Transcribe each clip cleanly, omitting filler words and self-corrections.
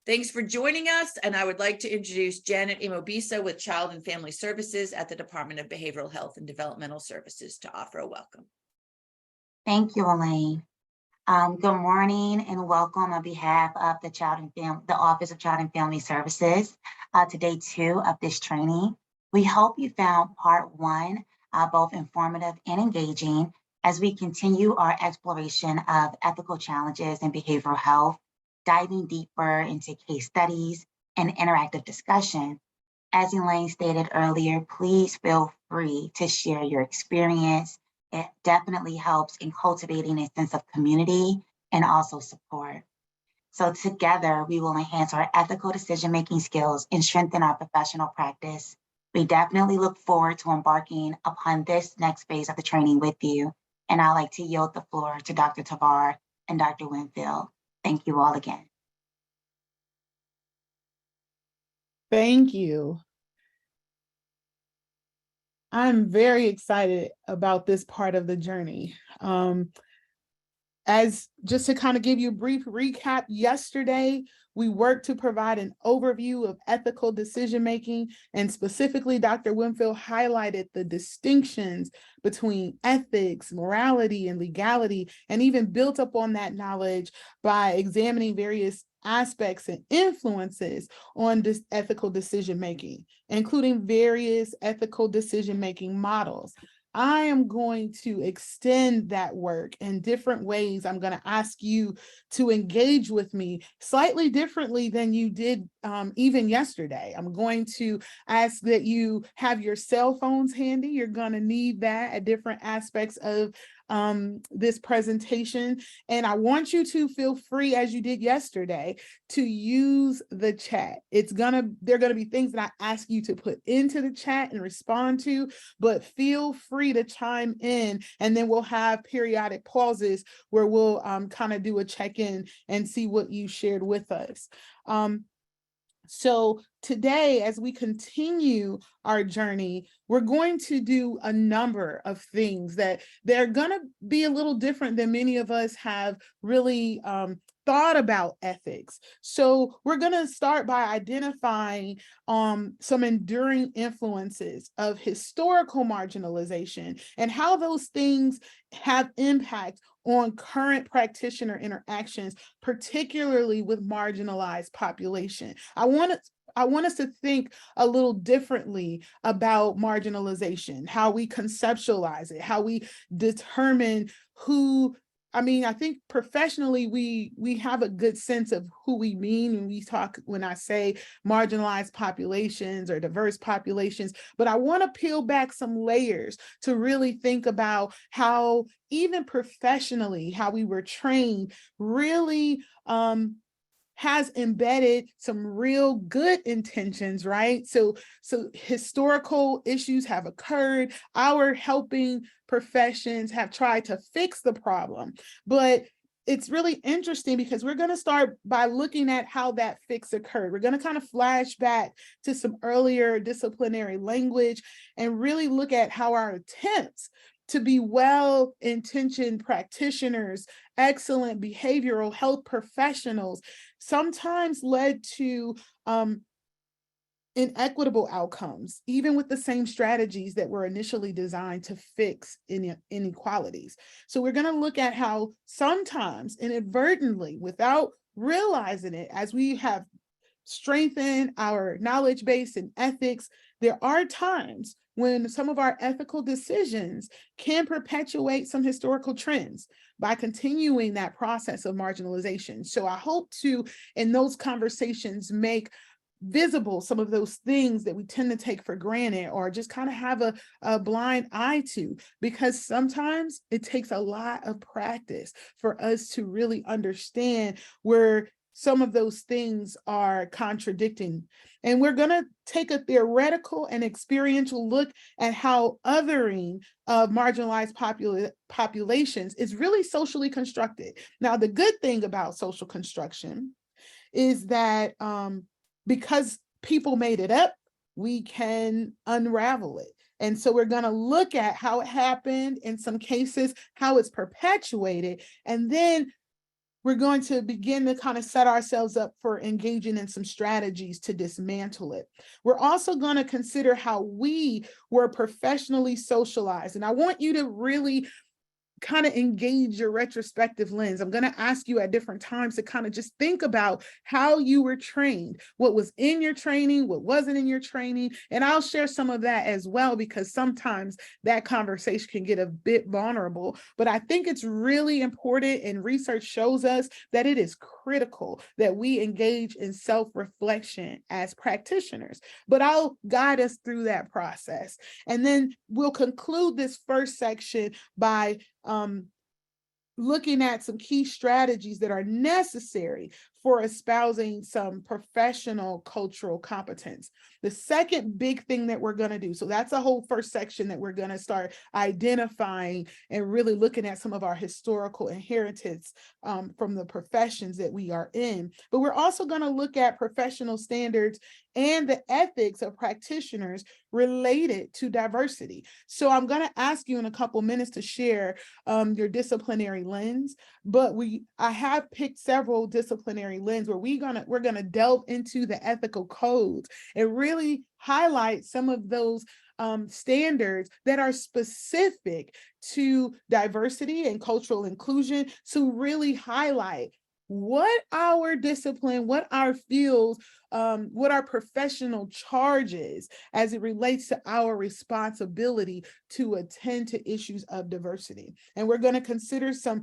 Thanks for joining us, and I would like to introduce Janet Imobisa with Child and Family Services at the Department of Behavioral Health and Developmental Services to offer a welcome. Thank you, Elaine. Good morning and welcome on behalf of the Office of Child and Family Services to day 2 of this training. We hope you found part 1 both informative and engaging as we continue our exploration of ethical challenges in behavioral health, diving deeper into case studies and interactive discussion. As Elaine stated earlier, please feel free to share your experience. It definitely helps in cultivating a sense of community and also support. So together, we will enhance our ethical decision-making skills and strengthen our professional practice. We definitely look forward to embarking upon this next phase of the training with you. And I'd like to yield the floor to Dr. Tavar and Dr. Winfield. Thank you all again. Thank you. I'm very excited about this part of the journey. As just to kind of give you a brief recap, yesterday, we worked to provide an overview of ethical decision-making, and specifically, Dr. Winfield highlighted the distinctions between ethics, morality, and legality, and even built up on that knowledge by examining various aspects and influences on this ethical decision-making, including various ethical decision-making models. I am going to extend that work in different ways. I'm going to ask you to engage with me slightly differently than you did even yesterday. I'm going to ask that you have your cell phones handy. You're going to need that at different aspects of this presentation. And I want you to feel free, as you did yesterday, to use the chat. There are gonna be things that I ask you to put into the chat and respond to, but feel free to chime in, and then we'll have periodic pauses where we'll kind of do a check-in and see what you shared with us. So today, as we continue our journey, we're going to do a number of things that they're going to be a little different than many of us have really thought about ethics. So we're going to start by identifying some enduring influences of historical marginalization and how those things have impact on current practitioner interactions, particularly with marginalized population. I want us to think a little differently about marginalization, how we conceptualize it, how we determine who. I think professionally, we have a good sense of who we mean when I say marginalized populations or diverse populations, but I want to peel back some layers to really think about how even professionally, how we were trained really has embedded some real good intentions, right? So historical issues have occurred. Our helping professions have tried to fix the problem, but it's really interesting because we're going to start by looking at how that fix occurred. We're going to kind of flash back to some earlier disciplinary language and really look at how our attempts to be well-intentioned practitioners, excellent behavioral health professionals, sometimes led to inequitable outcomes, even with the same strategies that were initially designed to fix inequalities. So we're going to look at how sometimes inadvertently, without realizing it, as we have strengthened our knowledge base in ethics, there are times when some of our ethical decisions can perpetuate some historical trends by continuing that process of marginalization. So I hope to, in those conversations, make visible some of those things that we tend to take for granted or just kind of have a blind eye to, because sometimes it takes a lot of practice for us to really understand where some of those things are contradicting. And we're going to take a theoretical and experiential look at how othering of marginalized populations is really socially constructed. Now, the good thing about social construction is that because people made it up, we can unravel it. And so we're going to look at how it happened in some cases, how it's perpetuated, and then we're going to begin to kind of set ourselves up for engaging in some strategies to dismantle it. We're also going to consider how we were professionally socialized. And I want you to really kind of engage your retrospective lens. I'm going to ask you at different times to kind of just think about how you were trained, what was in your training, what wasn't in your training. And I'll share some of that as well, because sometimes that conversation can get a bit vulnerable. But I think it's really important, and research shows us that it is critical that we engage in self-reflection as practitioners. But I'll guide us through that process. And then we'll conclude this first section by looking at some key strategies that are necessary for espousing some professional cultural competence. The second big thing that we're going to do, so that's a whole first section that we're going to start identifying and really looking at some of our historical inheritance from the professions that we are in. But we're also going to look at professional standards and the ethics of practitioners related to diversity. So I'm going to ask you in a couple minutes to share your disciplinary lens, but I have picked several disciplinary lens where we're gonna delve into the ethical codes and really highlight some of those standards that are specific to diversity and cultural inclusion, to really highlight what our discipline, what our fields, what our professional charges as it relates to our responsibility to attend to issues of diversity. And we're going to consider some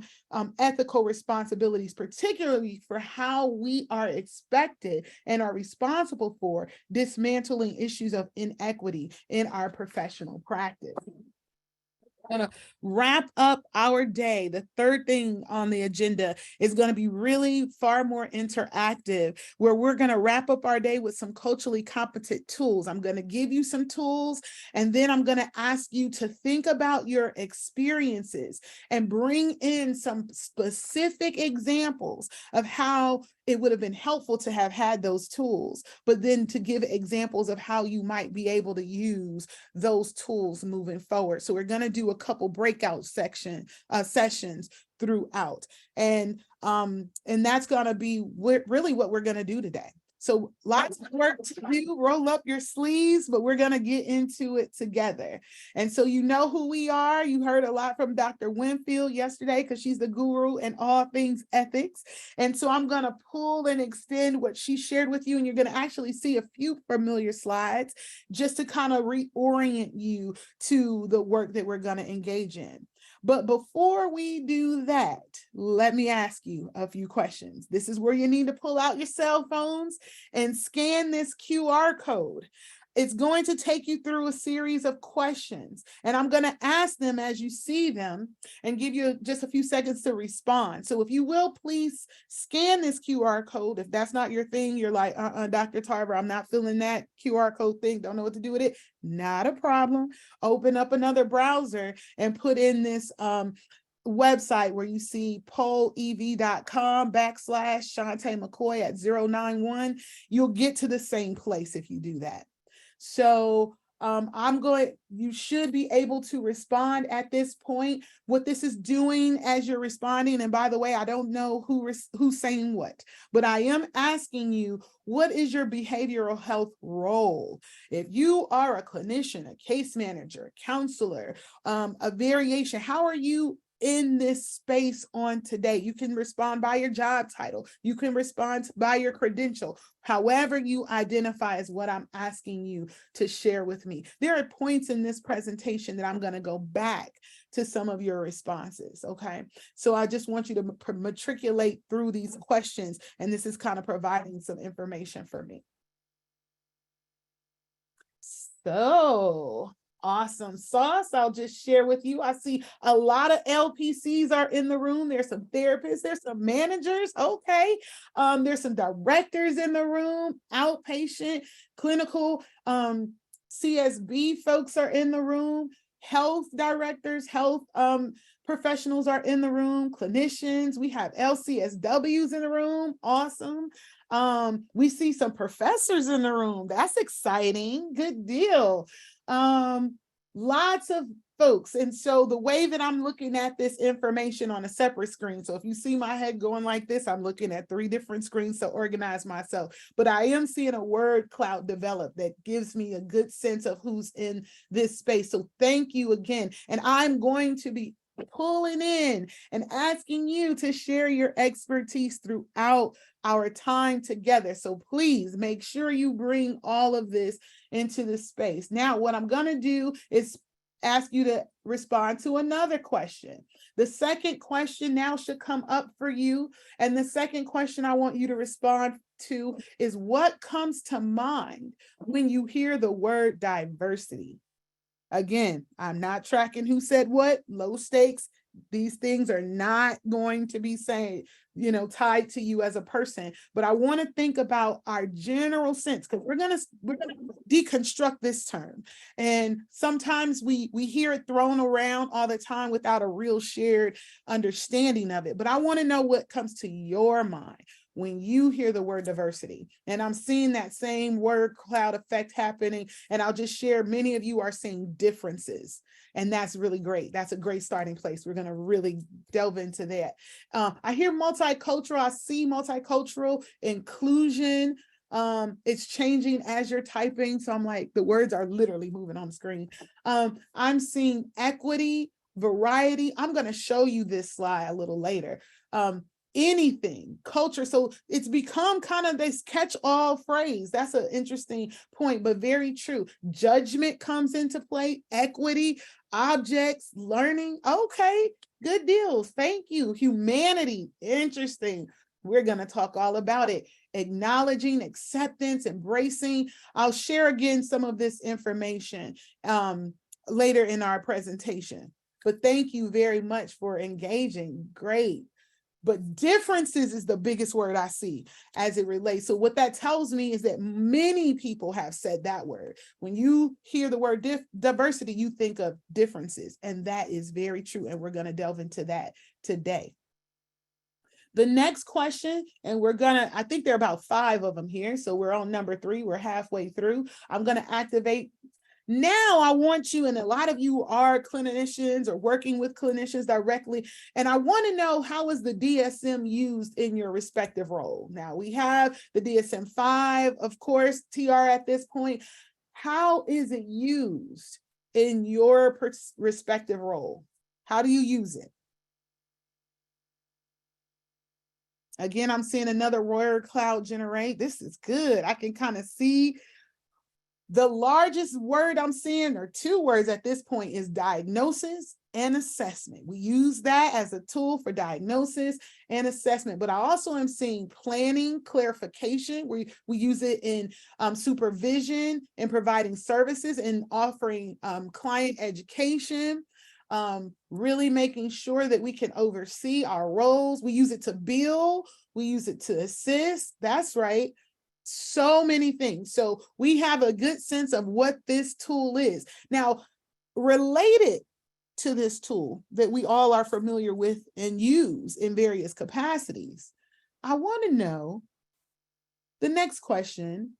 ethical responsibilities, particularly for how we are expected and are responsible for dismantling issues of inequity in our professional practice. Going to wrap up our day. The third thing on the agenda is going to be really far more interactive, where we're going to wrap up our day with some culturally competent tools. I'm going to give you some tools, and then I'm going to ask you to think about your experiences and bring in some specific examples of how it would have been helpful to have had those tools, but then to give examples of how you might be able to use those tools moving forward. So we're going to do a couple breakout sessions throughout, and that's going to be really what we're going to do today. So lots of work to do, roll up your sleeves, but we're going to get into it together. And so you know who we are. You heard a lot from Dr. Winfield yesterday, because she's the guru in all things ethics. And so I'm going to pull and extend what she shared with you, and you're going to actually see a few familiar slides just to kind of reorient you to the work that we're going to engage in. But before we do that, let me ask you a few questions. This is where you need to pull out your cell phones and scan this QR code. It's going to take you through a series of questions, and I'm going to ask them as you see them and give you just a few seconds to respond. So if you will, please scan this QR code. If that's not your thing, you're like, Dr. Tarver, I'm not feeling that QR code thing, don't know what to do with it. Not a problem. Open up another browser and put in this website where you see polev.com/Shantae McCoy at 091. You'll get to the same place if you do that. So you should be able to respond at this point. What this is doing as you're responding, and by the way, I don't know who's saying what, but I am asking you, what is your behavioral health role? If you are a clinician, a case manager, counselor, a variation, how are you in this space on today? You can respond by your job title. You can respond by your credential. However you identify is what I'm asking you to share with me. There are points in this presentation that I'm going to go back to some of your responses, okay? So I just want you to matriculate through these questions, and this is kind of providing some information for me. So awesome sauce. I'll just share with you. I see a lot of LPCs are in the room. There's some therapists, there's some managers. Okay. There's some directors in the room, outpatient, clinical, CSB folks are in the room, health directors, health professionals are in the room, clinicians. We have LCSWs in the room. Awesome. We see some professors in the room. That's exciting. Good deal. Lots of folks. And so the way that I'm looking at this information on a separate screen, so if you see my head going like this, I'm looking at 3 different screens to organize myself, but I am seeing a word cloud develop that gives me a good sense of who's in this space. So thank you again. And I'm going to be pulling in and asking you to share your expertise throughout our time together. So please make sure you bring all of this into the space. Now, what I'm going to do is ask you to respond to another question. The second question now should come up for you. And the second question I want you to respond to is, what comes to mind when you hear the word diversity? Again, I'm not tracking who said what, low stakes. These things are not going to be saying, tied to you as a person, but I want to think about our general sense, because we're gonna deconstruct this term. And sometimes we hear it thrown around all the time without a real shared understanding of it. But I want to know what comes to your mind when you hear the word diversity. And I'm seeing that same word cloud effect happening. And I'll just share, many of you are seeing differences. And that's really great. That's a great starting place. We're going to really delve into that. I hear multicultural. I see multicultural inclusion. It's changing as you're typing. So I'm like, the words are literally moving on the screen. I'm seeing equity, variety. I'm going to show you this slide a little later. Anything, culture. So it's become kind of this catch-all phrase. That's an interesting point, but very true. Judgment comes into play, equity, objects, learning. Okay, good deals. Thank you. Humanity, interesting. We're going to talk all about it. Acknowledging, acceptance, embracing. I'll share again some of this information later in our presentation. But thank you very much for engaging. Great. But differences is the biggest word I see as it relates. So what that tells me is that many people have said that word. When you hear the word diversity, you think of differences. And that is very true. And we're going to delve into that today. The next question, and I think there are about 5 of them here. So we're on number 3. We're halfway through. I'm going to activate. Now I want you, and a lot of you are clinicians or working with clinicians directly, and I want to know, how is the DSM used in your respective role? Now we have the DSM-5, of course, TR at this point. How is it used in your respective role? How do you use it? Again, I'm seeing another word cloud generate. This is good. I can kind of see. The largest word I'm seeing, or 2 words at this point, is diagnosis and assessment. We use that as a tool for diagnosis and assessment, but I also am seeing planning, clarification. We use it in supervision and providing services and offering client education, really making sure that we can oversee our roles. We use it to bill, we use it to assist. That's right. So many things. So we have a good sense of what this tool is. Now, related to this tool that we all are familiar with and use in various capacities, I want to know the next question.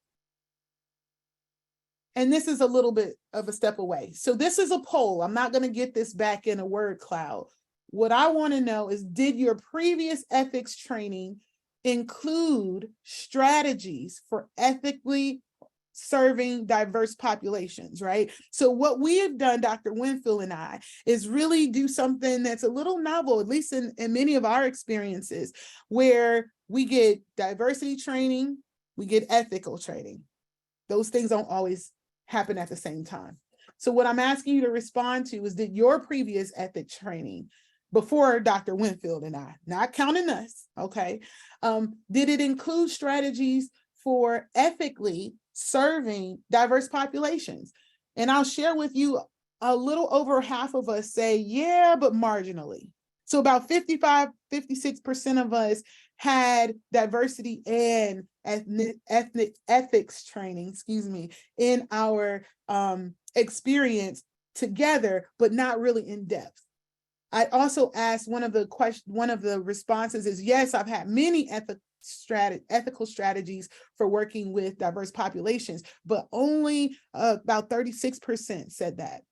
And this is a little bit of a step away. So this is a poll. I'm not going to get this back in a word cloud. What I want to know is, did your previous ethics training include strategies for ethically serving diverse populations, right? So what we have done, Dr. Winfield and I, is really do something that's a little novel, at least in many of our experiences, where we get diversity training, we get ethical training. Those things don't always happen at the same time. So what I'm asking you to respond to is, did your previous ethics training before Dr. Winfield and I, not counting us, okay, did it include strategies for ethically serving diverse populations? And I'll share with you, a little over half of us say, yeah, but marginally. So about 55, 56% of us had diversity and ethnic ethics training, in our experience together, but not really in depth. I also asked, one of the responses is, yes, I've had many ethical strategies for working with diverse populations, but only about 36% said that.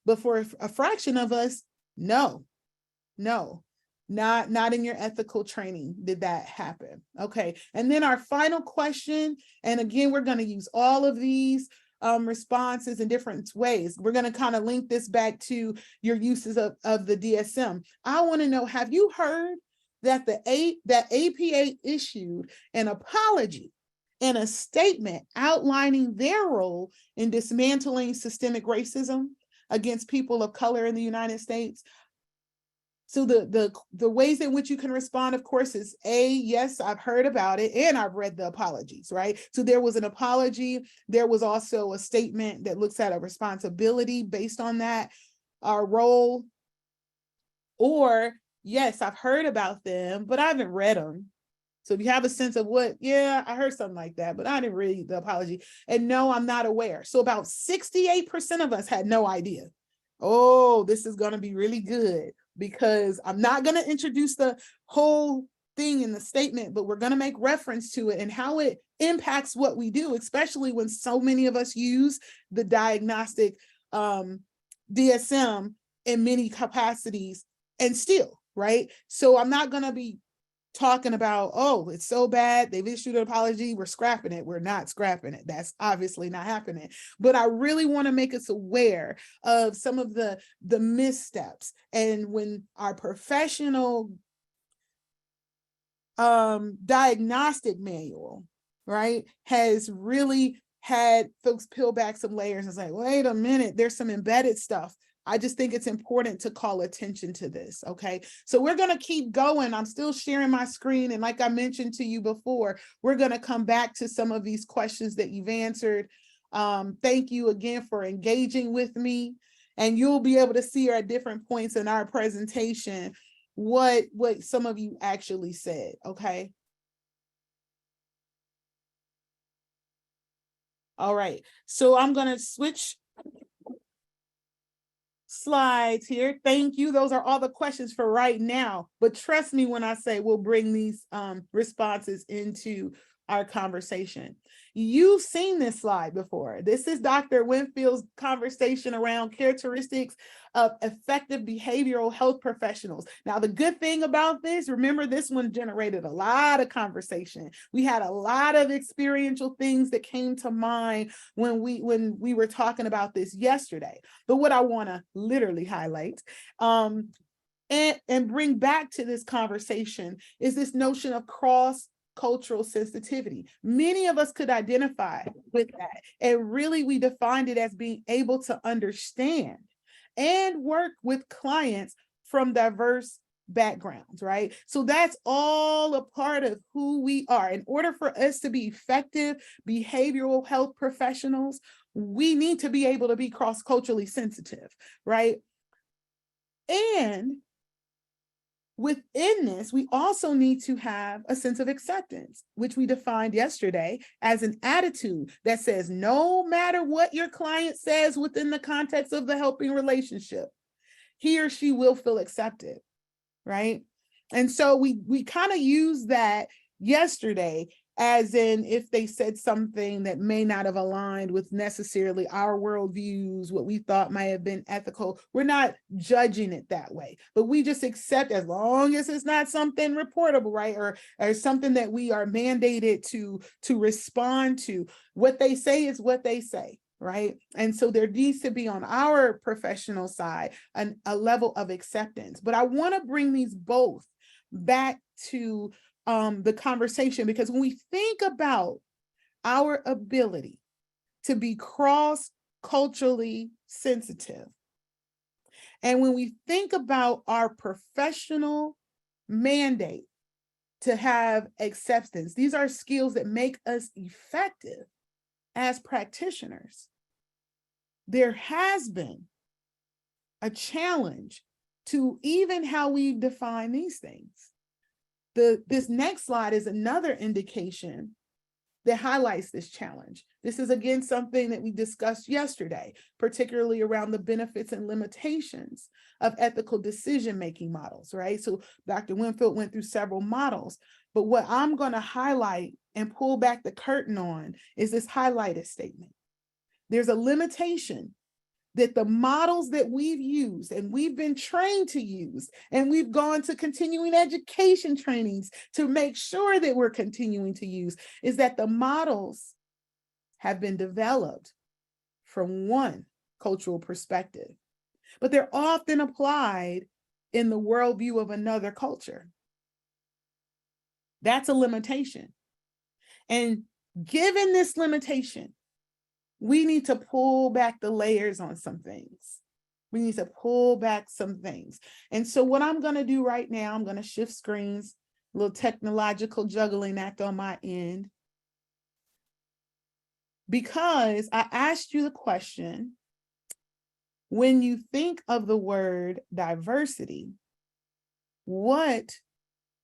But for a fraction of us, no, not in your ethical training did that happen. Okay, and then our final question, and again, we're going to use all of these responses in different ways. We're going to kind of link this back to your uses of the DSM. I want to know, have you heard that that APA issued an apology and a statement outlining their role in dismantling systemic racism against people of color in the United States? So the ways in which you can respond, of course, is A, yes, I've heard about it and I've read the apologies, right? So there was an apology. There was also a statement that looks at a responsibility based on that, our role. Or yes, I've heard about them, but I haven't read them. So if you have a sense of what, yeah, I heard something like that, but I didn't read the apology. And no, I'm not aware. So about 68% of us had no idea. Oh, this is going to be really good, because I'm not going to introduce the whole thing in the statement, but we're going to make reference to it and how it impacts what we do, especially when so many of us use the diagnostic DSM in many capacities and still, right? So I'm not going to be talking about, oh, it's so bad, they've issued an apology, we're scrapping it. We're not scrapping it. That's obviously not happening. But I really want to make us aware of some of the missteps. And when our professional diagnostic manual, right, has really had folks peel back some layers and say, wait a minute, there's some embedded stuff. I just think it's important to call attention to this, okay? So we're gonna keep going. I'm still sharing my screen, and like I mentioned to you before, we're gonna come back to some of these questions that you've answered. Thank you again for engaging with me, and you'll be able to see at different points in our presentation what some of you actually said, okay? All right, so I'm gonna switch slides here. Thank you. Those are all the questions for right now. But trust me when I say we'll bring these responses into our conversation. You've seen this slide before. This is Dr. Winfield's conversation around characteristics of effective behavioral health professionals. Now, the good thing about this, remember, this one generated a lot of conversation. We had a lot of experiential things that came to mind when we were talking about this yesterday. But what I want to literally highlight and bring back to this conversation is this notion of cross-cultural sensitivity. Many of us could identify with that. And really, we defined it as being able to understand and work with clients from diverse backgrounds, right? So that's all a part of who we are. In order for us to be effective behavioral health professionals, we need to be able to be cross-culturally sensitive, right? And within this, we also need to have a sense of acceptance, which we defined yesterday as an attitude that says, no matter what your client says within the context of the helping relationship, he or she will feel accepted, right? And so we kind of use that yesterday, as in if they said something that may not have aligned with necessarily our worldviews, what we thought might have been ethical, we're not judging it that way, but we just accept, as long as it's not something reportable, right? Or something that we are mandated to respond to. What they say is what they say, right? And so there needs to be on our professional side a level of acceptance. But I want to bring these both back to the conversation, because when we think about our ability to be cross-culturally sensitive, and when we think about our professional mandate to have acceptance, these are skills that make us effective as practitioners. There has been a challenge to even how we define these things. This next slide is another indication that highlights this challenge. This is again something that we discussed yesterday, particularly around the benefits and limitations of ethical decision-making models, right? So Dr. Winfield went through several models, but what I'm going to highlight and pull back the curtain on is this highlighted statement. There's a limitation that the models that we've used and we've been trained to use, and we've gone to continuing education trainings to make sure that we're continuing to use, is that the models have been developed from one cultural perspective, but they're often applied in the worldview of another culture. That's a limitation. And given this limitation, we need to pull back the layers on some things. We need to pull back some things. And so what I'm going to do right now, I'm going to shift screens, a little technological juggling act on my end, because I asked you the question, when you think of the word diversity, what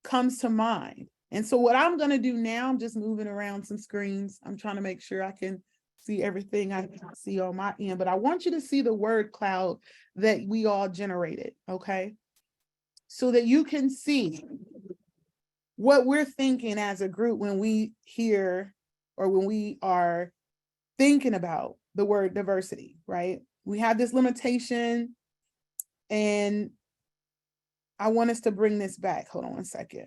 comes to mind? And so what I'm going to do now, I'm just moving around some screens. I'm trying to make sure I can see everything I see on my end, but I want you to see the word cloud that we all generated, okay? So that you can see what we're thinking as a group when we hear, or when we are thinking about the word diversity, right? We have this limitation, and I want us to bring this back. Hold on one second.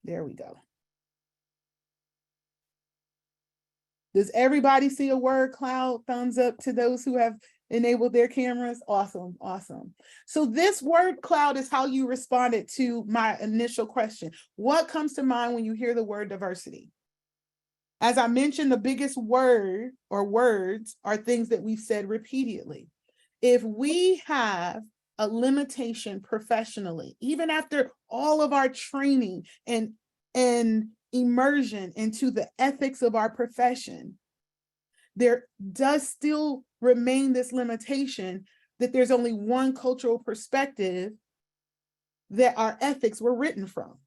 There we go. Does everybody see a word cloud? Thumbs up to those who have enabled their cameras. Awesome, awesome. So this word cloud is how you responded to my initial question. What comes to mind when you hear the word diversity? As I mentioned, the biggest word or words are things that we've said repeatedly. If we have a limitation professionally, even after all of our training and immersion into the ethics of our profession, there does still remain this limitation that there's only one cultural perspective that our ethics were written from.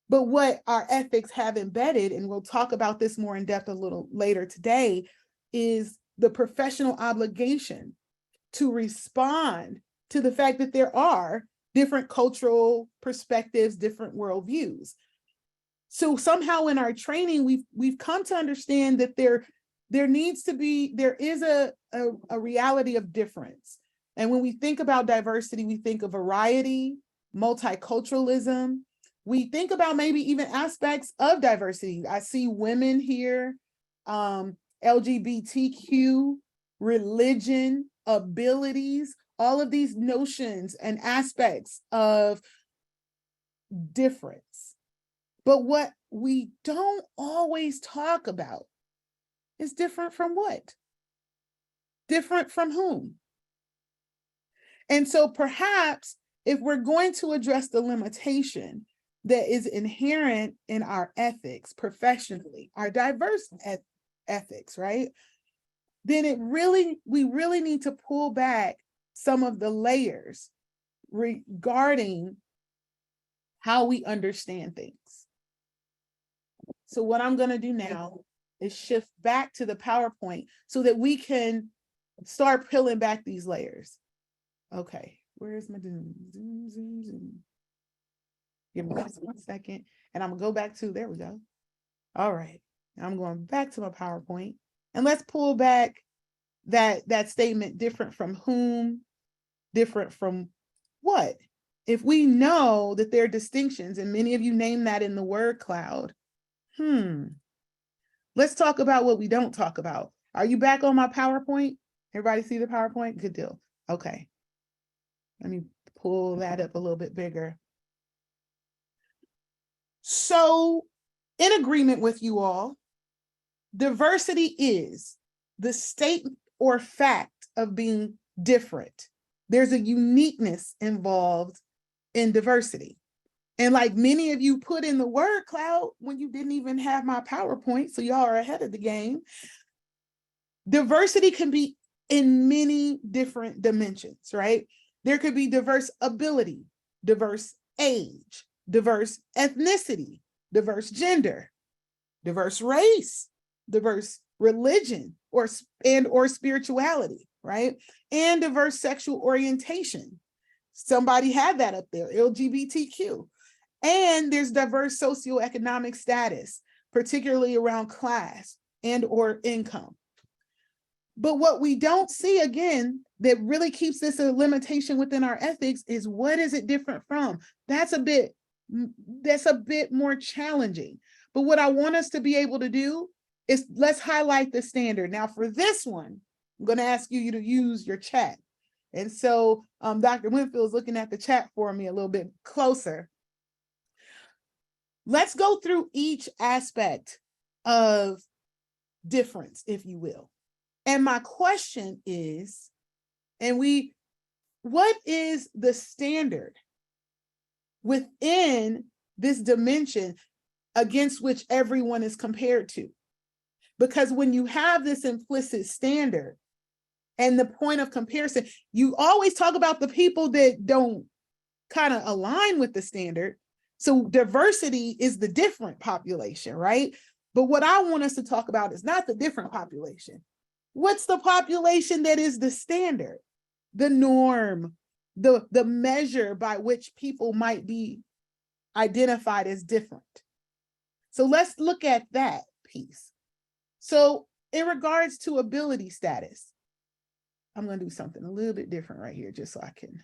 But what our ethics have embedded, and we'll talk about this more in depth a little later today, is the professional obligation to respond to the fact that there are different cultural perspectives, different worldviews. So somehow in our training, we've come to understand that there is a reality of difference. And when we think about diversity, we think of variety, multiculturalism. We think about maybe even aspects of diversity. I see women here, LGBTQ, religion, abilities, all of these notions and aspects of difference. But what we don't always talk about is different from what? Different from whom? And so perhaps if we're going to address the limitation that is inherent in our ethics professionally, our diverse ethics, right? Then we really need to pull back some of the layers regarding how we understand things. So what I'm going to do now is shift back to the PowerPoint so that we can start peeling back these layers. Okay, where's my zoom? Zoom, zoom, zoom. Give me just 1 second, and I'm gonna go back to, there we go. All right, I'm going back to my PowerPoint, and let's pull back that statement, different from whom, different from what? If we know that there are distinctions, and many of you name that in the word cloud, let's talk about what we don't talk about. Are you back on my PowerPoint? Everybody see the PowerPoint? Good deal. Okay. Let me pull that up a little bit bigger. So, in agreement with you all, diversity is the state or fact of being different. There's a uniqueness involved in diversity. And like many of you put in the word cloud when you didn't even have my PowerPoint, so y'all are ahead of the game. Diversity can be in many different dimensions, right? There could be diverse ability, diverse age, diverse ethnicity, diverse gender, diverse race, diverse religion or spirituality, right? And diverse sexual orientation. Somebody had that up there, LGBTQ. And there's diverse socioeconomic status, particularly around class and or income. But what we don't see, again, that really keeps this a limitation within our ethics is, what is it different from? That's a bit more challenging. But what I want us to be able to do is, let's highlight the standard. Now for this one, I'm going to ask you to use your chat. And so Dr. Winfield is looking at the chat for me a little bit closer. Let's go through each aspect of difference, if you will. And my question is, what is the standard within this dimension against which everyone is compared to? Because when you have this implicit standard and the point of comparison, you always talk about the people that don't kind of align with the standard. So diversity is the different population, right? But what I want us to talk about is not the different population. What's the population that is the standard, the norm, the measure by which people might be identified as different? So let's look at that piece. So in regards to ability status, I'm going to do something a little bit different right here just so I can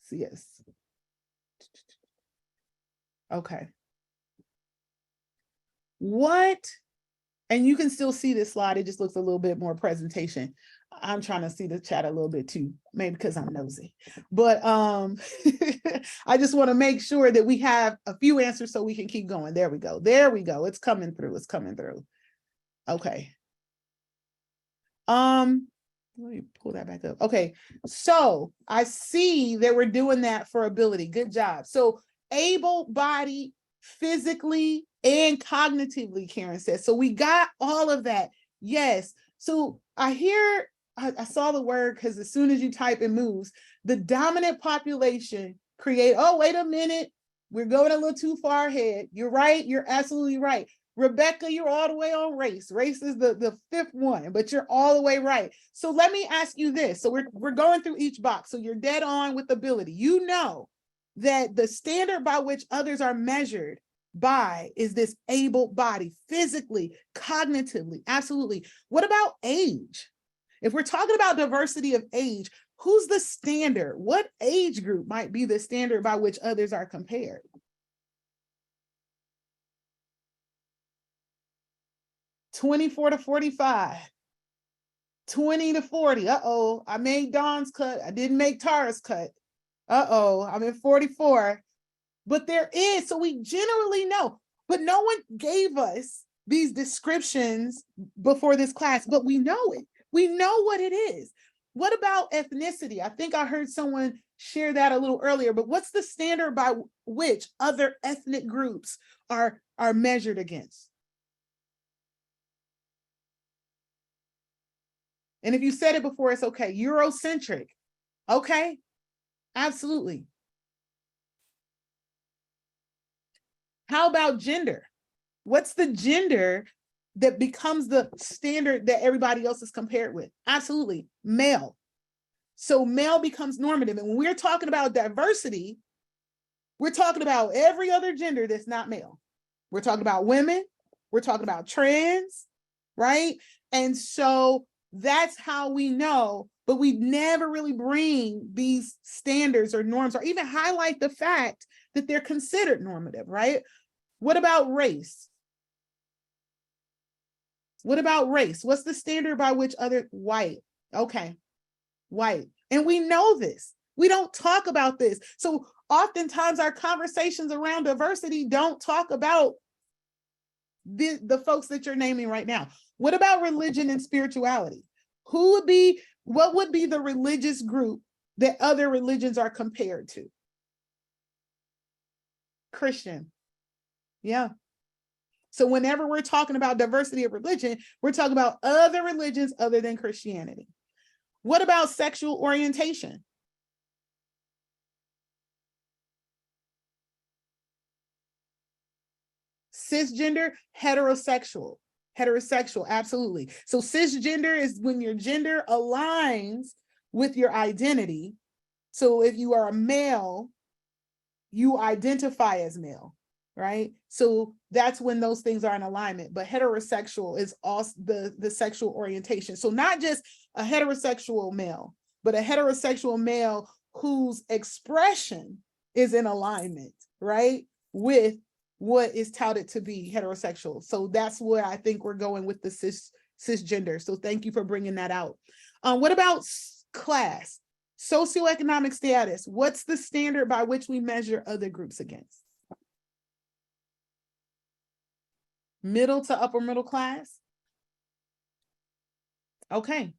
see us. Okay. And you can still see this slide. It just looks a little bit more presentation. I'm trying to see the chat a little bit too, maybe because I'm nosy. But I just want to make sure that we have a few answers so we can keep going. There we go. There we go. It's coming through. It's coming through. Okay. Let me pull that back up. Okay. So I see that we're doing that for ability. Good job. So able-bodied, physically and cognitively, Karen says. So we got all of that. Yes. So I saw the word, because as soon as you type, it moves. The dominant population create, oh, wait a minute. We're going a little too far ahead. You're right. You're absolutely right. Rebecca, you're all the way on race. Race is the fifth one, but you're all the way right. So let me ask you this. So we're going through each box. So you're dead on with ability. You know that the standard by which others are measured by is this able body, physically, cognitively, absolutely. What about age? If we're talking about diversity of age, who's the standard? What age group might be the standard by which others are compared? (24 to 45, 20 to 40. Uh-oh, I made Dawn's cut. I didn't make Tara's cut. Uh-oh, I'm at 44. But there is, so we generally know, but no one gave us these descriptions before this class, but we know it. We know what it is. What about ethnicity? I think I heard someone share that a little earlier, but what's the standard by which other ethnic groups are measured against? And if you said it before, it's okay. Eurocentric. Okay, absolutely. How about gender? What's the gender that becomes the standard that everybody else is compared with? Absolutely, male. So male becomes normative. And when we're talking about diversity, we're talking about every other gender that's not male. We're talking about women, we're talking about trans, right? And so that's how we know, but we never really bring these standards or norms or even highlight the fact that they're considered normative, right? What about race? What about race? What's the standard by which other white? Okay, white. And we know this. We don't talk about this. So oftentimes our conversations around diversity don't talk about the folks that you're naming right now. What about religion and spirituality? What would be the religious group that other religions are compared to? Christian. Yeah. So whenever we're talking about diversity of religion, we're talking about other religions other than Christianity. What about sexual orientation? Cisgender, heterosexual, absolutely. So cisgender is when your gender aligns with your identity. So if you are a male, you identify as male, right? So that's when those things are in alignment. But heterosexual is also the sexual orientation. So not just a heterosexual male, but a heterosexual male whose expression is in alignment, right, with what is touted to be heterosexual. So that's where I think we're going with the cisgender. So thank you for bringing that out. What about class? Socioeconomic status. What's the standard by which we measure other groups against? Middle to upper middle class? Okay.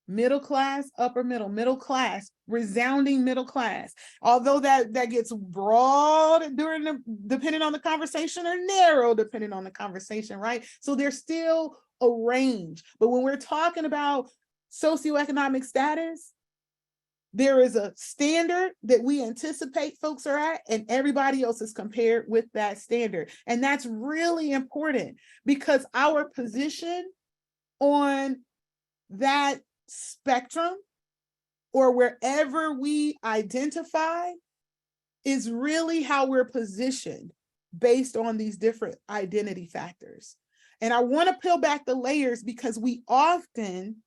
Middle class, upper middle class, resounding middle class. Although that gets broad depending on the conversation, or narrow depending on the conversation, right? So there's still a range. But when we're talking about socioeconomic status, there is a standard that we anticipate folks are at, and everybody else is compared with that standard. And that's really important, because our position on that spectrum, or wherever we identify, is really how we're positioned based on these different identity factors. And I want to peel back the layers, because we often,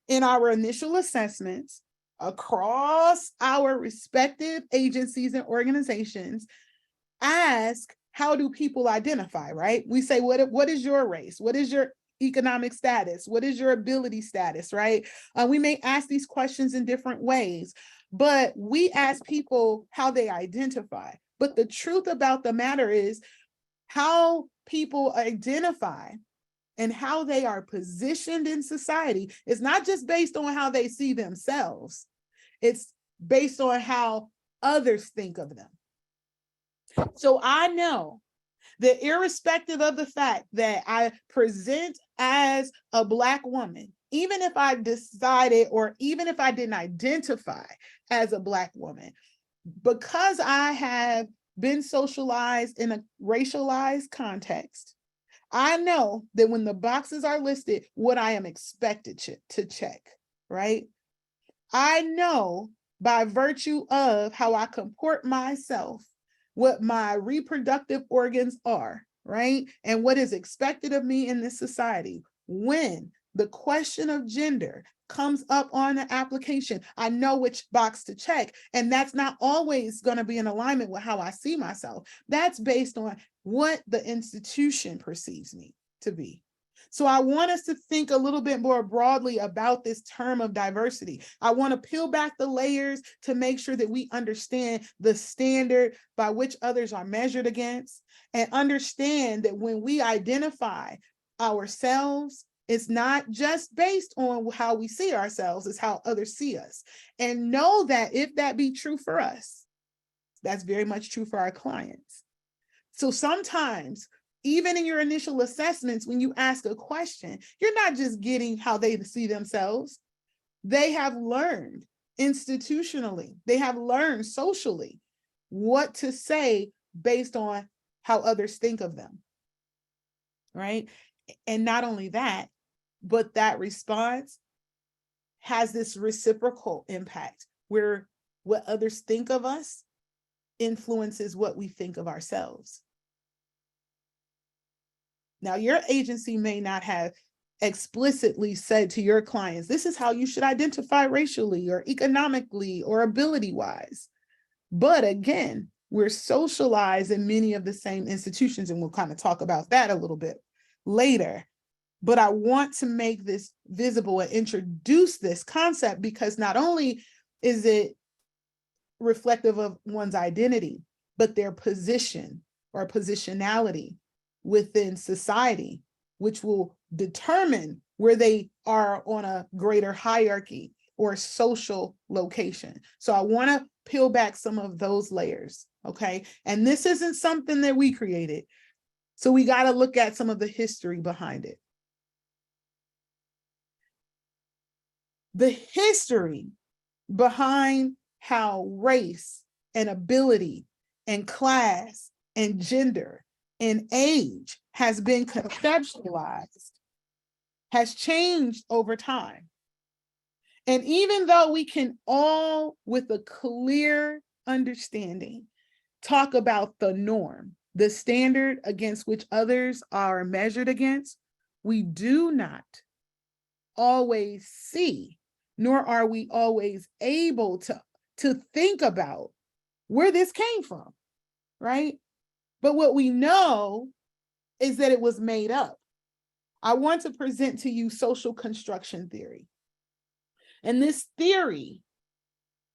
in our initial assessments across our respective agencies and organizations, ask, how do people identify, right? We say, what is your race? What is your economic status? What is your ability status, right? We may ask these questions in different ways, but we ask people how they identify. But the truth about the matter is, how people identify and how they are positioned in society is not just based on how they see themselves. It's based on how others think of them. So I know that irrespective of the fact that I present as a Black woman, even if I decided, or even if I didn't identify as a Black woman, because I have been socialized in a racialized context, I know that when the boxes are listed, what I am expected to check, right? I know by virtue of how I comport myself, what my reproductive organs are, right? And what is expected of me in this society. When the question of gender comes up on the application, I know which box to check. And that's not always going to be in alignment with how I see myself. That's based on what the institution perceives me to be. So I want us to think a little bit more broadly about this term of diversity. I want to peel back the layers to make sure that we understand the standard by which others are measured against, and understand that when we identify ourselves, it's not just based on how we see ourselves, it's how others see us. And know that if that be true for us, that's very much true for our clients. So sometimes, even in your initial assessments, when you ask a question, you're not just getting how they see themselves. They have learned institutionally, they have learned socially what to say based on how others think of them, right? And not only that, but that response has this reciprocal impact where what others think of us influences what we think of ourselves. Now, your agency may not have explicitly said to your clients, this is how you should identify racially or economically or ability-wise. But again, we're socialized in many of the same institutions, and we'll kind of talk about that a little bit later. But I want to make this visible and introduce this concept, because not only is it reflective of one's identity, but their position or positionality within society, which will determine where they are on a greater hierarchy or social location. So I want to peel back some of those layers, okay? And this isn't something that we created. So we got to look at some of the history behind it. The history behind how race and ability and class and gender and age has been conceptualized has changed over time. And even though we can all, with a clear understanding, talk about the norm, the standard against which others are measured against, we do not always see, nor are we always able to think about where this came from, right? But what we know is that it was made up. I want to present to you social construction theory. And this theory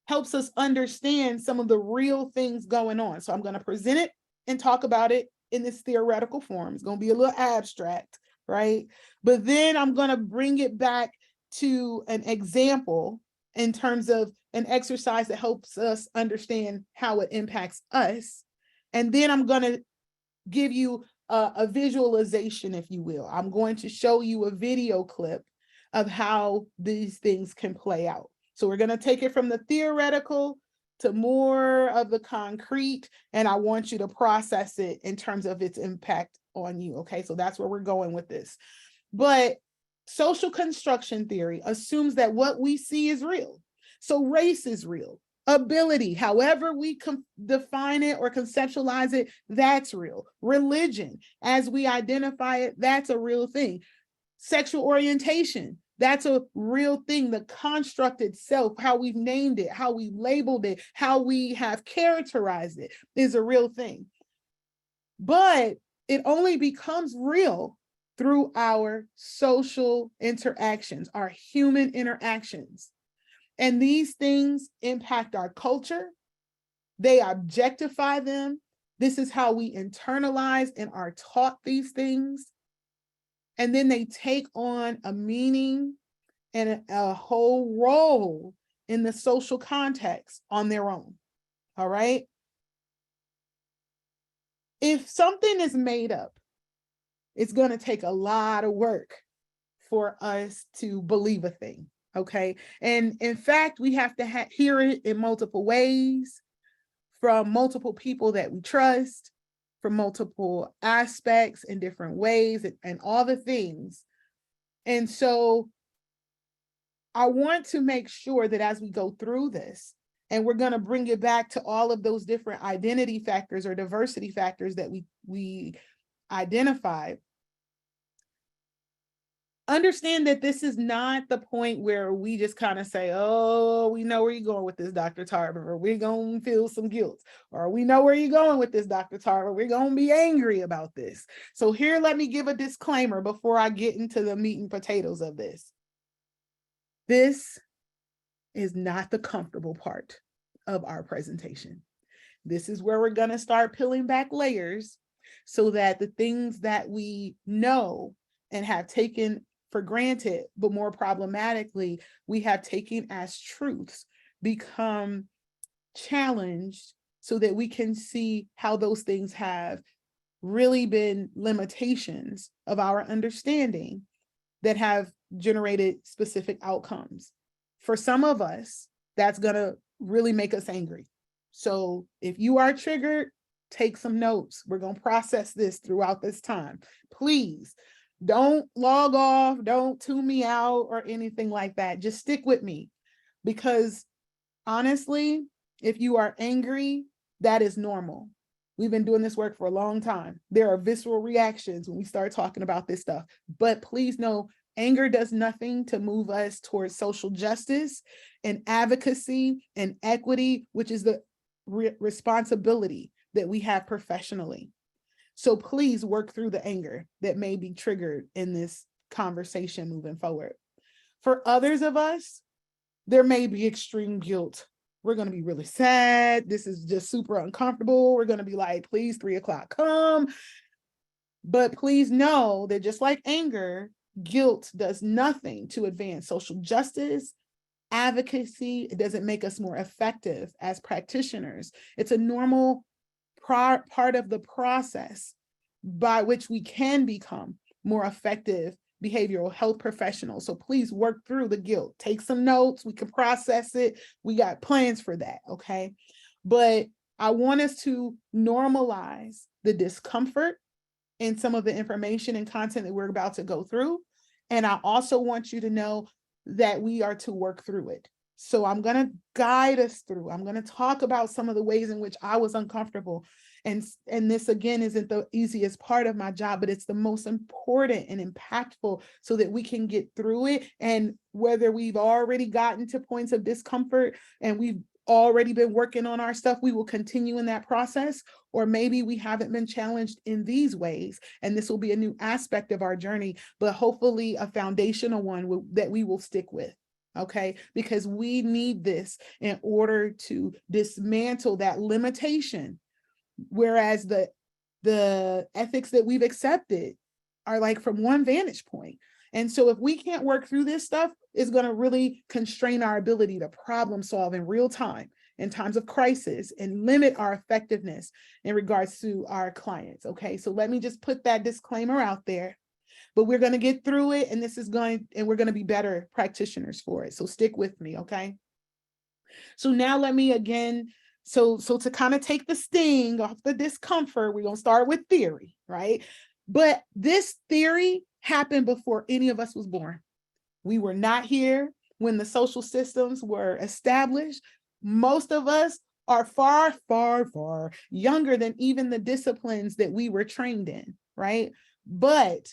helps us understand some of the real things going on. So I'm going to present it and talk about it in this theoretical form. It's going to be a little abstract, right? But then I'm going to bring it back to an example in terms of an exercise that helps us understand how it impacts us. And then I'm going to give you a visualization, if you will. I'm going to show you a video clip of how these things can play out. So we're going to take it from the theoretical to more of the concrete, and I want you to process it in terms of its impact on you. Okay, so that's where we're going with this. But social construction theory assumes that what we see is real. So race is real. Ability, however we define it or conceptualize it, that's real. Religion, as we identify it, that's a real thing. Sexual orientation, that's a real thing. The construct itself, how we've named it, how we labeled it, how we have characterized it is a real thing. But it only becomes real through our social interactions, our human interactions. And these things impact our culture. They objectify them. This is how we internalize and are taught these things. And then they take on a meaning and a whole role in the social context on their own. All right. If something is made up, it's going to take a lot of work for us to believe a thing. Okay. And in fact, we have to hear it in multiple ways from multiple people that we trust, from multiple aspects in different ways and all the things. And so I want to make sure that as we go through this, and we're going to bring it back to all of those different identity factors or diversity factors that we identified, understand that this is not the point where we just kind of say, oh, we know where you're going with this, Dr. Tarver, or we're going to feel some guilt, or we know where you're going with this, Dr. Tarver, we're going to be angry about this. So here, let me give a disclaimer before I get into the meat and potatoes of this. This is not the comfortable part of our presentation. This is where we're going to start peeling back layers so that the things that we know and have taken for granted, but more problematically, we have taken as truths, become challenged so that we can see how those things have really been limitations of our understanding that have generated specific outcomes. For some of us, that's going to really make us angry. So if you are triggered, take some notes. We're going to process this throughout this time. Please don't log off, don't tune me out or anything like that. Just stick with me, because honestly, if you are angry, that is normal. We've been doing this work for a long time. There are visceral reactions when we start talking about this stuff, but please know, anger does nothing to move us towards social justice and advocacy and equity, which is the responsibility that we have professionally. So please work through the anger that may be triggered in this conversation moving forward. For others of us, there may be extreme guilt. We're going to be really sad. This is just super uncomfortable. We're going to be like, please, 3 o'clock come. But please know that just like anger, guilt does nothing to advance social justice, advocacy. It doesn't make us more effective as practitioners. It's a normal part of the process by which we can become more effective behavioral health professionals. So please work through the guilt. Take some notes. We can process it. We got plans for that, okay? But I want us to normalize the discomfort in some of the information and content that we're about to go through. And I also want you to know that we are to work through it. So I'm going to guide us through. I'm going to talk about some of the ways in which I was uncomfortable. And this, again, isn't the easiest part of my job, but it's the most important and impactful so that we can get through it. And whether we've already gotten to points of discomfort and we've already been working on our stuff, we will continue in that process. Or maybe we haven't been challenged in these ways, and this will be a new aspect of our journey, but hopefully a foundational one that we will stick with. Okay, because we need this in order to dismantle that limitation. Whereas the ethics that we've accepted are like from one vantage point. And so if we can't work through this stuff, it's going to really constrain our ability to problem solve in real time in times of crisis and limit our effectiveness in regards to our clients. Okay, so let me just put that disclaimer out there. But we're going to get through it, and we're going to be better practitioners for it. So stick with me, okay? So now let me again, so to kind of take the sting off the discomfort, we're going to start with theory, right? But this theory happened before any of us was born. We were not here when the social systems were established. Most of us are far, far, far younger than even the disciplines that we were trained in, right? But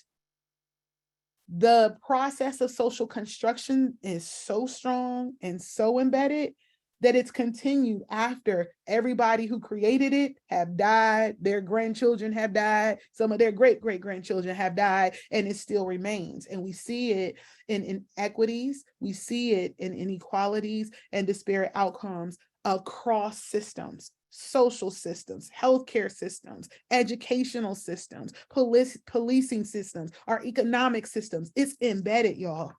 the process of social construction is so strong and so embedded that it's continued after everybody who created it have died, their grandchildren have died, some of their great-great-grandchildren have died, and it still remains. And we see it in inequities, we see it in inequalities and disparate outcomes across systems. Social systems, healthcare systems, educational systems, policing systems, our economic systems. It's embedded, y'all.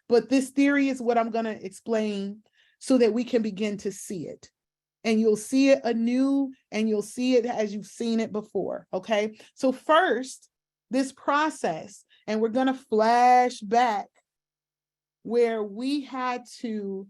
But this theory is what I'm going to explain so that we can begin to see it. And you'll see it anew, and you'll see it as you've seen it before, okay? So first, this process, and we're going to flash back where we had to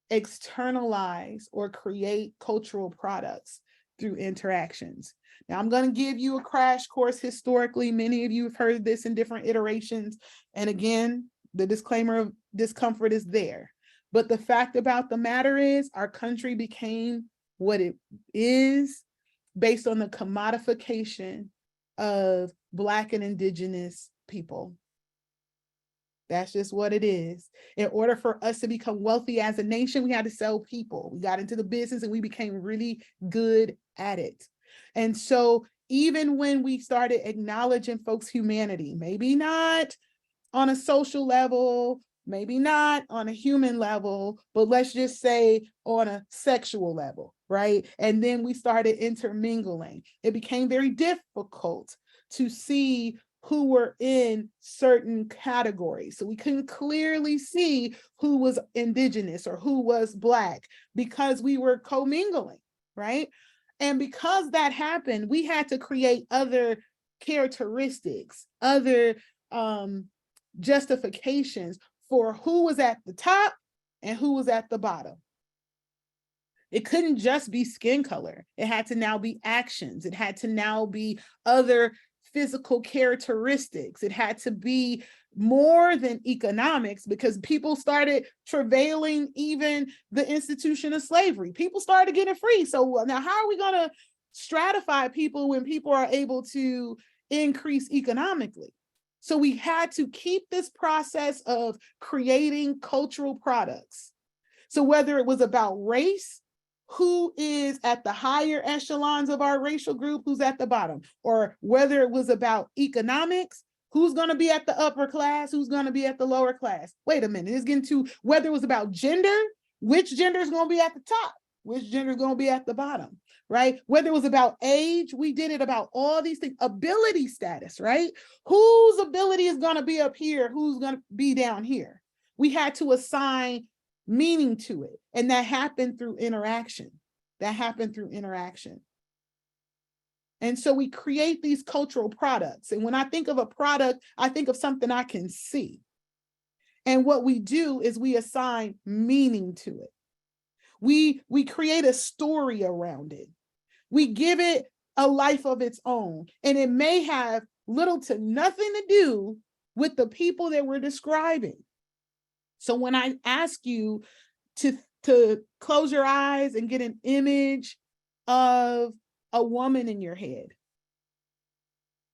externalize or create cultural products through interactions. Now, I'm going to give you a crash course historically. Many of you have heard this in different iterations. And again, the disclaimer of discomfort is there. But the fact about the matter is our country became what it is based on the commodification of Black and Indigenous people. That's just what it is. In order for us to become wealthy as a nation, we had to sell people. We got into the business and we became really good at it. And so even when we started acknowledging folks' humanity, maybe not on a social level, maybe not on a human level, but let's just say on a sexual level, right? And then we started intermingling. It became very difficult to see who were in certain categories. So we couldn't clearly see who was Indigenous or who was Black because we were commingling, right? And because that happened, we had to create other characteristics, other justifications for who was at the top and who was at the bottom. It couldn't just be skin color. It had to now be actions. It had to now be other physical characteristics. It had to be more than economics because people started travailing even the institution of slavery. People started getting free. So now how are we going to stratify people when people are able to increase economically? So we had to keep this process of creating cultural products. So whether it was about race, who is at the higher echelons of our racial group, who's at the bottom, or whether it was about economics, who's going to be at the upper class, who's going to be at the lower class. Wait a minute, it's getting to whether it was about gender, which gender is going to be at the top, which gender is going to be at the bottom, right? Whether it was about age, we did it about all these things, ability status, right? Whose ability is going to be up here, who's going to be down here? We had to assign meaning to it. And that happened through interaction. And so we create these cultural products. And when I think of a product, I think of something I can see. And what we do is we assign meaning to it. We create a story around it. We give it a life of its own. And it may have little to nothing to do with the people that we're describing. So when I ask you, to close your eyes and get an image of a woman in your head.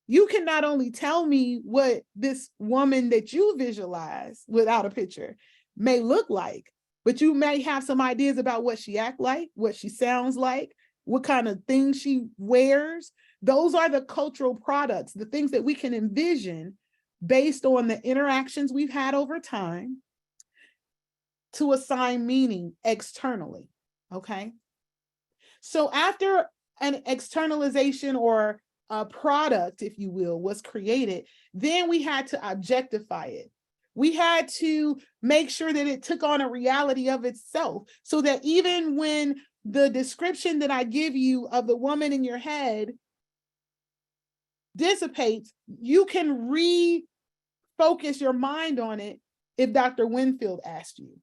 You can not only tell me what this woman that you visualize without a picture may look like, but you may have some ideas about what she acts like, what she sounds like, what kind of things she wears. Those are the cultural products, the things that we can envision based on the interactions we've had over time to assign meaning externally, okay? So after an externalization or a product, if you will, was created, then we had to objectify it. We had to make sure that it took on a reality of itself, so that even when the description that I give you of the woman in your head dissipates, you can refocus your mind on it if Dr. Winfield asked you,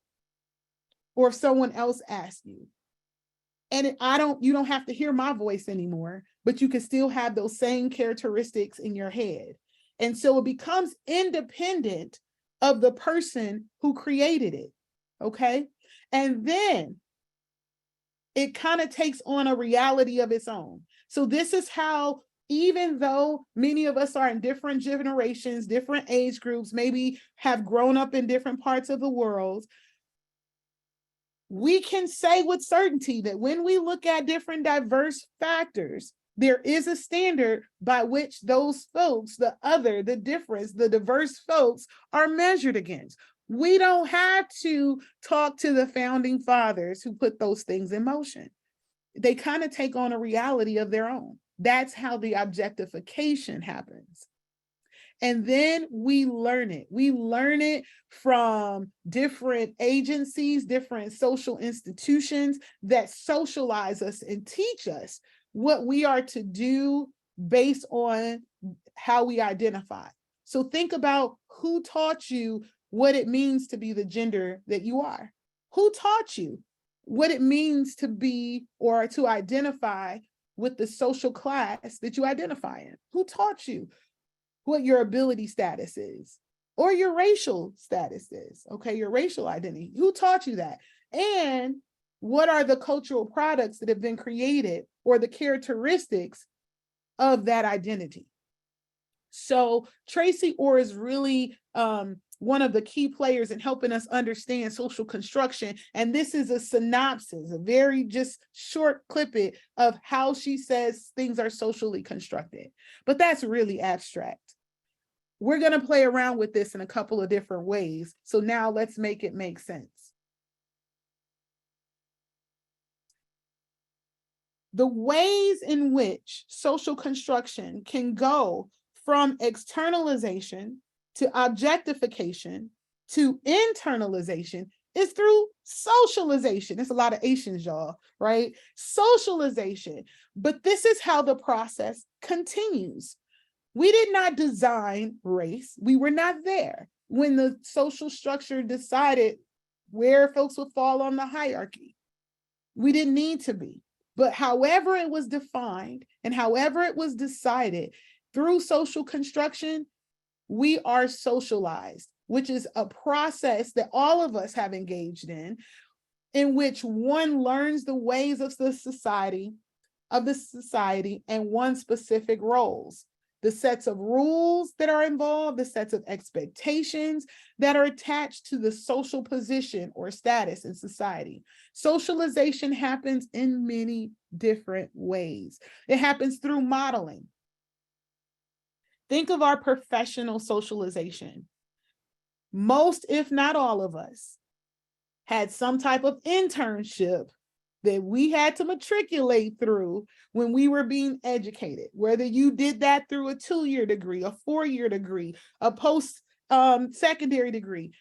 or if someone else asked you. And you don't have to hear my voice anymore, but you can still have those same characteristics in your head. And so it becomes independent of the person who created it, okay? And then it kind of takes on a reality of its own. So this is how, even though many of us are in different generations, different age groups, maybe have grown up in different parts of the world, we can say with certainty that when we look at different diverse factors, there is a standard by which those folks, the difference, the diverse folks are measured against. We don't have to talk to the founding fathers who put those things in motion. They kind of take on a reality of their own. That's how the objectification happens. And then we learn it. We learn it from different agencies, different social institutions that socialize us and teach us what we are to do based on how we identify. So think about who taught you what it means to be the gender that you are. Who taught you what it means to be or to identify with the social class that you identify in? Who taught you what your ability status is or your racial status is, okay, your racial identity? Who taught you that? And what are the cultural products that have been created or the characteristics of that identity? So Tracy Orr is really one of the key players in helping us understand social construction. And this is a synopsis, a very just short clippet of how she says things are socially constructed. But that's really abstract. We're going to play around with this in a couple of different ways. So now let's make it make sense. The ways in which social construction can go from externalization to objectification to internalization is through socialization. It's a lot of Asians, y'all, right? Socialization. But this is how the process continues. We did not design race. We were not there when the social structure decided where folks would fall on the hierarchy. We didn't need to be. But however it was defined and however it was decided through social construction, we are socialized, which is a process that all of us have engaged in which one learns the ways of the society and one's specific roles. The sets of rules that are involved, the sets of expectations that are attached to the social position or status in society. Socialization happens in many different ways. It happens through modeling. Think of our professional socialization. Most, if not all of us, had some type of internship that we had to matriculate through when we were being educated, whether you did that through a 2-year degree, a 4-year degree, a post-secondary degree.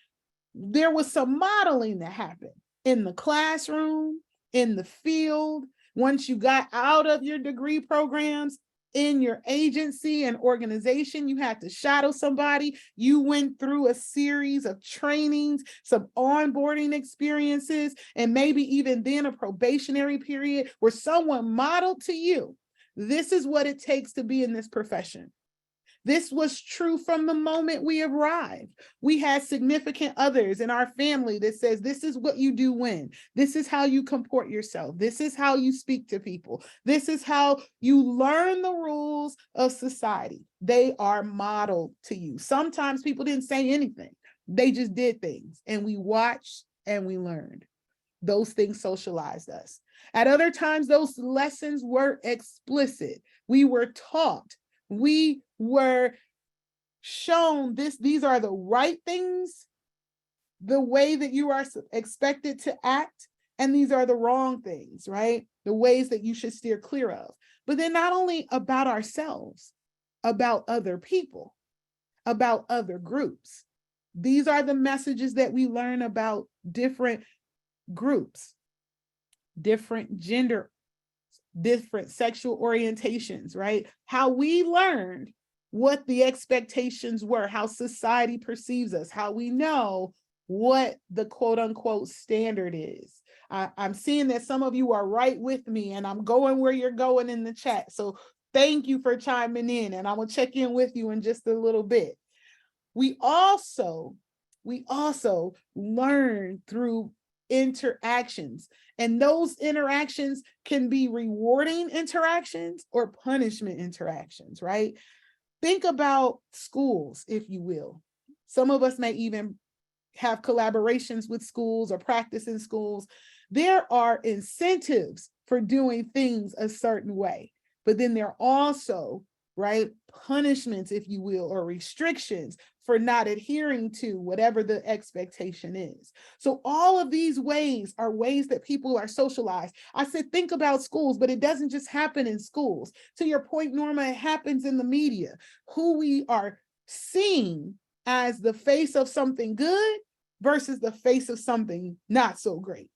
There was some modeling that happened in the classroom, in the field. Once you got out of your degree programs, in your agency and organization, you had to shadow somebody. You went through a series of trainings, some onboarding experiences, and maybe even then a probationary period where someone modeled to you, this is what it takes to be in this profession. This was true from the moment we arrived. We had significant others in our family that says, this is what you do when, this is how you comport yourself, this is how you speak to people, this is how you learn the rules of society. They are modeled to you. Sometimes people didn't say anything. They just did things, and we watched and we learned. Those things socialized us. At other times, those lessons were explicit. We were taught. We were shown these are the right things, the way that you are expected to act, and these are the wrong things, right? The ways that you should steer clear of. But then not only about ourselves, about other people, about other groups. These are the messages that we learn about different groups, different gender, different sexual orientations, right? How we learned what the expectations were, how society perceives us, how we know what the quote unquote standard is. I'm seeing that some of you are right with me, and I'm going where you're going in the chat. So thank you for chiming in, and I will check in with you in just a little bit. We also learn through interactions, and those interactions can be rewarding interactions or punishment interactions, right? Think about schools, if you will. Some of us may even have collaborations with schools or practice in schools. There are incentives for doing things a certain way, but then there are also, right, punishments, if you will, or restrictions for not adhering to whatever the expectation is. So all of these ways are ways that people are socialized. I said, think about schools, but it doesn't just happen in schools. To your point, Norma, it happens in the media. Who we are seeing as the face of something good versus the face of something not so great.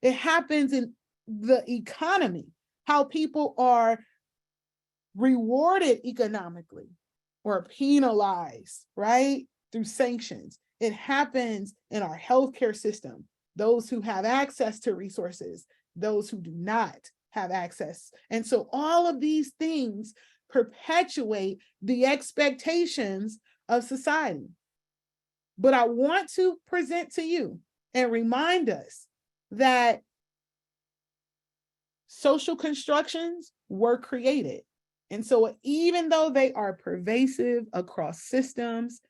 It happens in the economy, how people are rewarded economically or penalized, right, through sanctions. It happens in our healthcare system, those who have access to resources, those who do not have access. And so all of these things perpetuate the expectations of society. But I want to present to you and remind us that social constructions were created. And so even though they are pervasive across systems,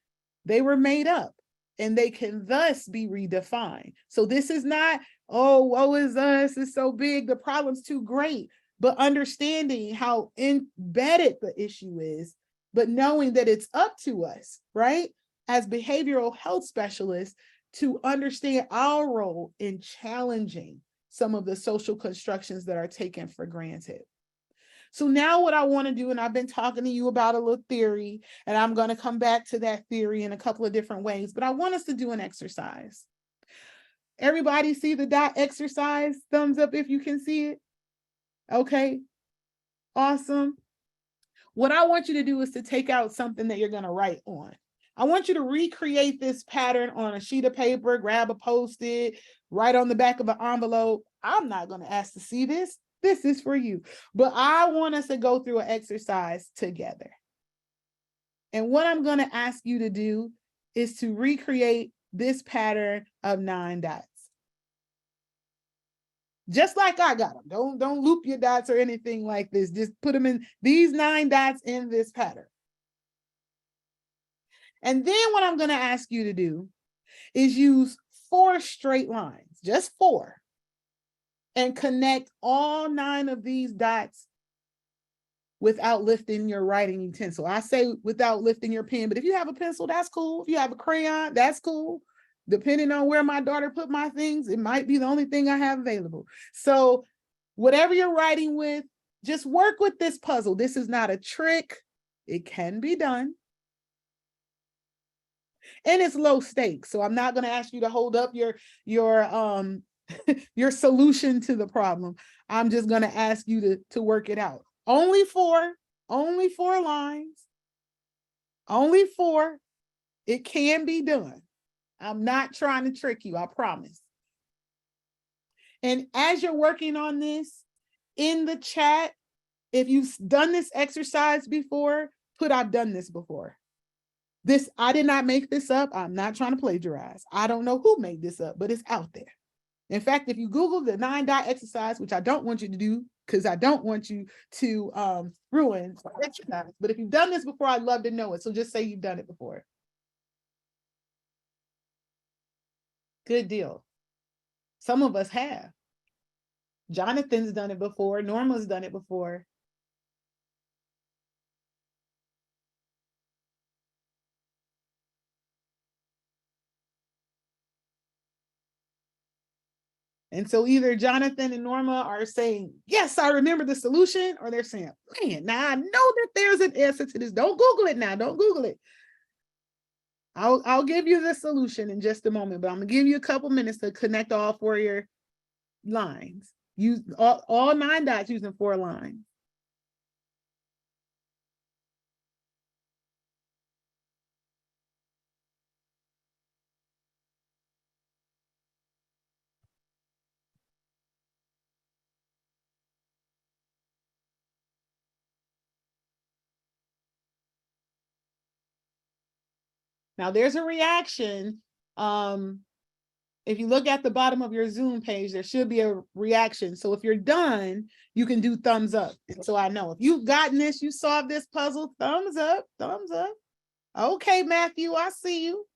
they were made up, and they can thus be redefined. So this is not, oh, woe is us, it's so big, the problem's too great, but understanding how embedded the issue is, but knowing that it's up to us, right, as behavioral health specialists, to understand our role in challenging some of the social constructions that are taken for granted. So now what I want to do, and I've been talking to you about a little theory, and I'm going to come back to that theory in a couple of different ways, but I want us to do an exercise. Everybody see the dot exercise? Thumbs up if you can see it. Okay, awesome. What I want you to do is to take out something that you're going to write on. I want you to recreate this pattern on a sheet of paper, grab a Post-it, write on the back of an envelope. I'm not going to ask to see this. This is for you. But I want us to go through an exercise together. And what I'm going to ask you to do is to recreate this pattern of 9 dots. Just like I got them. Don't loop your dots or anything like this. Just put them in these 9 dots in this pattern. And then what I'm going to ask you to do is use 4 straight lines, just 4, and connect all 9 of these dots without lifting your writing utensil. I say without lifting your pen, but if you have a pencil, that's cool. If you have a crayon, that's cool. Depending on where my daughter put my things, it might be the only thing I have available. So whatever you're writing with, just work with this puzzle. This is not a trick. It can be done. And it's low stakes. So I'm not going to ask you to hold up your your solution to the problem. I'm just going to ask you to work it out. Only 4 lines. Only 4. It can be done. I'm not trying to trick you, I promise. And as you're working on this, in the chat, if you've done this exercise before, put I've done this before. I did not make this up. I'm not trying to plagiarize. I don't know who made this up, but it's out there. In fact, if you Google the 9-dot exercise, which I don't want you to do because I don't want you to ruin exercise, but if you've done this before, I'd love to know it. So just say you've done it before. Good deal. Some of us have. Jonathan's done it before. Norma's done it before. And so either Jonathan and Norma are saying, yes, I remember the solution, or they're saying, man, now I know that there's an answer to this. Don't Google it now. Don't Google it. I'll give you the solution in just a moment, but I'm gonna give you a couple minutes to connect all 4 of your lines. Use all 9 dots using 4 lines. Now there's a reaction. If you look at the bottom of your Zoom page, there should be a reaction. So if you're done, you can do thumbs up. So I know if you've gotten this, you solved this puzzle, thumbs up, thumbs up. Okay, Matthew, I see you.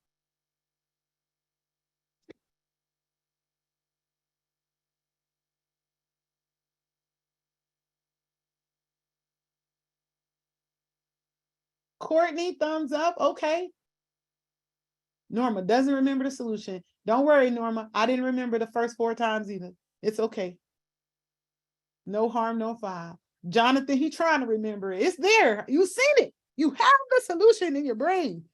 Courtney, thumbs up. Okay. Norma doesn't remember the solution. Don't worry, Norma. I didn't remember the first 4 times either. It's okay. No harm, no foul. Jonathan, he's trying to remember it. It's there. You've seen it. You have the solution in your brain.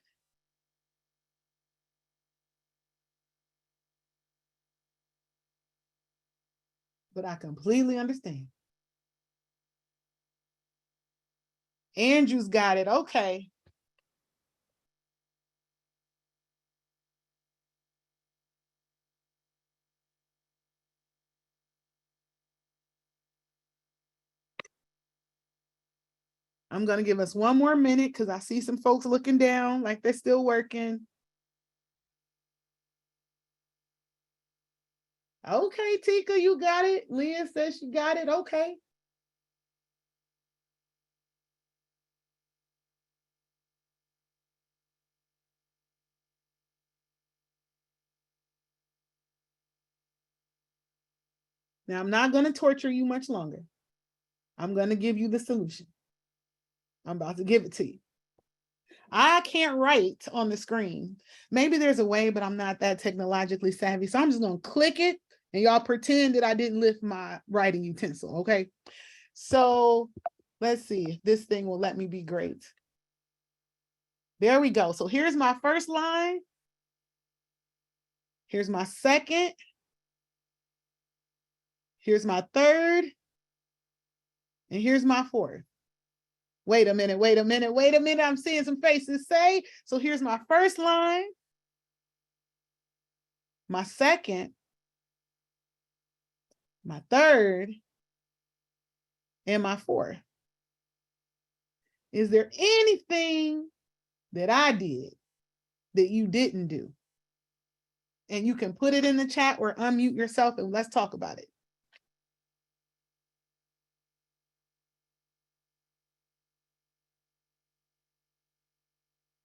But I completely understand. Andrew's got it. Okay. I'm going to give us 1 more minute because I see some folks looking down like they're still working. Okay, Tika, you got it. Leah says she got it. Okay. Now, I'm not going to torture you much longer. I'm going to give you the solution. I'm about to give it to you. I can't write on the screen. Maybe there's a way, but I'm not that technologically savvy. So I'm just going to click it and y'all pretend that I didn't lift my writing utensil. Okay. So let's see if this thing will let me be great. There we go. So here's my first line. Here's my second. Here's my third. And here's my fourth. Wait a minute, wait a minute, wait a minute. I'm seeing some faces say. So here's my first line, my second, my third, and my fourth. Is there anything that I did that you didn't do? And you can put it in the chat or unmute yourself and let's talk about it.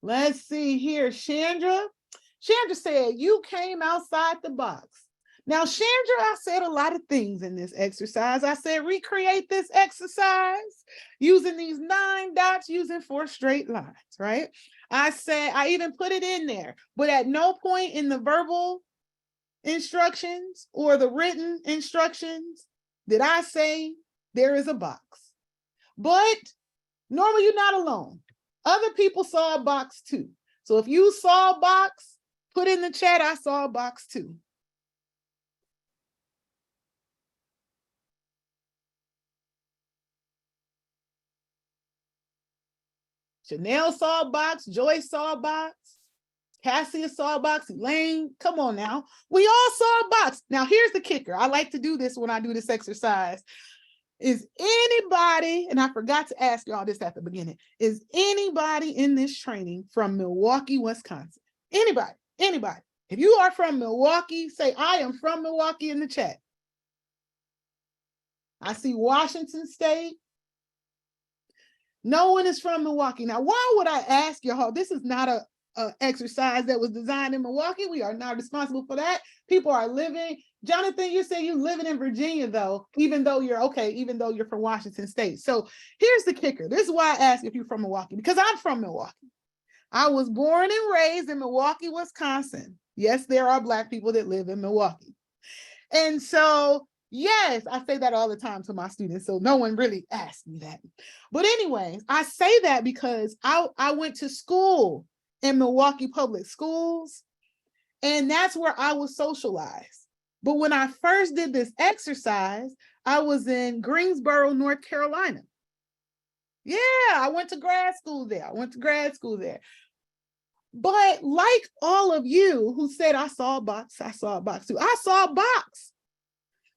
Let's see here, Chandra. Chandra said, you came outside the box. Now, Chandra, I said a lot of things in this exercise. I said, recreate this exercise using these 9 dots, using 4 straight lines, right? I said, I even put it in there, but at no point in the verbal instructions or the written instructions did I say there is a box. But normally you're not alone. Other people saw a box too. So if you saw a box, put in the chat, I saw a box too. Chanel saw a box, Joyce saw a box, Cassia saw a box, Elaine, come on now. We all saw a box. Now here's the kicker. I like to do this when I do this exercise. Is anybody, and I forgot to ask y'all this at the beginning, is anybody in this training from Milwaukee, Wisconsin? Anybody, anybody. If you are from Milwaukee, say, I am from Milwaukee in the chat. I see Washington State. No one is from Milwaukee. Now, why would I ask y'all? This is not a exercise that was designed in Milwaukee. We are not responsible for that. People are living. Jonathan, you say you're living in Virginia, though, even though you're from Washington State. So here's the kicker. This is why I ask if you're from Milwaukee, because I'm from Milwaukee. I was born and raised in Milwaukee, Wisconsin. Yes, there are Black people that live in Milwaukee. And so, yes, I say that all the time to my students, so no one really asked me that. But anyways, I say that because I went to school in Milwaukee Public Schools, and that's where I was socialized. But when I first did this exercise, I was in Greensboro, North Carolina. Yeah, I went to grad school there. But like all of you who said, I saw a box too. I saw a box.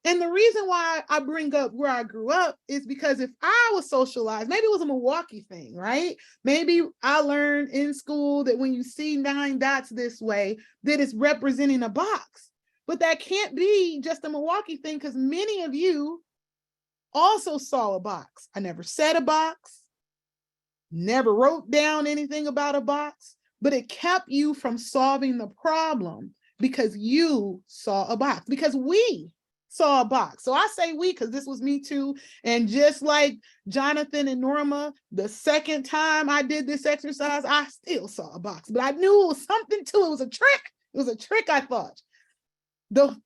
And the reason why I bring up where I grew up is because if I was socialized, maybe it was a Milwaukee thing, right? Maybe I learned in school that when you see 9 dots this way, that it's representing a box. But that can't be just a Milwaukee thing, because many of you also saw a box. I never said a box, never wrote down anything about a box, but it kept you from solving the problem because you saw a box, because we saw a box. So I say we, because this was me too. And just like Jonathan and Norma, the second time I did this exercise, I still saw a box, but I knew it was something too. It was a trick. It was a trick, I thought. Though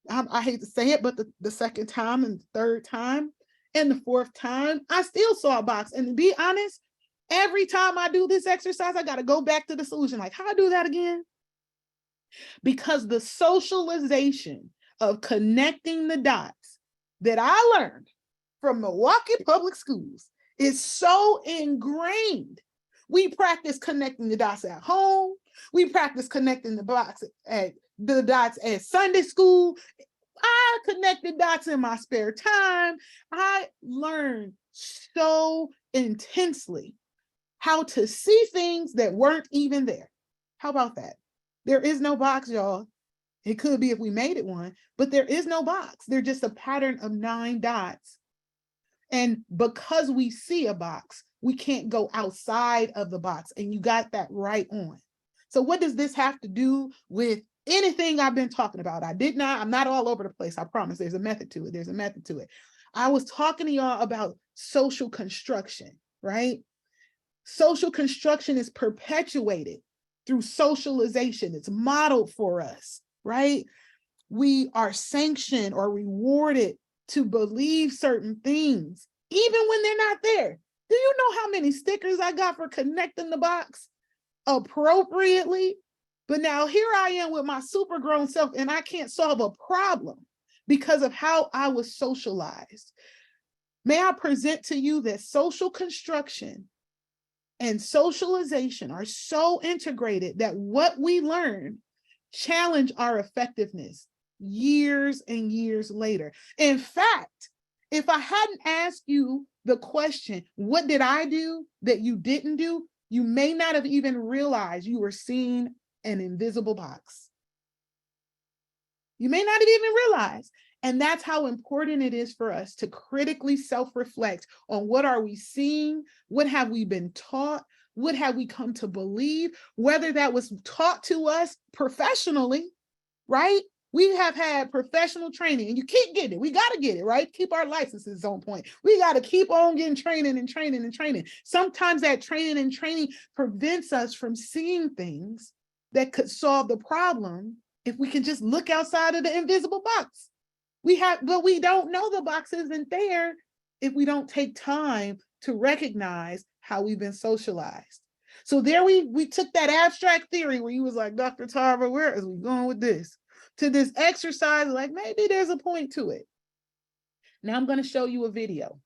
I hate to say it, but the second time and the third time and the fourth time, I still saw a box. And to be honest, every time I do this exercise, I got to go back to the solution. Like, how do I do that again? Because the socialization of connecting the dots that I learned from Milwaukee Public Schools is so ingrained. We practice connecting the dots at home. We practice connecting the dots at Sunday school. I connected dots in my spare time. I learned so intensely how to see things that weren't even there. How about that? There is no box, y'all. It could be if we made it one, but there is no box. They're just a pattern of 9 dots. And because we see a box, we can't go outside of the box. And you got that right on. So what does this have to do with anything I've been talking about? I'm not all over the place. I promise there's a method to it. I was talking to y'all about social construction, right? Social construction is perpetuated through socialization. It's modeled for us, right? We are sanctioned or rewarded to believe certain things, even when they're not there. Do you know how many stickers I got for connecting the box appropriately? But now here I am with my super grown self, and I can't solve a problem because of how I was socialized. May I present to you that social construction and socialization are so integrated that what we learn challenge our effectiveness years and years later. In fact, if I hadn't asked you the question, what did I do that you didn't do? You may not have even realized you were seeing an invisible box. You may not have even realized. And that's how important it is for us to critically self-reflect on what are we seeing, what have we been taught, what have we come to believe, whether that was taught to us professionally, right? We have had professional training, and you keep getting it. We got to get it, right? Keep our licenses on point. We got to keep on getting training. Sometimes that training prevents us from seeing things that could solve the problem if we can just look outside of the invisible box. But we don't know the box isn't there if we don't take time to recognize how we've been socialized. So there we took that abstract theory where you was like, Dr. Tarver, where is we going with this? To this exercise, like maybe there's a point to it. Now I'm going to show you a video.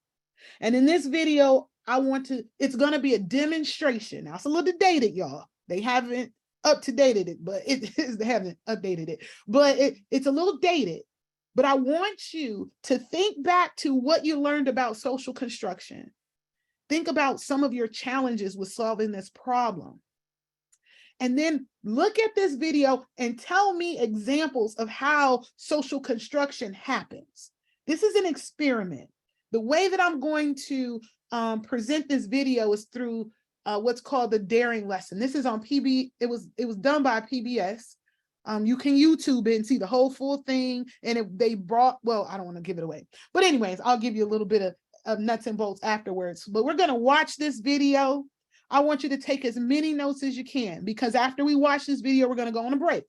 And in this video, it's going to be a demonstration. Now it's a little dated, y'all. They haven't up-to-dated it, but they haven't updated it. But it's a little dated. but I want you to think back to what you learned about social construction. Think about some of your challenges with solving this problem. And then look at this video and tell me examples of how social construction happens. This is an experiment. The way that I'm going to present this video is through what's called the daring lesson. This is on PB, it was done by PBS. You can YouTube it and see the whole full thing. And they brought, well, I don't want to give it away. But anyways, I'll give you a little bit of nuts and bolts afterwards. But we're going to watch this video. I want you to take as many notes as you can, because after we watch this video, we're going to go on a break.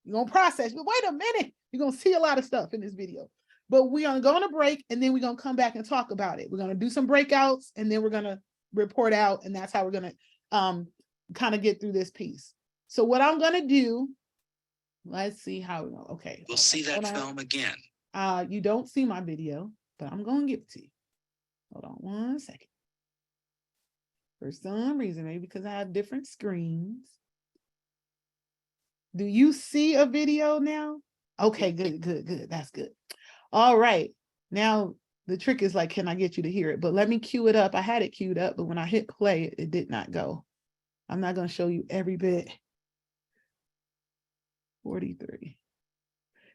You're going to process, but wait a minute, you're going to see a lot of stuff in this video. But we're going to go on a break, and then we're going to come back and talk about it. We're going to do some breakouts, and then we're going to report out, and that's how we're going to kind of get through this piece. So what I'm going to do, let's see how we go. Okay. We'll see that film again. You don't see my video, but I'm going to give it to you. Hold on one second. For some reason, maybe because I have different screens. Do you see a video now? Okay, good. That's good. All right. Now, the trick is like, can I get you to hear it? But let me cue it up. I had it queued up, but when I hit play, it did not go. I'm not going to show you every bit. 43.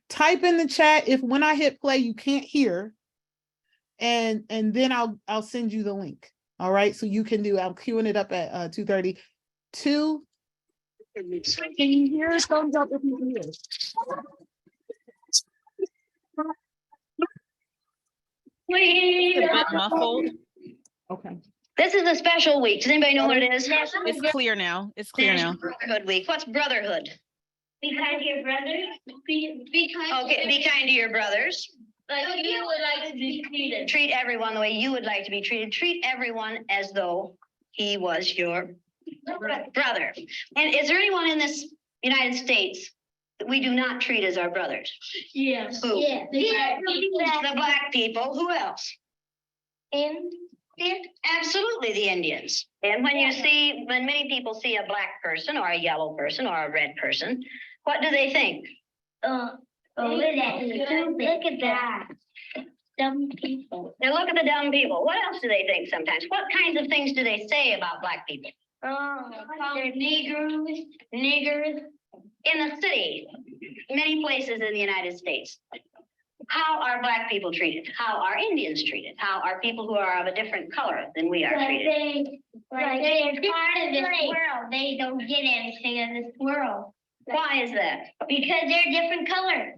Type in the chat if when I hit play, you can't hear. And then I'll send you the link. All right, so you can do, I'm queuing it up at 2:30. Can you hear us? Thumbs up if you can hear us. It's a bit muffled. Okay. This is a special week. Does anybody know what it is? It's clear now. It's clear now. Brotherhood week. What's brotherhood? Be kind to your brothers. Be kind. Okay, be kind to your brothers. Like you would like to be treated. Treat everyone the way you would like to be treated. Treat everyone as though he was your brother. And is there anyone in this United States that we do not treat as our brothers? Yes. Who? Yeah. The black people. Who else? And Absolutely, the Indians. And when many people see a black person or a yellow person or a red person, what do they think? look at that. Dumb people. Now look at the dumb people. What else do they think sometimes? What kinds of things do they say about black people? They're niggers. Niggers. In the city, many places in the United States. How are black people treated? How are Indians treated? How are people who are of a different color than we are treated? Like they're part of this world. They don't get anything in this world. Why is that? Because they're different color.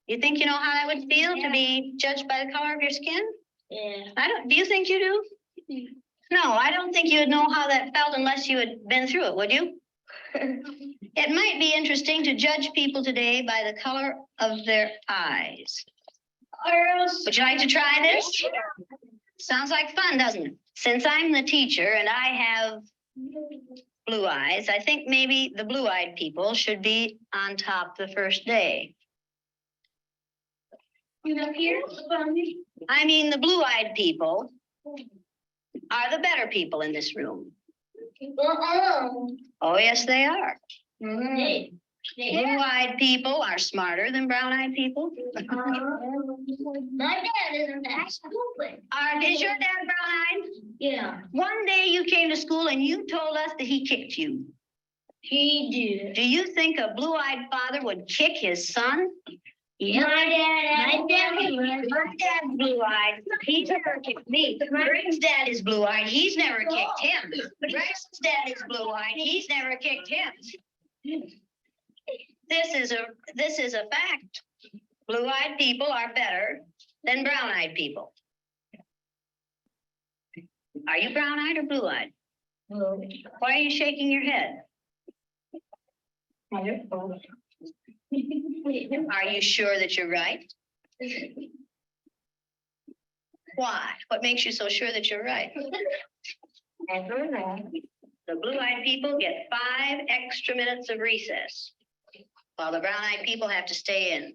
You think you know how that would feel to be judged by the color of your skin? Yeah. Do you think you do? No, I don't think you would know how that felt unless you had been through it, would you? It might be interesting to judge people today by the color of their eyes. Would you like to try this? Sounds like fun, doesn't it? Since I'm the teacher and I have blue eyes, I think maybe the blue-eyed people should be on top the first day. I mean, the blue-eyed people are the better people in this room. Oh, yes, they are. Blue-eyed people are smarter than brown-eyed people. My dad isn't that stupid. Is your dad brown-eyed? Yeah, One day you came to school and you told us that he kicked you. he did. Do you think a blue-eyed father would kick his son? Yeah. My dad's blue-eyed. He's never kicked me. Greg's dad is blue-eyed. He's never kicked him. Greg's dad is blue-eyed. He's never kicked him. This is a fact. Blue-eyed people are better than brown-eyed people. Are you brown-eyed or blue-eyed? Why are you shaking your head? Are you sure that you're right? Why? What makes you so sure that you're right? The blue-eyed people get 5 extra minutes of recess, while the brown-eyed people have to stay in.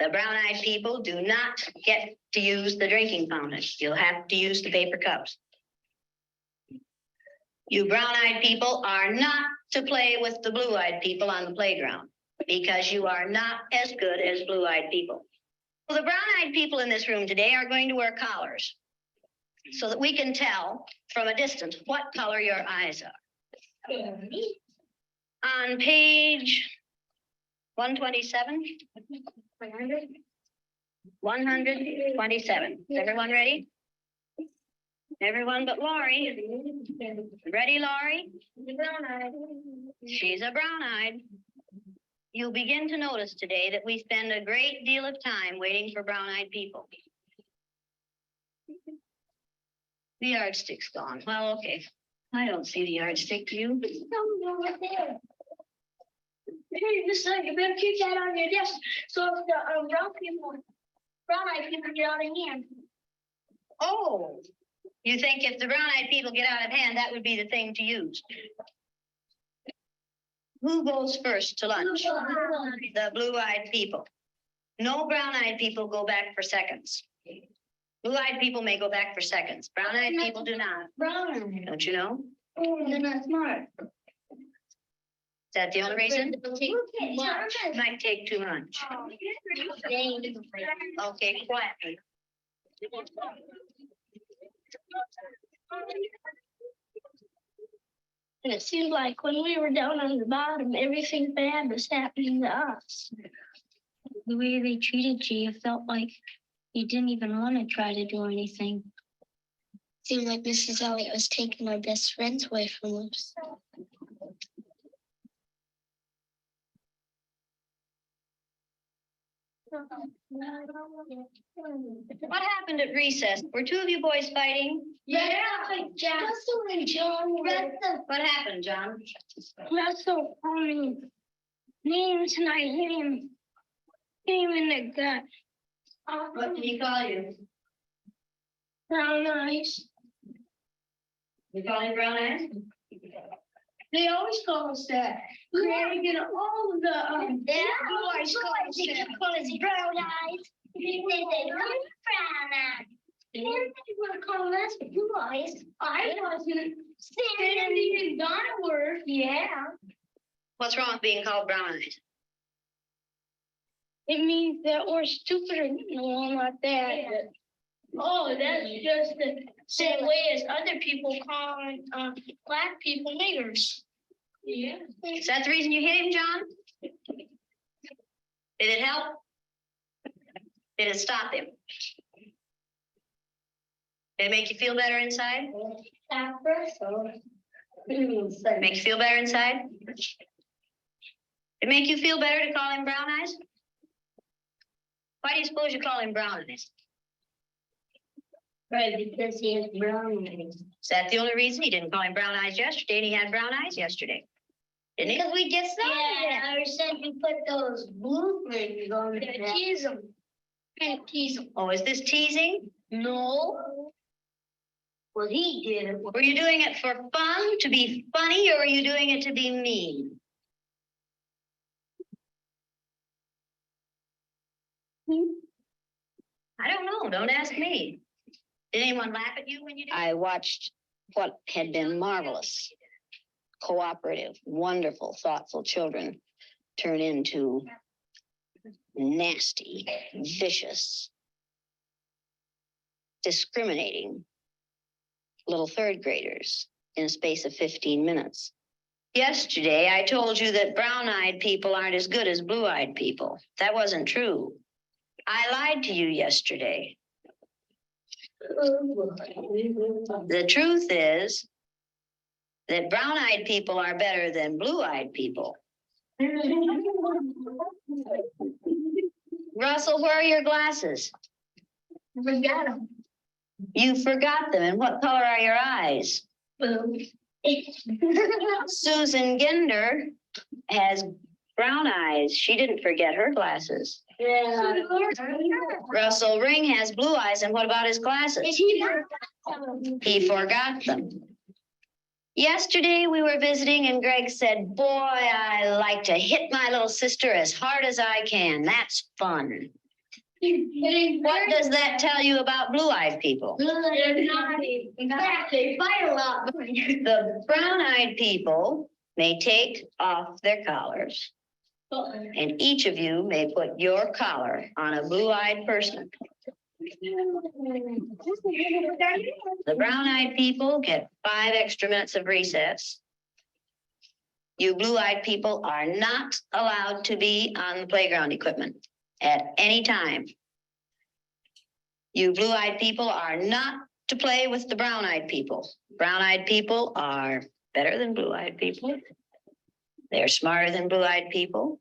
The brown-eyed people do not get to use the drinking fountain. You'll have to use the paper cups. You brown-eyed people are not to play with the blue-eyed people on the playground because you are not as good as blue-eyed people. Well, the brown-eyed people in this room today are going to wear collars so that we can tell from a distance what color your eyes are. On page 127, 127. Is everyone ready? Everyone but Laurie. Ready, Laurie? She's a brown-eyed. You'll begin to notice today that we spend a great deal of time waiting for brown-eyed people. The yardstick's gone. Well, okay. I don't see the yardstick. Do you? Hey, Miss Lady, you better keep that on your desk so if the brown-eyed people get out of hand. Oh, you think if the brown-eyed people get out of hand, that would be the thing to use? Who goes first to lunch? The blue-eyed people. No brown-eyed people go back for seconds. Blue-eyed people may go back for seconds. Brown-eyed people do not. Brown-eyed. Don't you know? Oh, they're not smart. Is that the only reason? Might take too much. Okay, quiet. And it seemed like when we were down on the bottom, everything bad was happening to us. The way they treated you, it felt like you didn't even want to try to do anything. Seemed like Mrs. Elliott was taking my best friends away from us. What happened at recess? Were two of you boys fighting? Yeah, Russell and John. What happened, John? Russell called me names and I hit him in the gut. What did he call you? Brown eyes. You call him brown eyes? They always call us that. Greg and all of the boys call us brown eyes. They say brown eyes. They were calling us blue eyes. I wasn't. Sandy and Donna were. Yeah. What's wrong with being called brown eyes? It means that we're stupider. No, not that. Oh, that's just the same way as other people calling black people niggers. Yeah. Is that the reason you hit him, John? Did it help? Did it stop him? Did it make you feel better inside? Make you feel better inside? Did it make you feel better to call him brown eyes? Why do you suppose you call him brown eyes? Right, because he has brown eyes. Is that the only reason? He didn't call him brown eyes yesterday and he had brown eyes yesterday. Didn't he? Because we just yeah, I said you put those blue things on there. Tease them. Tease them. Oh, is this teasing? No. Well, he did it. Were you doing it for fun, to be funny, or were you doing it to be mean? I don't know. Don't ask me. Did anyone laugh at you when you did? I watched what had been marvelous, cooperative, wonderful, thoughtful children turn into nasty, vicious, discriminating little third graders in a space of 15 minutes. Yesterday, I told you that brown-eyed people aren't as good as blue-eyed people. That wasn't true. I lied to you yesterday. The truth is that brown-eyed people are better than blue-eyed people. Russell, where are your glasses? Forgot them. You forgot them. And what color are your eyes? Blue. Susan Ginder has brown eyes. She didn't forget her glasses. Yeah. Russell Ring has blue eyes. And what about his glasses? He forgot them. Yesterday we were visiting and Greg said, boy, I like to hit my little sister as hard as I can. That's fun. What does that tell you about blue-eyed people? In fact, they fight a lot. The brown-eyed people may take off their collars, and each of you may put your collar on a blue-eyed person. The brown-eyed people get 5 extra minutes of recess. You blue-eyed people are not allowed to be on the playground equipment at any time. You blue-eyed people are not to play with the brown-eyed people. Brown-eyed people are better than blue-eyed people. They're smarter than blue-eyed people.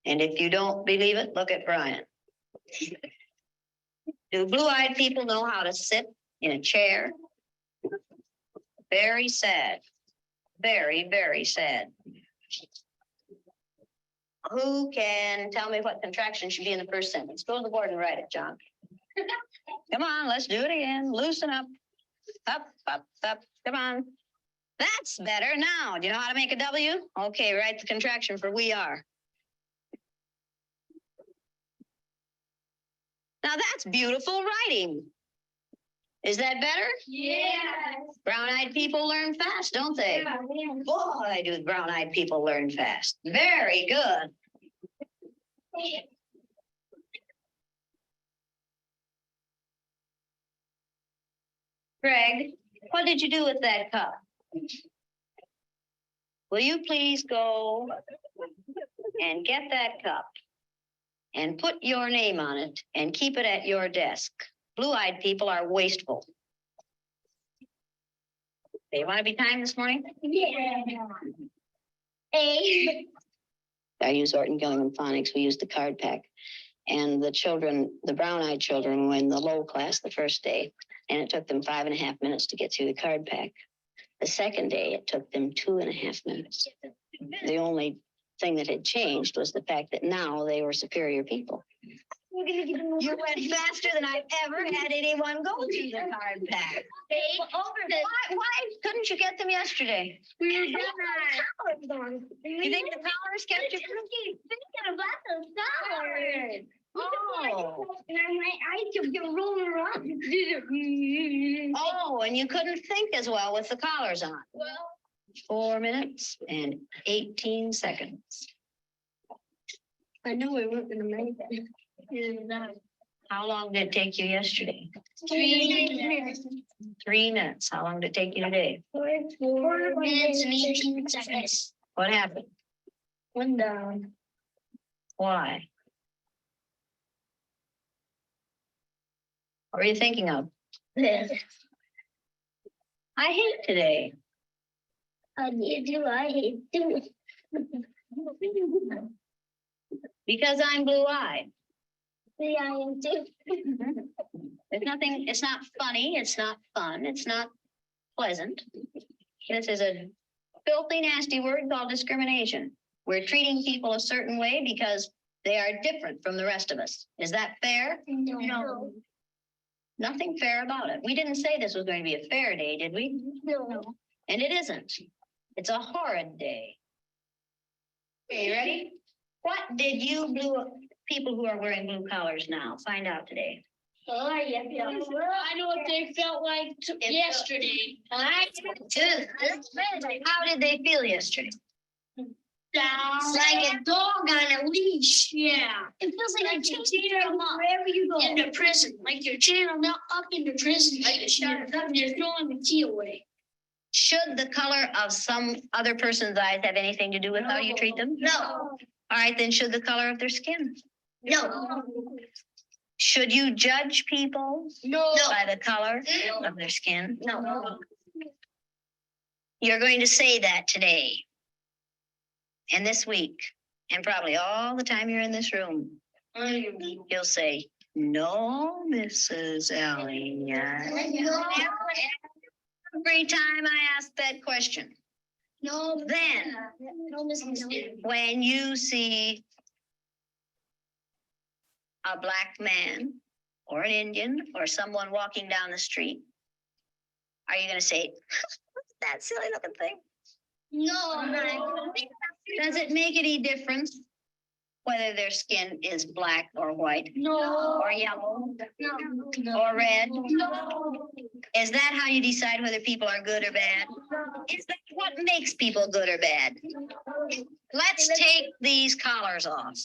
And if you don't believe it, look at Brian. Do blue-eyed people know how to sit in a chair? Very sad. Very, very sad. Who can tell me what contraction should be in the first sentence? Go to the board and write it, John. Come on, let's do it again. Loosen up. Up, up, up. Come on. That's better. Now, do you know how to make a W? Okay, write the contraction for we are. Now that's beautiful writing. Is that better? Yes. Brown-eyed people learn fast, don't they? Boy, do brown-eyed people learn fast. Very good. Greg, what did you do with that cup? Will you please go and get that cup and put your name on it and keep it at your desk? Blue-eyed people are wasteful. They want to be timed this morning? Yeah. A. I use Orton Gillingham phonics. We use the card pack. And the children, the brown-eyed children, were in the low class the first day, and it took them 5.5 minutes to get through the card pack. The second day, it took them 2.5 minutes. The only thing that had changed was the fact that now they were superior people. You went faster than I've ever had anyone go through the card pack. Why couldn't you get them yesterday? You think the collars kept you? Thinking about those dollars. Oh. And I'm like, I kept rolling around. Oh, and you couldn't think as well with the collars on. Well, 4 minutes and 18 seconds. I knew we weren't gonna make it. How long did it take you yesterday? 3 minutes. 3 minutes. How long did it take you today? 4 minutes and 18 seconds. What happened? One down. Why? What are you thinking of? This. I hate today. I need you. I hate you. Because I'm blue-eyed. See, I am too. There's nothing, it's not funny, it's not fun, it's not pleasant. This is a filthy, nasty word called discrimination. We're treating people a certain way because they are different from the rest of us. Is that fair? No. Nothing fair about it. We didn't say this was going to be a fair day, did we? No. And it isn't. It's a horrid day. Okay, you ready? What did you people who are wearing blue collars now find out today? Oh, yeah. I know what they felt like yesterday. How did they feel yesterday? It's like a dog on a leash. Yeah. It feels like you're chasing them up wherever you go. Into prison. Like you're chaining them up into prison. Like you're throwing the key away. Should the color of some other person's eyes have anything to do with how you treat them? No. All right, then should the color of their skin? No. Should you judge people No. by the color of their skin? No. You're going to say that today and this week and probably all the time you're in this room. You'll say, no, Mrs. Elliott. Every time I ask that question, No. then No, Mrs. when you see a black man or an Indian or someone walking down the street, are you going to say, that silly looking thing? No. Does it make any difference whether their skin is black or white? No. Or yellow? No. Or red? No. Is that how you decide whether people are good or bad? Is that what makes people good or bad? Let's take these collars off.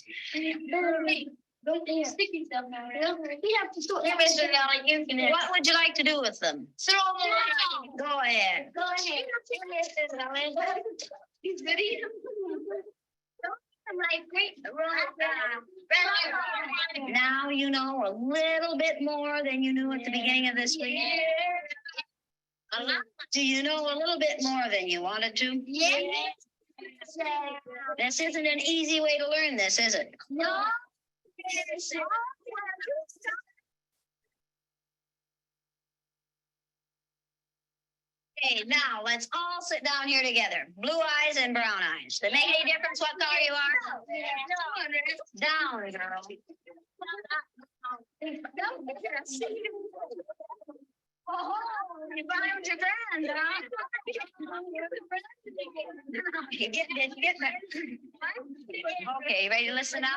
Don't sticky stuff now. We have to sort. Mr. Allen, you can. What would you like to do with them? Throw them out. Go ahead. Go ahead. Mrs. Allen. He's ready. Now you know a little bit more than you knew at the beginning of this week. A lot. Do you know a little bit more than you wanted to? Yes. This isn't an easy way to learn this, is it? No. Okay, now let's all sit down here together. Blue eyes and brown eyes. Does it make any difference what color you are? Down, girl. Oh, you found your friend, huh? Get that. Okay, you ready to listen now?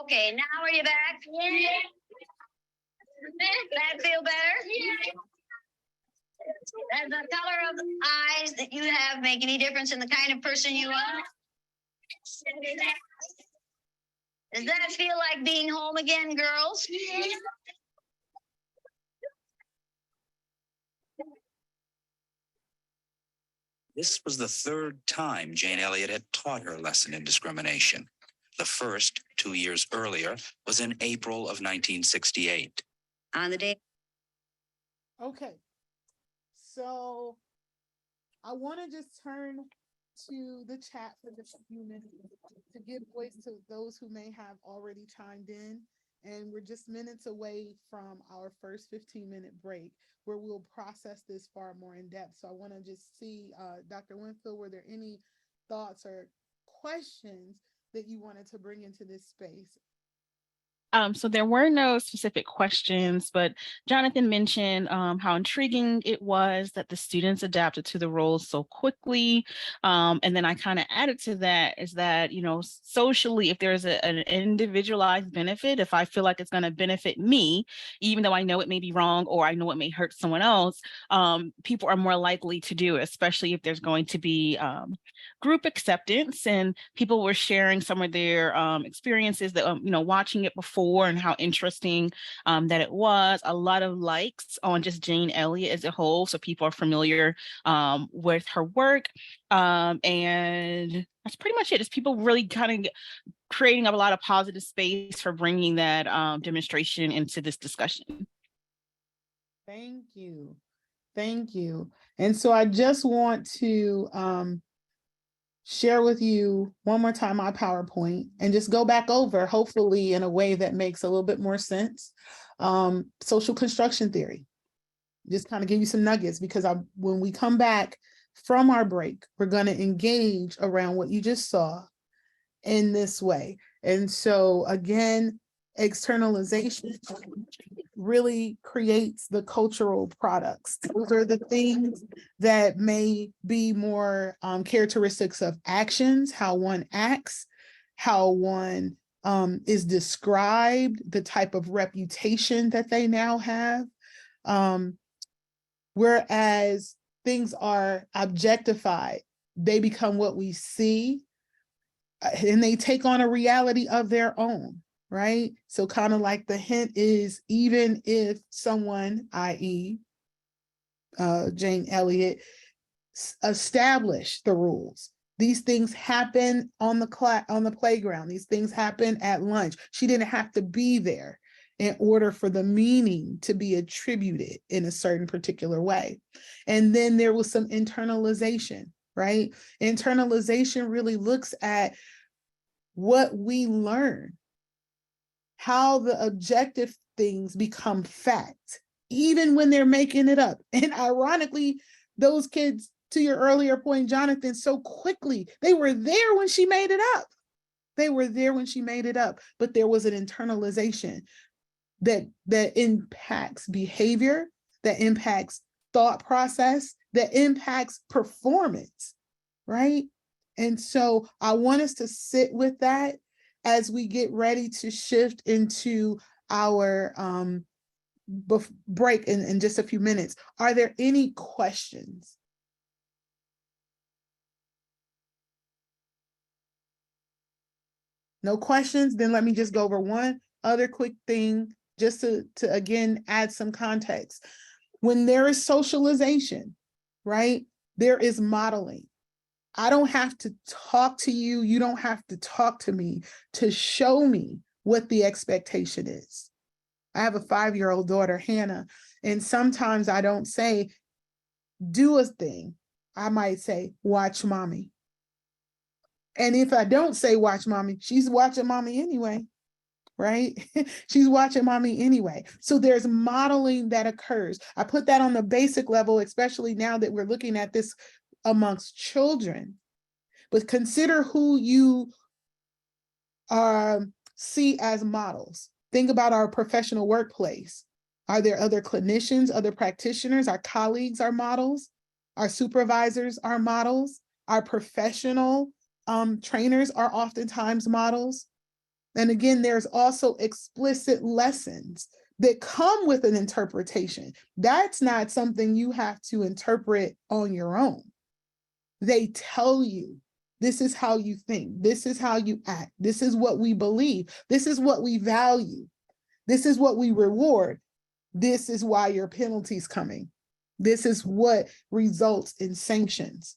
Okay, now are you back? Yeah. That feel better? Yeah. Does the color of the eyes that you have make any difference in the kind of person you are? Does that feel like being home again, girls? Yeah. This was the third time Jane Elliott had taught her lesson in discrimination. The first, 2 years earlier, was in April of 1968. On the day. Okay. So I want to just turn to the chat for just a few minutes to give voice to those who may have already chimed in. And we're just minutes away from our first 15-minute break where we'll process this far more in depth. So I want to just see, Dr. Winfield, were there any thoughts or questions that you wanted to bring into this space? So there were no specific questions, but Jonathan mentioned how intriguing it was that the students adapted to the roles so quickly. And then I kind of added to that is that, you know, socially, if there's an individualized benefit, if I feel like it's going to benefit me, even though I know it may be wrong or I know it may hurt someone else, people are more likely to do it, especially if there's going to be group acceptance, and people were sharing some of their experiences that, you know, watching it before and how interesting that it was. A lot of likes on just Jane Elliott as a whole. So people are familiar with her work. And that's pretty much it. It's people really kind of creating a lot of positive space for bringing that demonstration into this discussion. Thank you. Thank you. And so I just want to share with you one more time my PowerPoint and just go back over, hopefully in a way that makes a little bit more sense. Social construction theory, just kind of give you some nuggets, because when we come back from our break, we're going to engage around what you just saw in this way. And so again, externalization really creates the cultural products. Those are the things that may be more characteristics of actions, how one acts, how one is described, the type of reputation that they now have. Whereas things are objectified, they become what we see, and they take on a reality of their own. Right? So kind of like the hint is, even if someone, i.e. Jane Elliott, established the rules, these things happen on the playground, these things happen at lunch. She didn't have to be there in order for the meaning to be attributed in a certain particular way. And then there was some internalization, right? Internalization really looks at what we learn, how the objective things become fact, even when they're making it up. And ironically, those kids, to your earlier point, Jonathan, so quickly, they were there when she made it up. They were there when she made it up, but there was an internalization that impacts behavior, that impacts thought process, that impacts performance, right? And so I want us to sit with that as we get ready to shift into our break in just a few minutes. Are there any questions? No questions? Then let me just go over one other quick thing just to again add some context. When there is socialization, right, there is modeling. I don't have to talk to you. You don't have to talk to me to show me what the expectation is. I have a 5-year-old daughter, Hannah, and sometimes I don't say, do a thing. I might say, watch mommy. And if I don't say watch mommy, she's watching mommy anyway, right? She's watching mommy anyway. So there's modeling that occurs. I put that on the basic level, especially now that we're looking at this amongst children. But consider who you see as models. Think about our professional workplace. Are there other clinicians, other practitioners? Our colleagues are models. Our supervisors are models. Our professional trainers are oftentimes models. And again, there's also explicit lessons that come with an interpretation. That's not something you have to interpret on your own. They tell you, this is how you think. This is how you act. This is what we believe. This is what we value. This is what we reward. This is why your penalty's coming. This is what results in sanctions.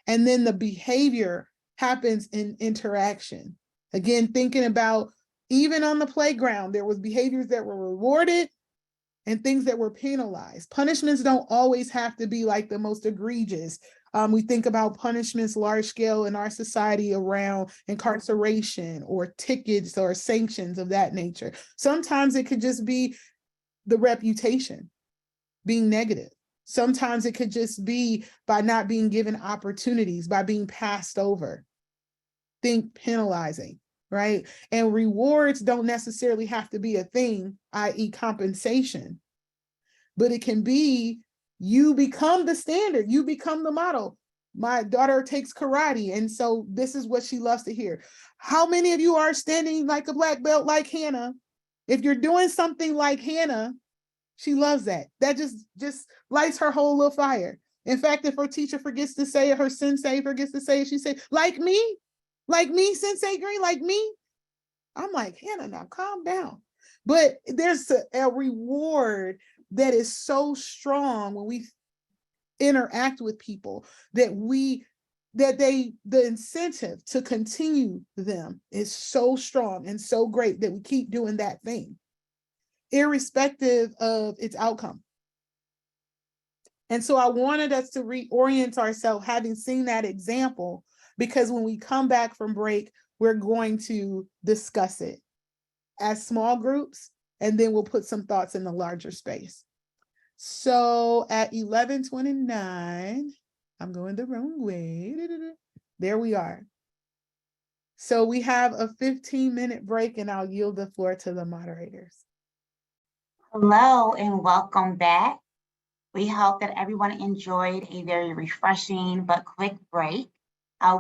And then the behavior happens in interaction. Again, thinking about even on the playground, there was behaviors that were rewarded and things that were penalized. Punishments don't always have to be like the most egregious. We think about punishments large scale in our society around incarceration or tickets or sanctions of that nature. Sometimes it could just be the reputation being negative. Sometimes it could just be by not being given opportunities, by being passed over. Think penalizing, right? And rewards don't necessarily have to be a thing, i.e. compensation, but it can be you become the standard, you become the model. My daughter takes karate, and so this is what she loves to hear. How many of you are standing like a black belt like Hannah? If you're doing something like Hannah, she loves that. That just lights her whole little fire. In fact, if her teacher forgets to say it, her sensei forgets to say it, she say, like me, Sensei Green, like me. I'm like, Hannah, now calm down. But there's a reward that is so strong when we interact with people that the incentive to continue them is so strong and so great that we keep doing that thing, irrespective of its outcome. And so I wanted us to reorient ourselves, having seen that example, because when we come back from break, we're going to discuss it as small groups, and then we'll put some thoughts in the larger space. So at 11:29, I'm going the wrong way. There we are. So we have a 15-minute break, and I'll yield the floor to the moderators. Hello and welcome back. We hope that everyone enjoyed a very refreshing but quick break.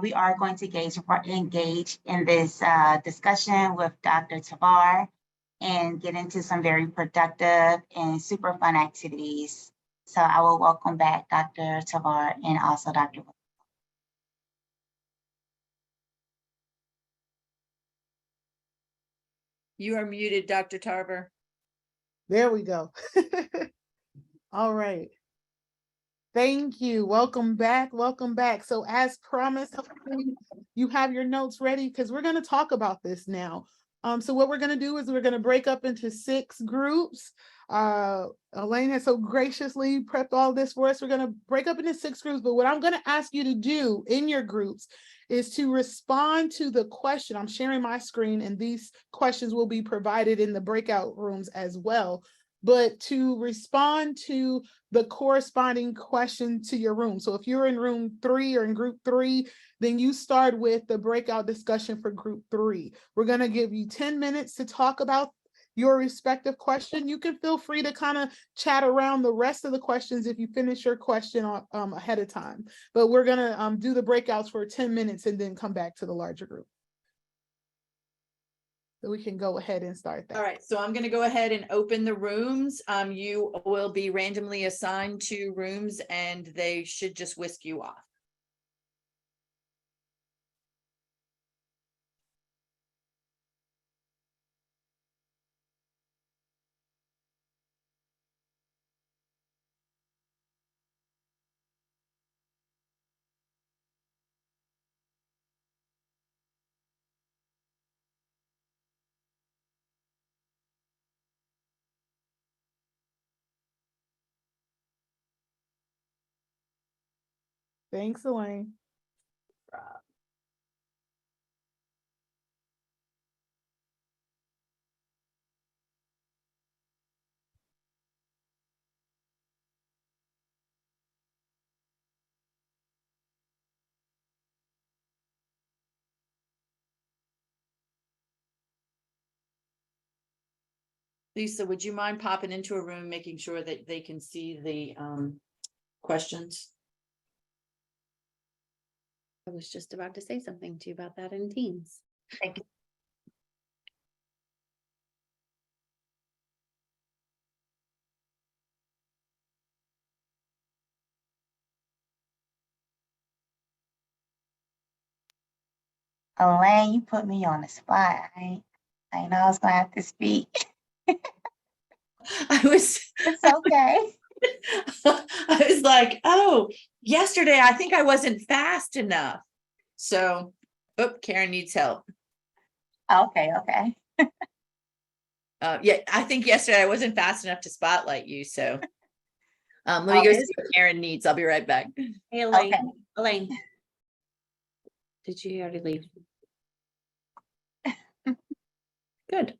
We are going to engage in this discussion with Dr. Tavar and get into some very productive and super fun activities. So I will welcome back Dr. Tavar and also Dr. Williams. You are muted, Dr. Tarver. There we go. All right. Thank you. Welcome back. Welcome back. So as promised, you have your notes ready because we're going to talk about this now. So what we're going to do is we're going to break up into 6 groups. Elaine has so graciously prepped all this for us. We're going to break up into 6 groups, but what I'm going to ask you to do in your groups is to respond to the question. I'm sharing my screen, and these questions will be provided in the breakout rooms as well, but to respond to the corresponding question to your room. So if you're in room 3 or in group 3, then you start with the breakout discussion for group 3. We're going to give you 10 minutes to talk about your respective question. You can feel free to kind of chat around the rest of the questions if you finish your question ahead of time. But we're going to do the breakouts for 10 minutes and then come back to the larger group. So we can go ahead and start that. All right, so I'm going to go ahead and open the rooms. You will be randomly assigned to rooms and they should just whisk you off. Thanks, Elaine. Lisa, would you mind popping into a room, making sure that they can see the questions? I was just about to say something to you about that in Teams. Elaine, you put me on the spot. I know I was gonna have to speak. I was It's okay. I was like, oh, yesterday I think I wasn't fast enough. So, oh, Karen needs help. Okay. Yeah, I think yesterday I wasn't fast enough to spotlight you. So let me go Okay. see what Karen needs. I'll be right back. Hey, Elaine. Okay. Elaine. Did you already leave? Good.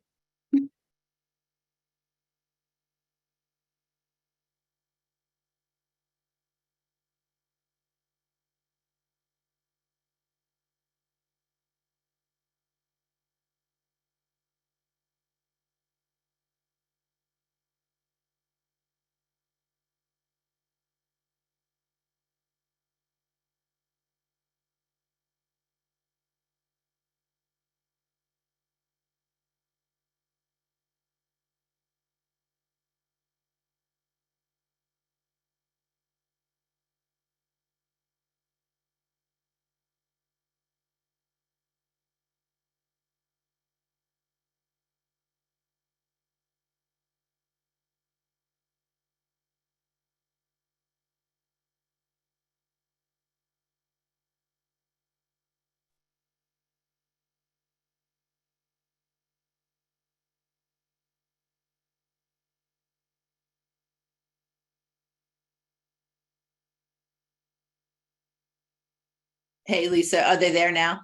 Hey, Lisa, are they there now?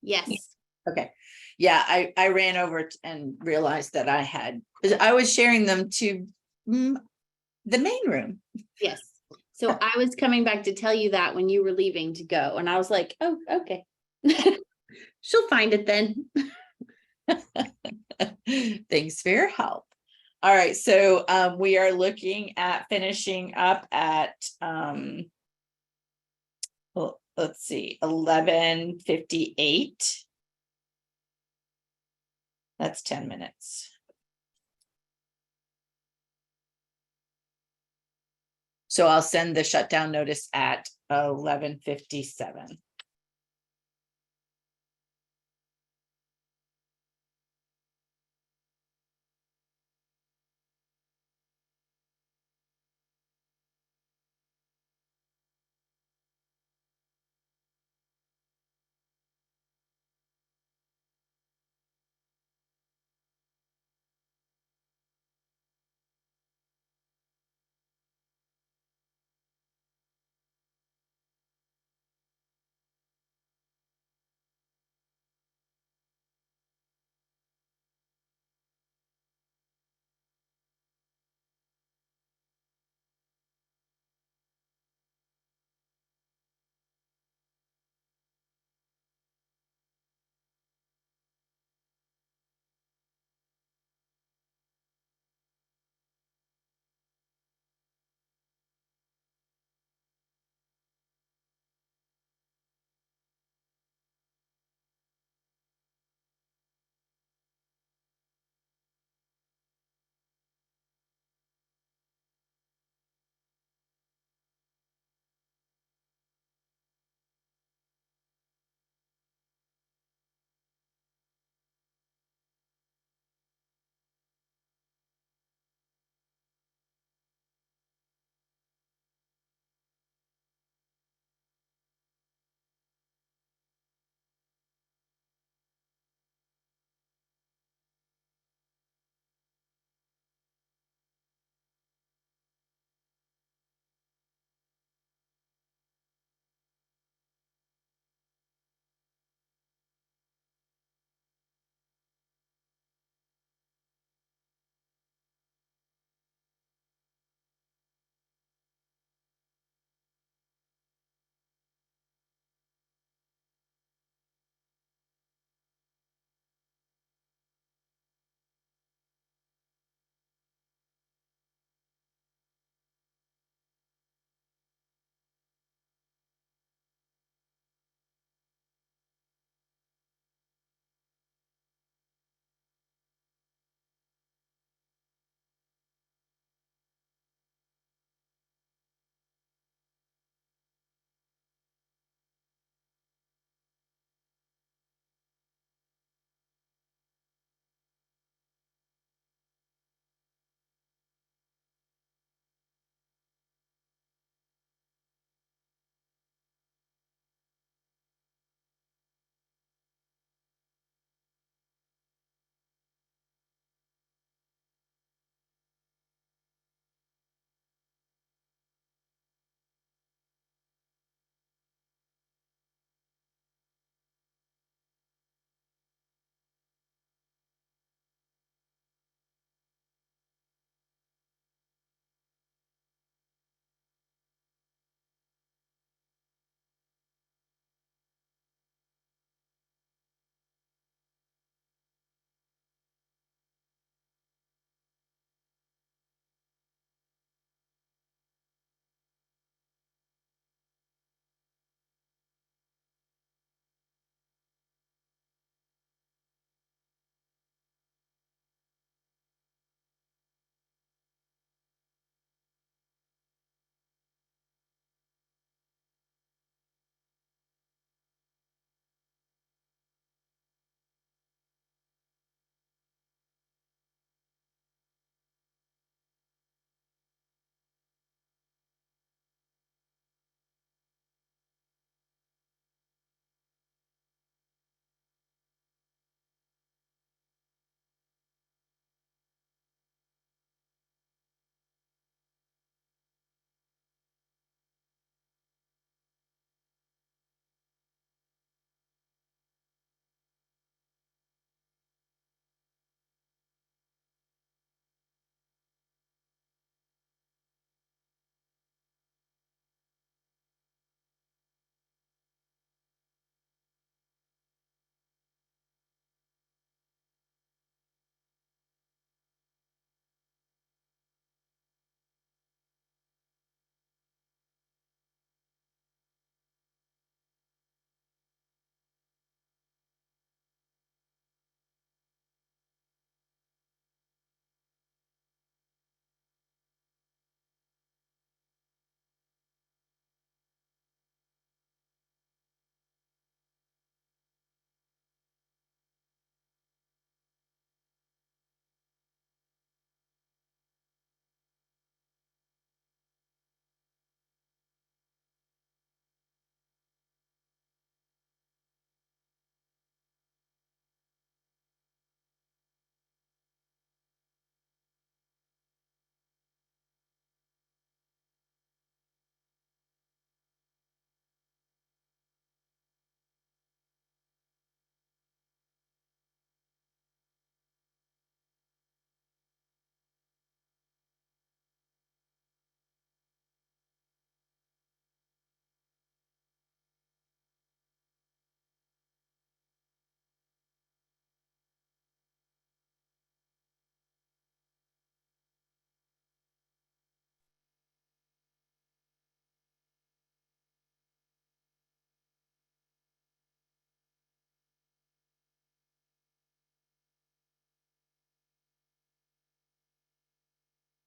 Yes. Okay. Yeah, I ran over and realized that I was sharing them to the main room. Yes. So I was coming back to tell you that when you were leaving to go, and I was like, oh, okay. She'll find it then. Thanks for your help. All right, so we are looking at finishing up at well, let's see, 11:58. That's 10 minutes. So I'll send the shutdown notice at 11:57.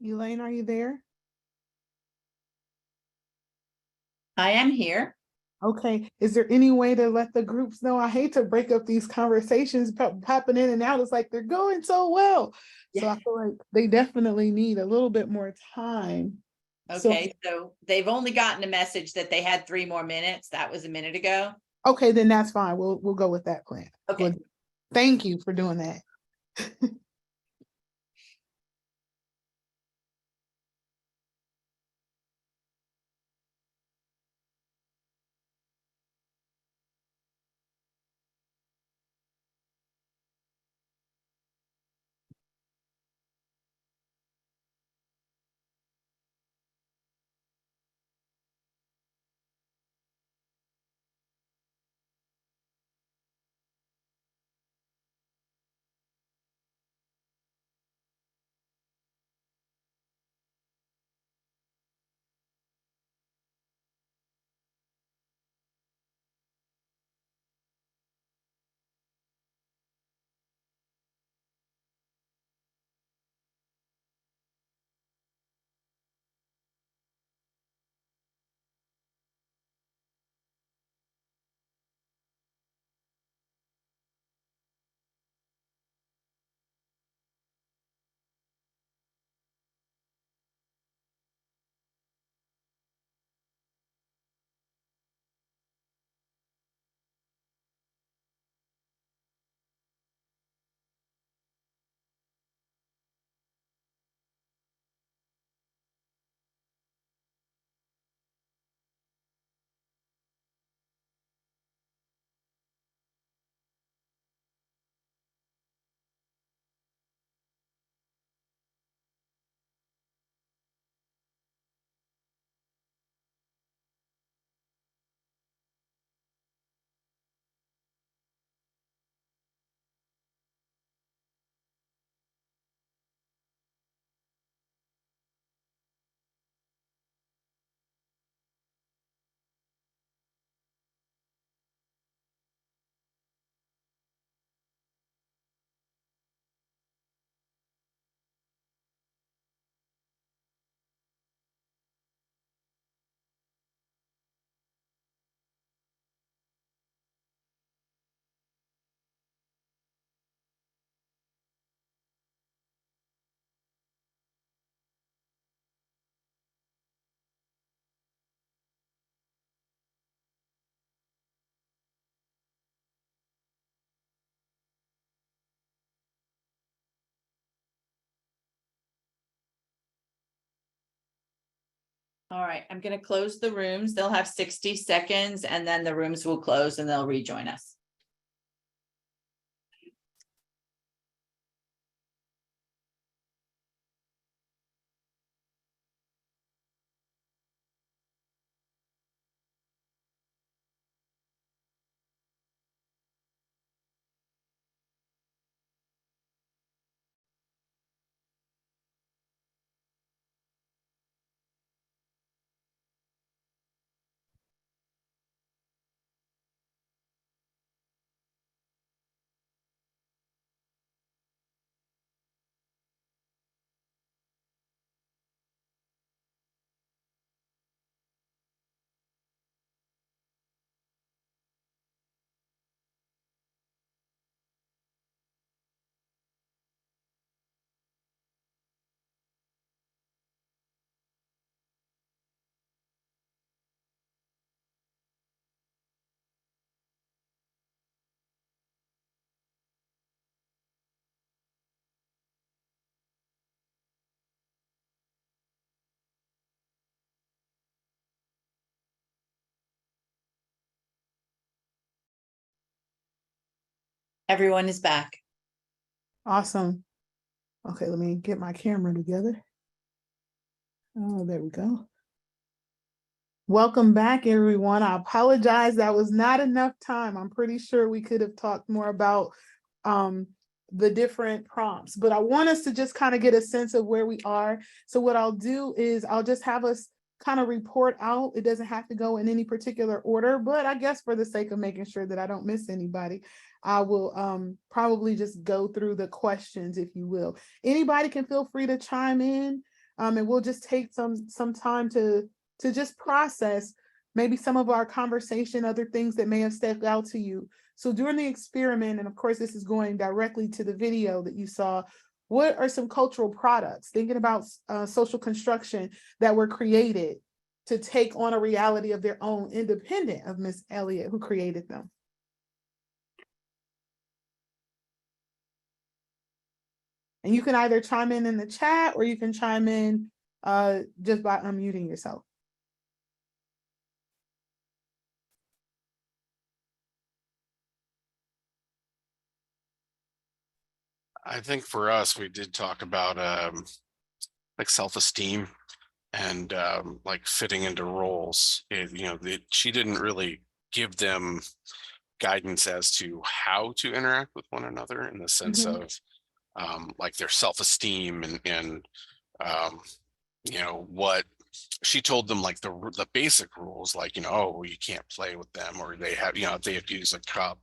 Elaine, are you there? I am here. Okay, is there any way to let the groups know? I hate to break up these conversations, popping in and out. It's like they're going so well. So I feel like they definitely need a little bit more time. Okay, so they've only gotten a message that they had 3 more minutes. That was a minute ago. Okay, then that's fine. We'll go with that plan. Okay. Well, thank you for doing that. All right, I'm going to close the rooms. They'll have 60 seconds and then the rooms will close and they'll rejoin us. Everyone is back. Awesome. Okay, let me get my camera together. Oh, there we go. Welcome back, everyone. I apologize. That was not enough time. I'm pretty sure we could have talked more about the different prompts, but I want us to just kind of get a sense of where we are. So what I'll do is I'll just have us kind of report out. It doesn't have to go in any particular order, but I guess for the sake of making sure that I don't miss anybody, I will probably just go through the questions, if you will. Anybody can feel free to chime in. And we'll just take some time to just process maybe some of our conversation, other things that may have stepped out to you. So during the experiment, and of course, this is going directly to the video that you saw, what are some cultural products, thinking about social construction, that were created to take on a reality of their own, independent of Miss Elliott, who created them? And you can either chime in the chat, or you can chime in just by unmuting yourself. I think for us, we did talk about like self-esteem and like fitting into roles. She didn't really give them guidance as to how to interact with one another, in the sense of like their self-esteem and what she told them, like the basic rules, like, oh, you can't play with them, or they have, they have to use a cup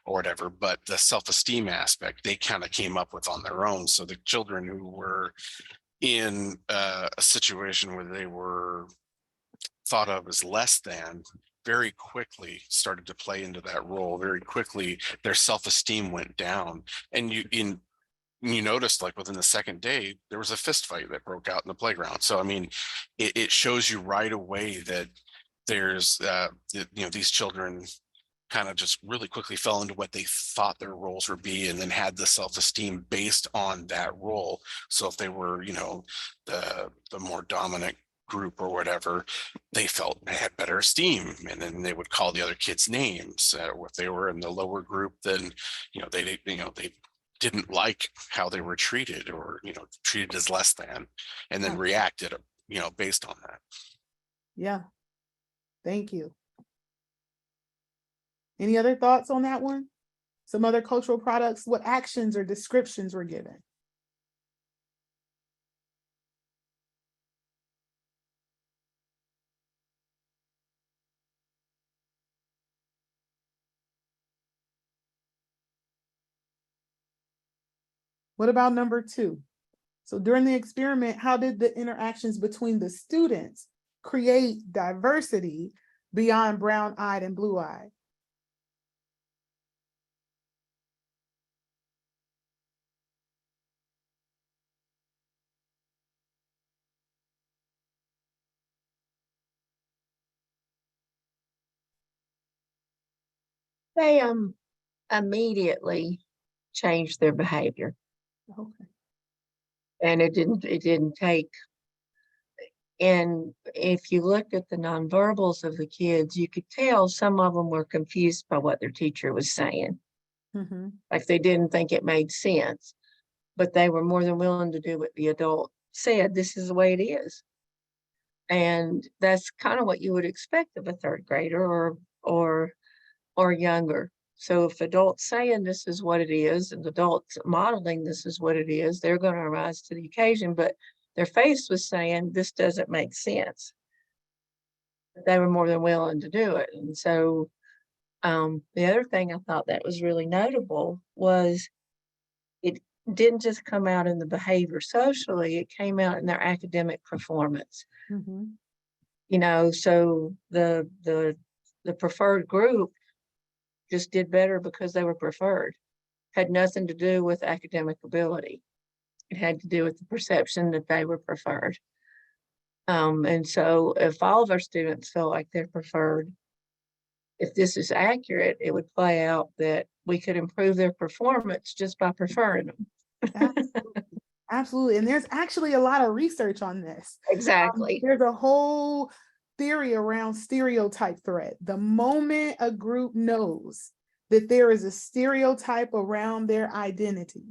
or whatever. But the self-esteem aspect, they kind of came up with on their own. So the children who were in a situation where they were thought of as less than, very quickly started to play into that role. Very quickly, their self-esteem went down. And you noticed, like, within the second day, there was a fist fight that broke out in the playground. So, I mean, it shows you right away that there's, these children kind of just really quickly fell into what they thought their roles would be, and then had the self-esteem based on that role. So if they were, the more dominant group or whatever, they felt they had better esteem, and then they would call the other kids names. If they were in the lower group, then they didn't like how they were treated, or treated as less than, and then reacted based on that. Yeah, thank you. Any other thoughts on that one? Some other cultural products, what actions or descriptions were given? What about number 2? So during the experiment, how did the interactions between the students create diversity beyond brown-eyed and blue-eyed? They immediately changed their behavior. Okay. And it didn't take, and if you looked at the nonverbals of the kids, you could tell some of them were confused by what their teacher was saying. Like they didn't think it made sense, but they were more than willing to do what the adult said. This is the way it is. And that's kind of what you would expect of a third grader or younger. So if adults saying this is what it is, and adults modeling this is what it is, they're going to rise to the occasion. But their face was saying this doesn't make sense. But they were more than willing to do it. And so the other thing I thought that was really notable was it didn't just come out in the behavior socially, it came out in their academic performance. So the preferred group just did better because they were preferred. Had nothing to do with academic ability. It had to do with the perception that they were preferred. And so if all of our students feel like they're preferred, if this is accurate, it would play out that we could improve their performance just by preferring them. Absolutely. Absolutely. And there's actually a lot of research on this. Exactly. There's a whole theory around stereotype threat. The moment a group knows that there is a stereotype around their identity,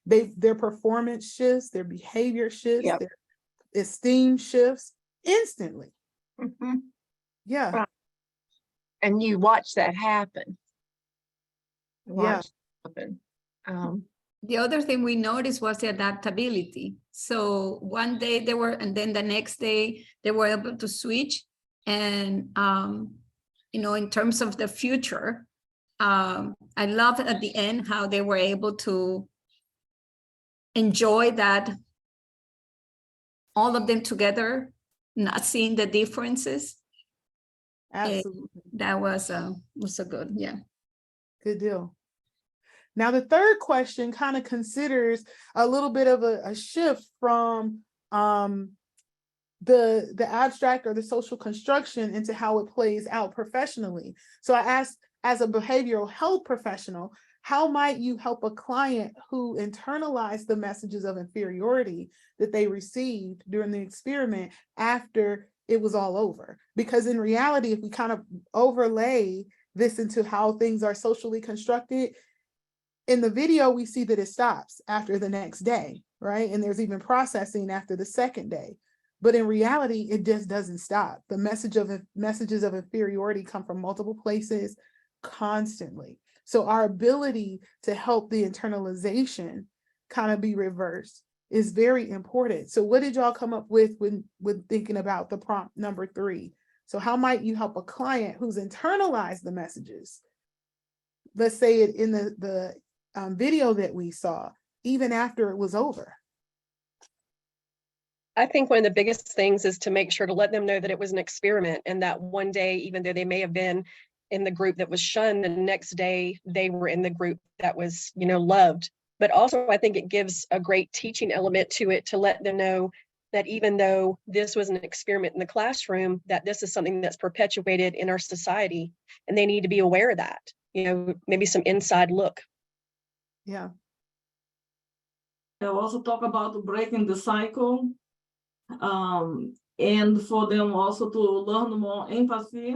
their performance shifts, their behavior shifts, their esteem shifts instantly. Yeah. Right. And you watch that happen. The other thing we noticed was the adaptability. So one day they were, and then the next day they were able to switch. And, in terms of the future, I loved at the end how they were able to enjoy that all of them together, not seeing the differences. Absolutely. That was a good, yeah. Good deal. Now, the third question kind of considers a little bit of a shift from the abstract or the social construction into how it plays out professionally. So I asked, as a behavioral health professional, how might you help a client who internalized the messages of inferiority that they received during the experiment after it was all over? Because in reality, if we kind of overlay this into how things are socially constructed, in the video, we see that it stops after the next day, right? And there's even processing after the second day. But in reality, it just doesn't stop. The messages of inferiority come from multiple places constantly. So our ability to help the internalization kind of be reversed is very important. So what did y'all come up with when thinking about the prompt number 3? So how might you help a client who's internalized the messages? Let's say it in the video that we saw, even after it was over. I think one of the biggest things is to make sure to let them know that it was an experiment, and that one day, even though they may have been in the group that was shunned, the next day they were in the group that was, loved. But also, I think it gives a great teaching element to it to let them know that even though this was an experiment in the classroom, that this is something that's perpetuated in our society, and they need to be aware of that, maybe some inside look. Yeah. I'll also talk about breaking the cycle, and for them also to learn more empathy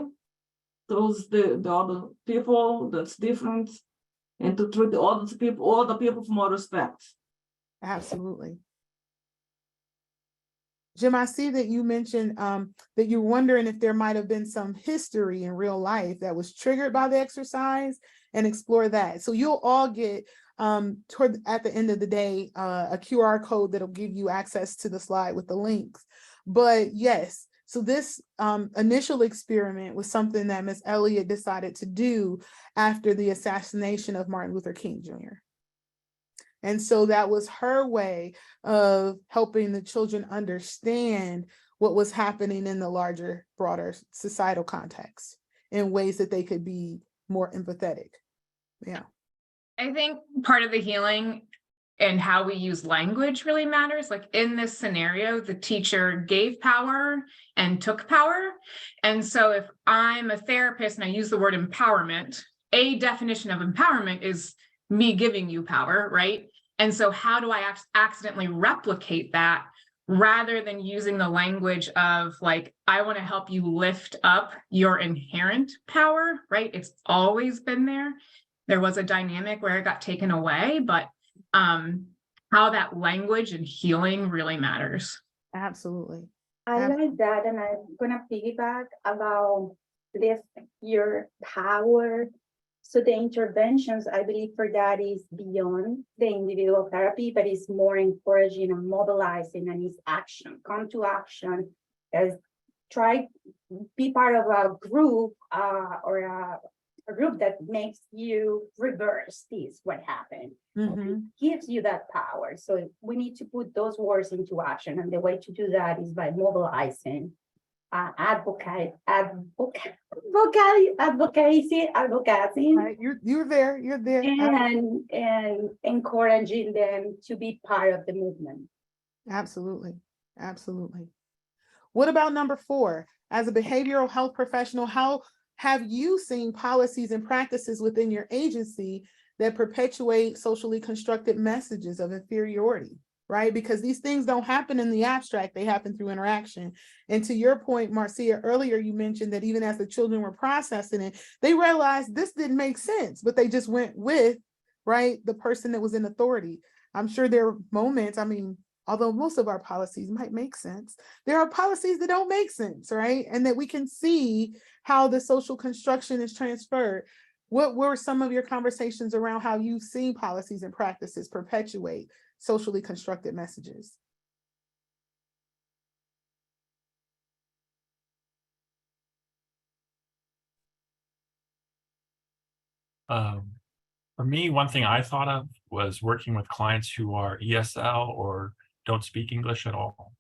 towards the other people that's different, and to treat all the people with more respect. Absolutely. Jim, I see that you mentioned that you're wondering if there might have been some history in real life that was triggered by the exercise, and explore that. So you'll all get at the end of the day a QR code that'll give you access to the slide with the links. But yes, so this initial experiment was something that Ms. Elliott decided to do after the assassination of Martin Luther King Jr. And so that was her way of helping the children understand what was happening in the larger, broader societal context in ways that they could be more empathetic. Yeah. I think part of the healing and how we use language really matters. Like in this scenario, the teacher gave power and took power. And so if I'm a therapist and I use the word empowerment, a definition of empowerment is me giving you power, right? And so how do I accidentally replicate that rather than using the language of like, I want to help you lift up your inherent power, right? It's always been there. There was a dynamic where it got taken away, but how that language and healing really matters. Absolutely. I like that, and I'm gonna piggyback about lift your power. So the interventions, I believe, for that is beyond the individual therapy, but it's more encouraging and mobilizing, and it's action. Come to action, as try be part of a group or a group that makes you reverse what happened. Mm-hmm. Gives you that power. So we need to put those words into action, and the way to do that is by mobilizing, advocacy. Right. You're there, and encouraging them to be part of the movement. Absolutely. What about number 4? As a behavioral health professional, how have you seen policies and practices within your agency that perpetuate socially constructed messages of inferiority, right? Because these things don't happen in the abstract, they happen through interaction. And to your point, Marcia, earlier you mentioned that even as the children were processing it, they realized this didn't make sense, but they just went with, right, the person that was in authority. I'm sure there are moments, although most of our policies might make sense, there are policies that don't make sense, right? And that we can see how the social construction is transferred. What were some of your conversations around how you've seen policies and practices perpetuate socially constructed messages? For me, one thing I thought of was working with clients who are ESL or don't speak English at all.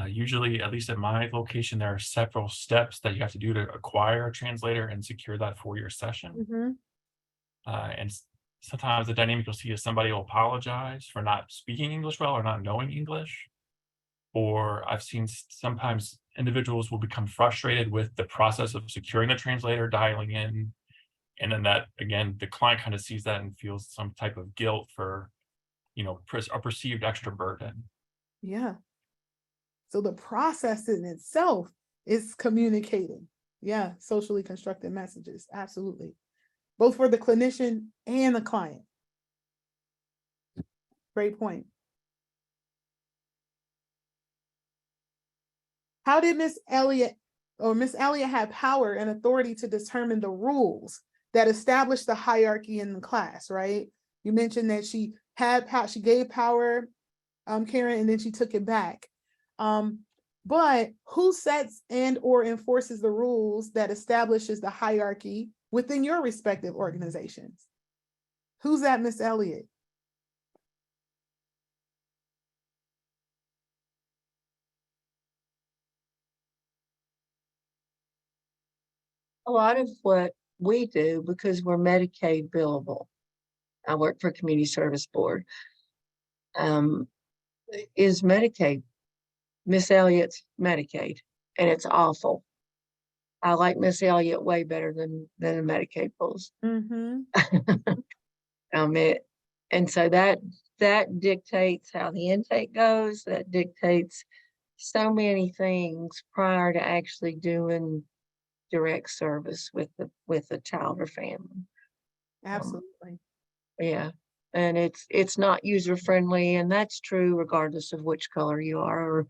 Usually, at least at my location, there are several steps that you have to do to acquire a translator and secure that for your session. Mhm. And sometimes the dynamic you'll see is somebody will apologize for not speaking English well or not knowing English. Or I've seen sometimes individuals will become frustrated with the process of securing the translator, dialing in. And then that, again, the client kind of sees that and feels some type of guilt for, a perceived extra burden. Yeah. So the process in itself is communicating. Yeah, socially constructed messages. Absolutely. Both for the clinician and the client. Great point. How did Miss Elliott have power and authority to determine the rules that establish the hierarchy in the class, right? You mentioned that she gave power, Karen, and then she took it back. But who sets and or enforces the rules that establishes the hierarchy within your respective organizations? Who's that, Miss Elliott? A lot of what we do, because we're Medicaid billable, I work for Community Service Board, is Medicaid. Miss Elliott's Medicaid, and it's awful. I like Miss Elliott way better than the Medicaid pools. Mm-hmm. And so that dictates how the intake goes. That dictates so many things prior to actually doing direct service with the child or family. Absolutely. Yeah. And it's not user friendly, and that's true regardless of which color you are or,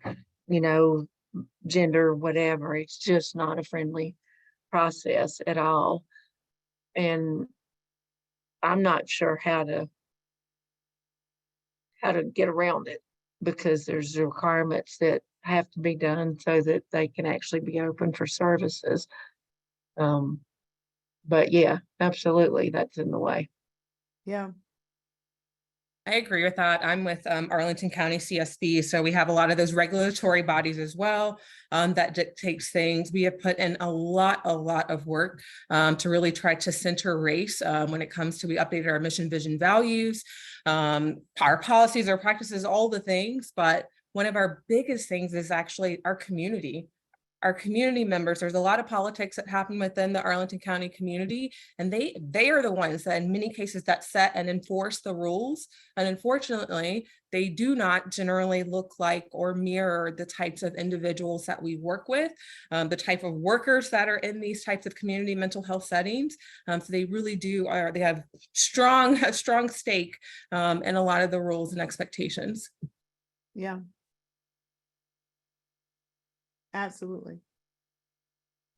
gender, whatever. It's just not a friendly process at all. And I'm not sure how to get around it, because there's requirements that have to be done so that they can actually be open for services. But yeah, absolutely, that's in the way. Yeah. I agree with that. I'm with Arlington County CSB, so we have a lot of those regulatory bodies as well that dictates things. We have put in a lot of work to really try to center race when it comes to, we updated our mission, vision, values, our policies, our practices, all the things. But one of our biggest things is actually our community. Our community members. There's a lot of politics that happen within the Arlington County community, and they are the ones that in many cases that set and enforce the rules. And unfortunately, they do not generally look like or mirror the types of individuals that we work with, the type of workers that are in these types of community mental health settings. So they really they have a strong stake in a lot of the rules and expectations. Yeah. Absolutely.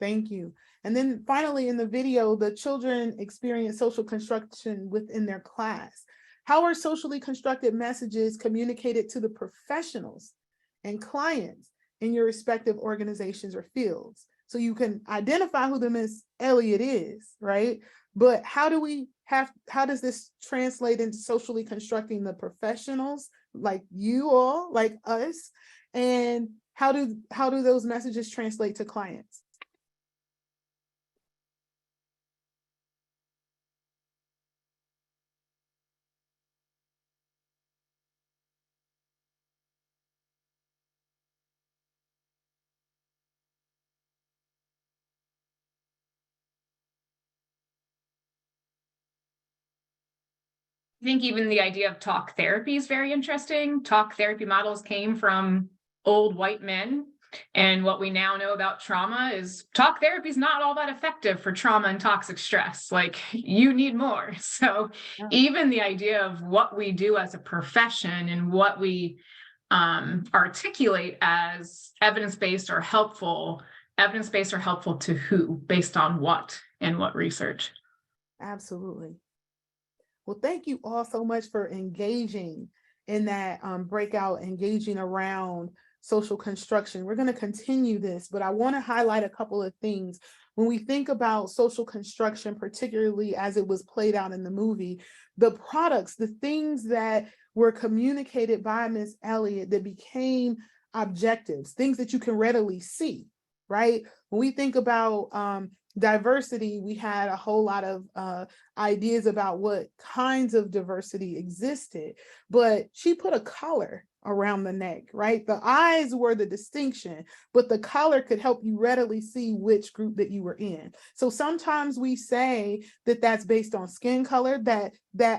Thank you. And then finally, in the video, the children experience social construction within their class. How are socially constructed messages communicated to the professionals and clients in your respective organizations or fields? So you can identify who the Miss Elliott is, right? But how does this translate into socially constructing the professionals like you all, like us? And how do those messages translate to clients? I think even the idea of talk therapy is very interesting. Talk therapy models came from old white men. And what we now know about trauma is talk therapy is not all that effective for trauma and toxic stress. Like, you need more. So even the idea of what we do as a profession and what we articulate as evidence-based or helpful to who, based on what and what research. Absolutely. Well, thank you all so much for engaging in that breakout, engaging around social construction. We're going to continue this, but I want to highlight a couple of things. When we think about social construction, particularly as it was played out in the movie, the products, the things that were communicated by Ms. Elliott that became objectives, things that you can readily see, right? When we think about diversity, we had a whole lot of ideas about what kinds of diversity existed, but she put a color around the neck, right? The eyes were the distinction, but the color could help you readily see which group that you were in. So sometimes we say that that's based on skin color, that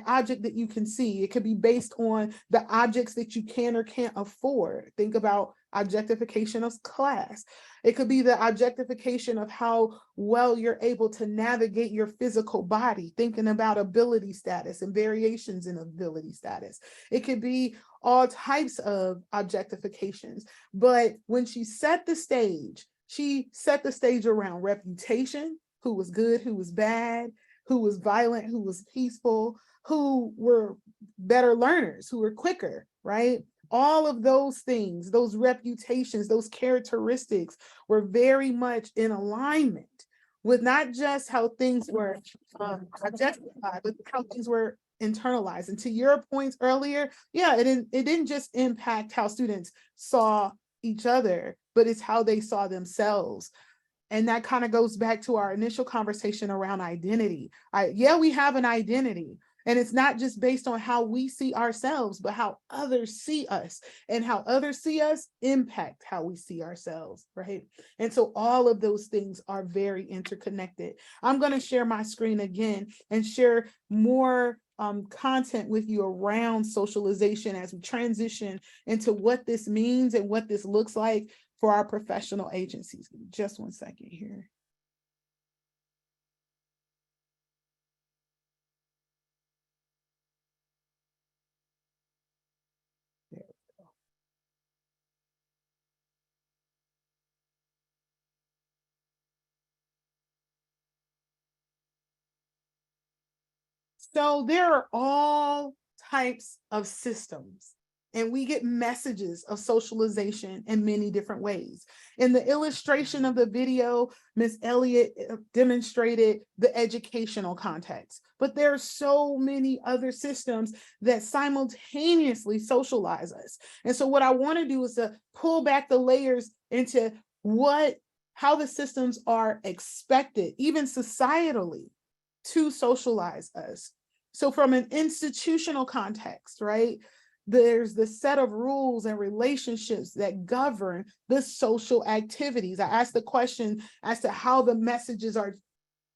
object that you can see. It could be based on the objects that you can or can't afford. Think about objectification of class. It could be the objectification of how well you're able to navigate your physical body, thinking about ability status and variations in ability status. It could be all types of objectifications. But when she set the stage around reputation, who was good, who was bad, who was violent, who was peaceful, who were better learners, who were quicker, right? All of those things, those reputations, those characteristics were very much in alignment with not just how things were objectified, but how things were internalized. And to your points earlier, yeah, it didn't just impact how students saw each other, but it's how they saw themselves. And that kind of goes back to our initial conversation around identity. We have an identity, and it's not just based on how we see ourselves, but how others see us, and how others see us impact how we see ourselves, right? And so all of those things are very interconnected. I'm going to share my screen again and share more content with you around socialization as we transition into what this means and what this looks like for our professional agencies. Just one second here. So there are all types of systems, and we get messages of socialization in many different ways. In the illustration of the video, Ms. Elliott demonstrated the educational context, but there are so many other systems that simultaneously socialize us. And so what I want to do is to pull back the layers into how the systems are expected, even societally, to socialize us. So from an institutional context, right, there's the set of rules and relationships that govern the social activities. I asked the question as to how the messages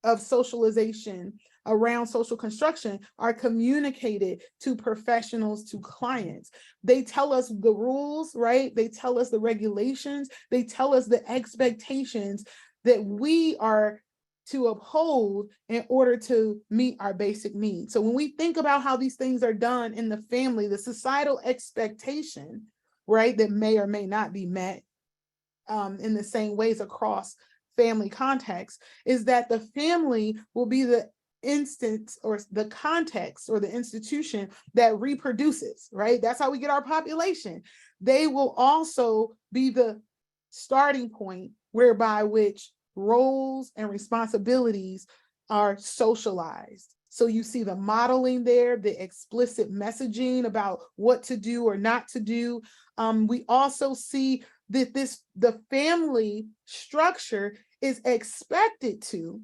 of socialization around social construction are communicated to professionals, to clients. They tell us the rules, right? They tell us the regulations. They tell us the expectations that we are to uphold in order to meet our basic needs. So when we think about how these things are done in the family, the societal expectation, right, that may or may not be met in the same ways across family contexts, is that the family will be the instance or the context or the institution that reproduces, right? That's how we get our population. They will also be the starting point whereby which roles and responsibilities are socialized. So you see the modeling there, the explicit messaging about what to do or not to do. We also see that the family structure is expected to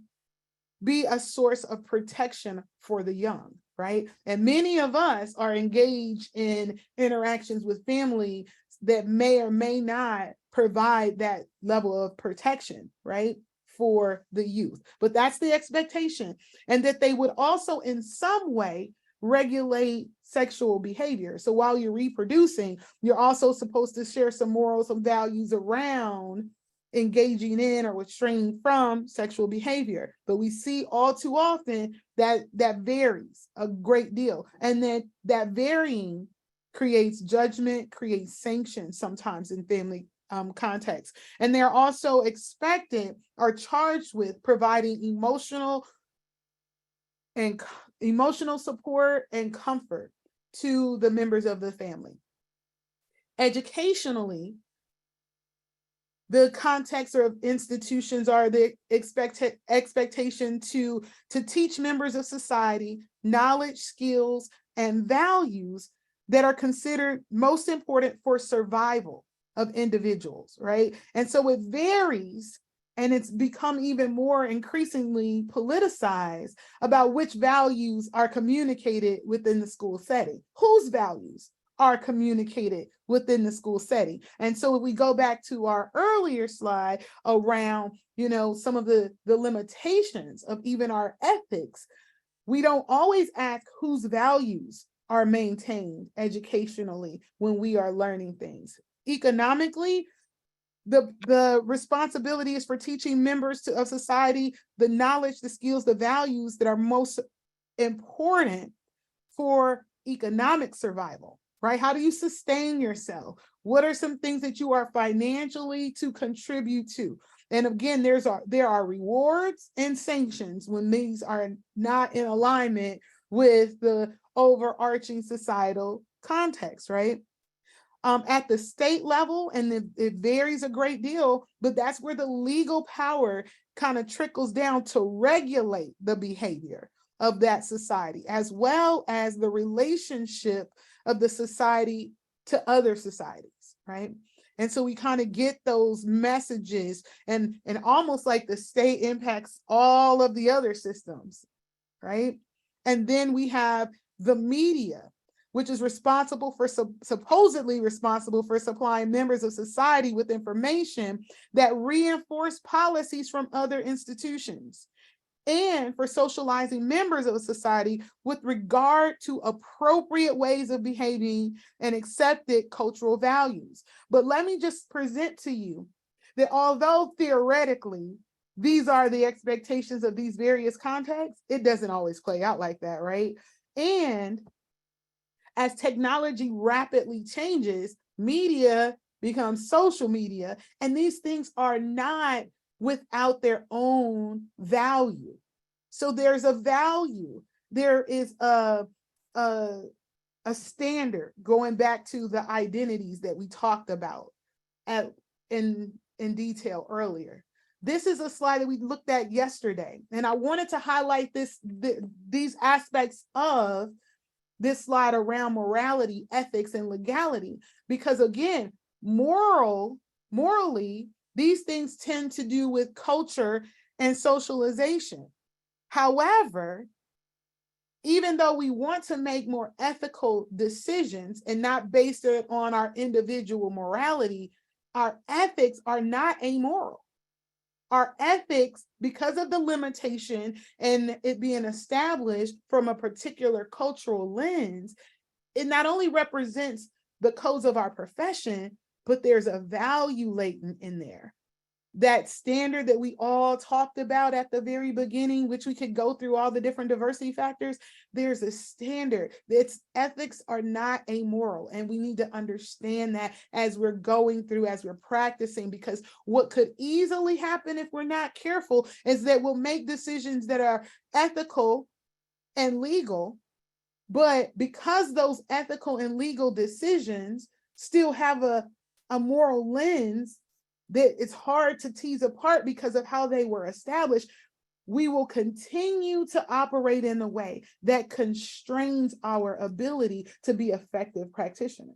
be a source of protection for the young, right? And many of us are engaged in interactions with family that may or may not provide that level of protection, right, for the youth. But that's the expectation. And that they would also in some way regulate sexual behavior. So while you're reproducing, you're also supposed to share some morals and values around engaging in or restraining from sexual behavior. But we see all too often that varies a great deal. And then that varying creates judgment, creates sanctions sometimes in family context. And they're also expected or charged with providing emotional support and comfort to the members of the family. Educationally, the context of institutions are the expectation to teach members of society knowledge, skills, and values that are considered most important for survival, of individuals, right? And so it varies, and it's become even more increasingly politicized about which values are communicated within the school setting, whose values are communicated within the school setting. And so if we go back to our earlier slide around, some of the limitations of even our ethics, we don't always ask whose values are maintained educationally when we are learning things. Economically, the responsibility is for teaching members of society the knowledge, the skills, the values that are most important for economic survival, right? How do you sustain yourself? What are some things that you are financially to contribute to? And again, there are rewards and sanctions when these are not in alignment with the overarching societal context, right? At the state level, and it varies a great deal, but that's where the legal power kind of trickles down to regulate the behavior of that society, as well as the relationship of the society to other societies, right? And so we kind of get those messages, and almost like the state impacts all of the other systems, right? And then we have the media, which is responsible for supposedly responsible for supplying members of society with information that reinforce policies from other institutions, and for socializing members of a society with regard to appropriate ways of behaving and accepted cultural values. But let me just present to you that although theoretically these are the expectations of these various contexts, it doesn't always play out like that, right? And as technology rapidly changes, media becomes social media, and these things are not without their own value. So there's a value. There is a standard, going back to the identities that we talked about in detail earlier. This is a slide that we looked at yesterday, and I wanted to highlight these aspects of this slide around morality, ethics, and legality, because again, morally, these things tend to do with culture and socialization. However, even though we want to make more ethical decisions and not based it on our individual morality, our ethics are not amoral. Our ethics, because of the limitation and it being established from a particular cultural lens, it not only represents the codes of our profession, but there's a value latent in there. That standard that we all talked about at the very beginning, which we could go through all the different diversity factors, there's a standard. Its ethics are not amoral, and we need to understand that as we're going through, as we're practicing, because what could easily happen if we're not careful is that we'll make decisions that are ethical and legal, but because those ethical and legal decisions still have a moral lens that it's hard to tease apart because of how they were established, we will continue to operate in a way that constrains our ability to be effective practitioners.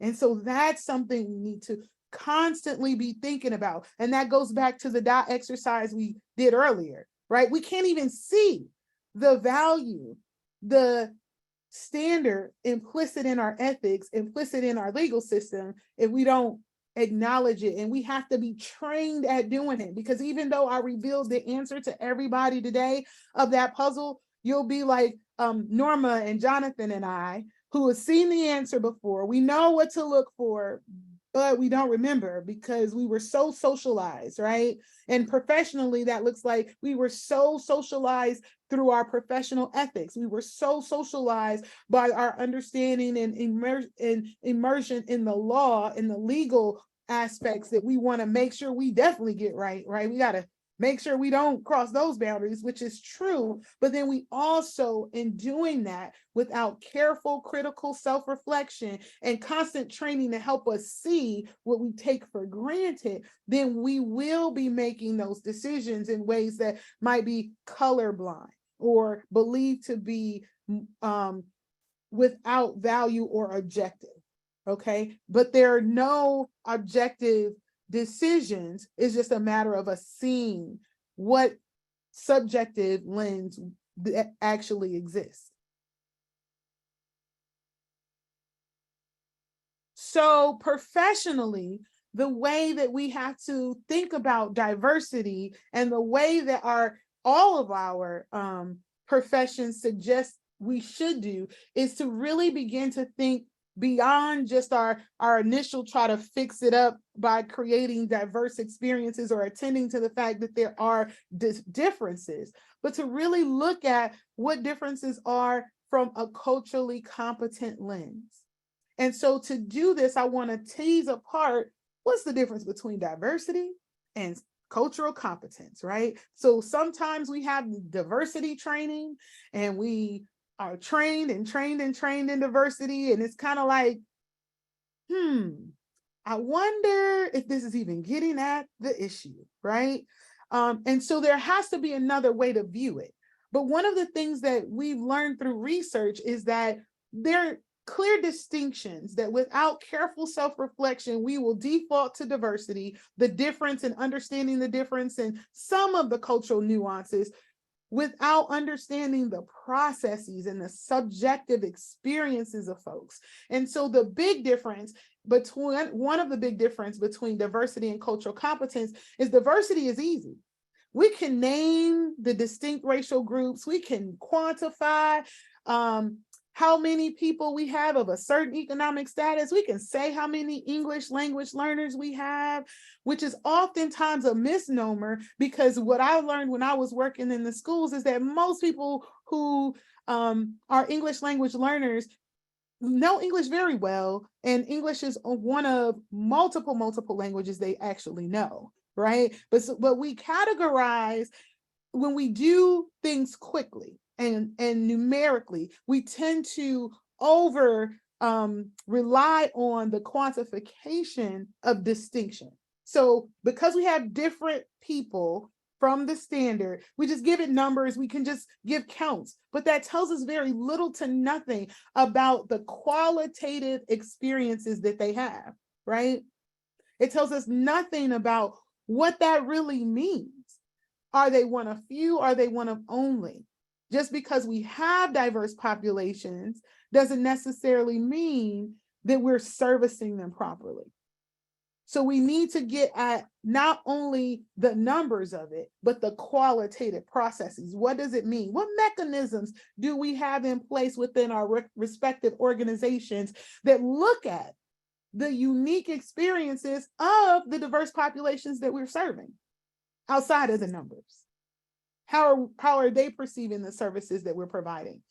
And so that's something we need to constantly be thinking about. And that goes back to the dot exercise we did earlier, right? We can't even see the value, the standard implicit in our ethics, implicit in our legal system, if we don't acknowledge it. And we have to be trained at doing it, because even though I revealed the answer to everybody today of that puzzle, you'll be like Norma and Jonathan and I, who have seen the answer before. We know what to look for, but we don't remember because we were so socialized, right? And professionally, that looks like we were so socialized through our professional ethics. We were so socialized by our understanding and immersion in the law and the legal aspects that we want to make sure we definitely get right? We got to make sure we don't cross those boundaries, which is true. But then we also, in doing that, without careful, critical self-reflection and constant training to help us see what we take for granted, then we will be making those decisions in ways that might be colorblind or believed to be without value or objective. okay? But there are no objective decisions. It's just a matter of us seeing what subjective lens that actually exists. So professionally, the way that we have to think about diversity and the way that all of our professions suggest we should do is to really begin to think beyond just our initial try to fix it up by creating diverse experiences or attending to the fact that there are differences, but to really look at what differences are from a culturally competent lens. And so to do this, I want to tease apart what's the difference between diversity and cultural competence, right? So sometimes we have diversity training and we are trained in diversity. And it's kind of like, I wonder if this is even getting at the issue, right? And so there has to be another way to view it. But one of the things that we've learned through research is that there are clear distinctions that without careful self-reflection, we will default to diversity, the difference and understanding the difference and some of the cultural nuances without understanding the processes and the subjective experiences of folks. And so the big difference between, one of the big difference between diversity and cultural competence is diversity is easy. We can name the distinct racial groups, we can quantify how many people we have of a certain economic status. We can say how many English language learners we have, which is oftentimes a misnomer, because what I learned when I was working in the schools is that most people who are English language learners know English very well, and English is one of multiple languages they actually know, right? But we categorize when we do things quickly and numerically, we tend to rely on the quantification of distinction. So because we have different people from the standard, we just give it numbers, we can just give counts, but that tells us very little to nothing about the qualitative experiences that they have, right? It tells us nothing about what that really means. Are they one of few? Are they one of only? Just because we have diverse populations doesn't necessarily mean that we're servicing them properly. So we need to get at not only the numbers of it, but the qualitative processes. What does it mean? What mechanisms do we have in place within our respective organizations that look at the unique experiences of the diverse populations that we're serving outside of the numbers? How are they perceiving the services that we're providing?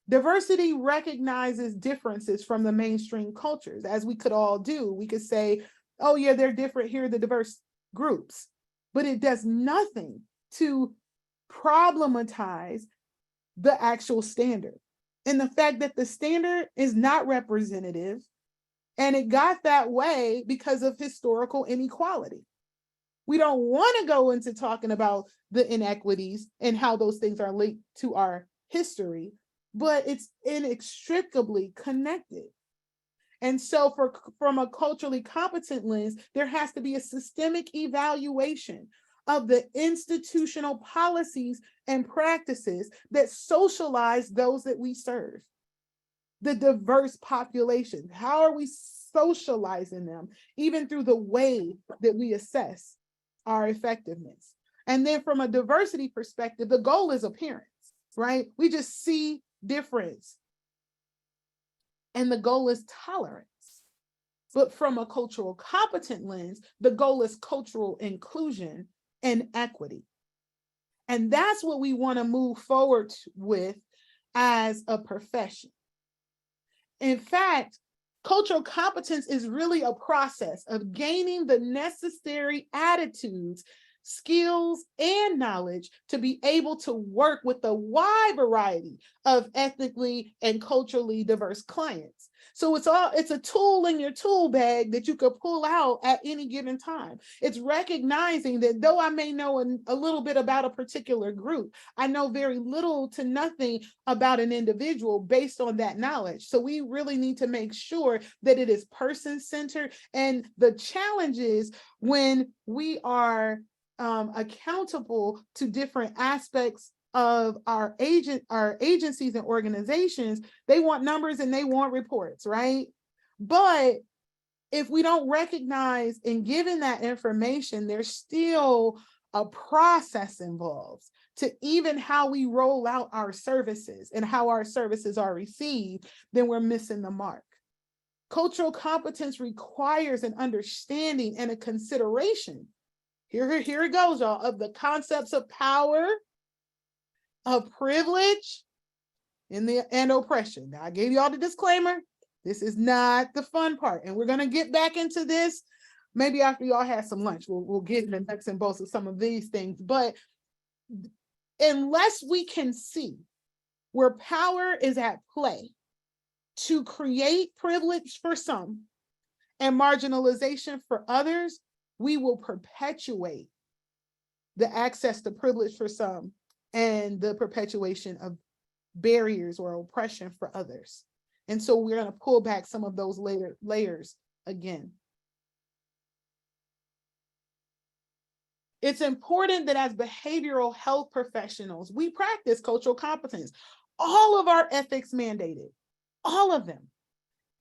Diversity recognizes differences from the mainstream cultures, as we could all do. We could say, oh yeah, they're different, here are the diverse groups, but it does nothing to problematize the actual standard and the fact that the standard is not representative, and it got that way because of historical inequality. We don't want to go into talking about the inequities and how those things are linked to our history, but it's inextricably connected. And so from a culturally competent lens, there has to be a systemic evaluation of the institutional policies and practices that socialize those that we serve. The diverse population, how are we socializing them, even through the way that we assess our effectiveness? And then from a diversity perspective, the goal is appearance, right? We just see difference. And the goal is tolerance. But from a cultural competent lens, the goal is cultural inclusion and equity. And that's what we want to move forward with as a profession. In fact, cultural competence is really a process of gaining the necessary attitudes skills, and knowledge to be able to work with a wide variety of ethnically and culturally diverse clients. So it's a tool in your tool bag that you could pull out at any given time. It's recognizing that though I may know a little bit about a particular group, I know very little to nothing about an individual based on that knowledge. So we really need to make sure that it is person-centered. And the challenges when we are accountable to different aspects of our agencies and organizations, they want numbers and they want reports, right? But if we don't recognize and given that information, there's still a process involved to even how we roll out our services and how our services are received, then we're missing the mark. Cultural competence requires an understanding and a consideration. Here it goes, y'all, of the concepts of power, of privilege, and oppression. Now, I gave you all the disclaimer. This is not the fun part. And we're going to get back into this maybe after y'all have some lunch. We'll get in the nuts and bolts of some of these things. But unless we can see where power is at play to create privilege for some and marginalization for others, we will perpetuate the access to privilege for some and the perpetuation of barriers or oppression for others. And so we're going to pull back some of those layers again. It's important that as behavioral health professionals, we practice cultural competence. All of our ethics mandated, all of them.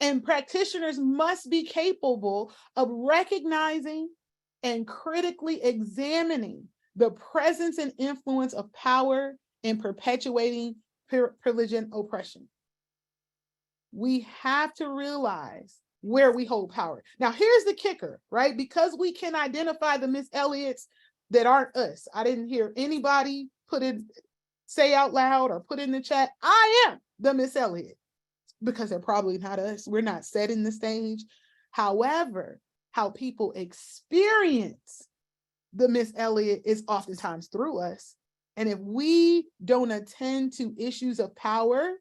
And practitioners must be capable of recognizing and critically examining the presence and influence of power in perpetuating privilege and oppression. We have to realize where we hold power. Now, here's the kicker, right? Because we can identify the Miss Elliott's that aren't us. I didn't hear anybody say out loud or put in the chat, I am the Miss Elliott, because they're probably not us. We're not setting the stage. However, how people experience the Miss Elliott is oftentimes through us. And if we don't attend to issues of power,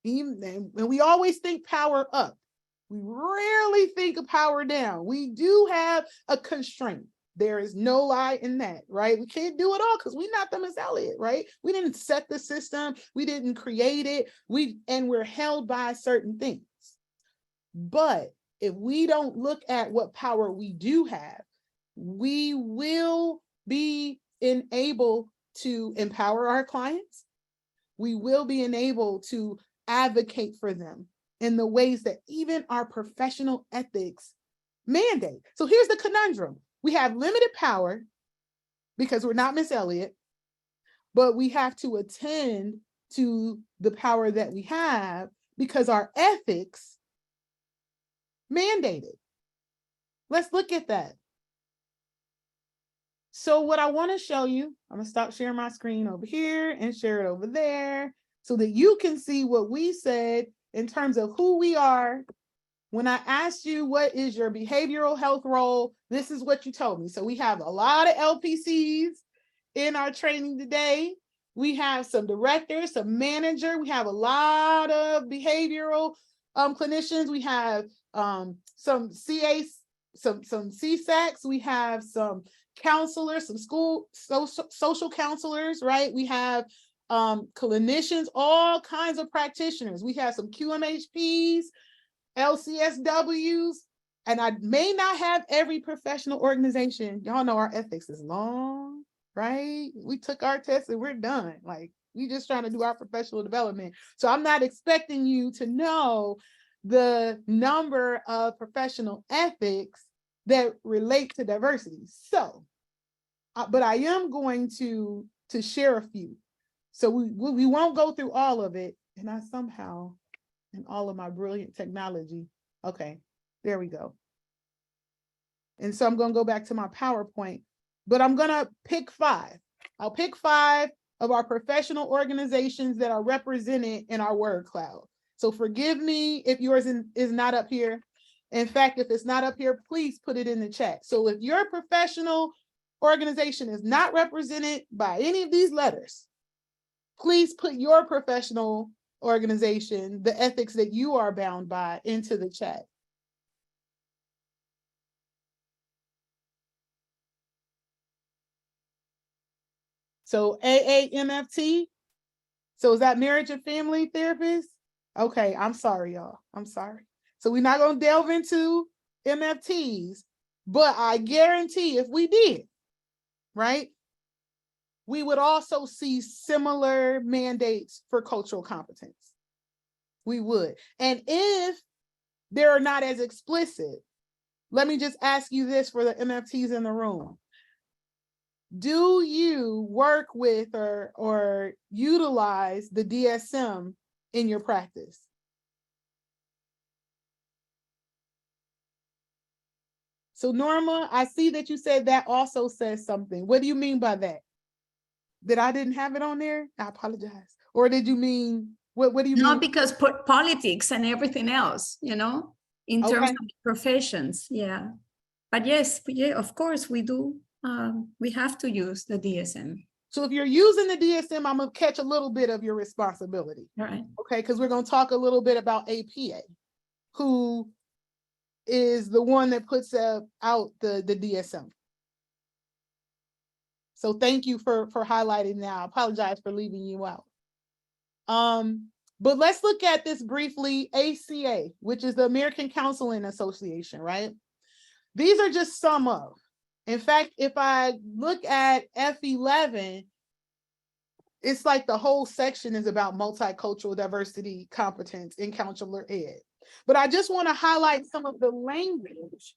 and we always think power up, we rarely think of power down. We do have a constraint. There is no lie in that, right? We can't do it all because we're not the Miss Elliott, right? We didn't set the system. We didn't create it. And we're held by certain things. But if we don't look at what power we do have, we will be enabled to empower our clients. We will be enabled to advocate for them in the ways that even our professional ethics mandate. So here's the conundrum. We have limited power because we're not Miss Elliott, but we have to attend to the power that we have because our ethics mandate it. Let's look at that. So what I want to show you, I'm going to stop sharing my screen over here and share it over there so that you can see what we said in terms of who we are. When I asked you what is your behavioral health role, this is what you told me. So we have a lot of LPCs in our training today. We have some directors, some manager. We have a lot of behavioral clinicians. We have some CAs, some CSACs. We have some counselors, some school social counselors, right? We have clinicians, all kinds of practitioners. We have some QMHPs, LCSWs, and I may not have every professional organization. Y'all know our ethics is long, right? We took our test and we're done. Like, we just trying to do our professional development. So I'm not expecting you to know the number of professional ethics that relate to diversity. So, but I am going to share a few. So we won't go through all of it. And I somehow, in all of my brilliant technology, okay, there we go. And so I'm going to go back to my PowerPoint, but I'm going to pick 5. I'll pick 5 of our professional organizations that are represented in our word cloud. So forgive me if yours is not up here. In fact, if it's not up here, please put it in the chat. So if your professional organization is not represented by any of these letters, please put your professional organization, the ethics that you are bound by, into the chat. So AAMFT, so is that marriage and family therapist? Okay, I'm sorry, y'all. I'm sorry. So we're not going to delve into MFTs, but I guarantee if we did, right, we would also see similar mandates for cultural competence. We would. And if they're not as explicit, let me just ask you this for the MFTs in the room. Do you work with or utilize the DSM in your practice? So Norma, I see that you said that also says something. What do you mean by that? That I didn't have it on there? I apologize. Or did you mean, what do you mean? No, because politics and everything else, you know, in terms of professions, yeah. But yes, yeah, of course we do. We have to use the DSM. So if you're using the DSM, I'm gonna catch a little bit of your responsibility. All right. Okay, because we're gonna talk a little bit about APA, who is the one that puts out the DSM. So thank you for highlighting that. I apologize for leaving you out. But let's look at this briefly. ACA, which is the American Counseling Association, right? These are just some of. In fact, if I look at F11, it's like the whole section is about multicultural diversity, competence, and counselor ed. But I just want to highlight some of the language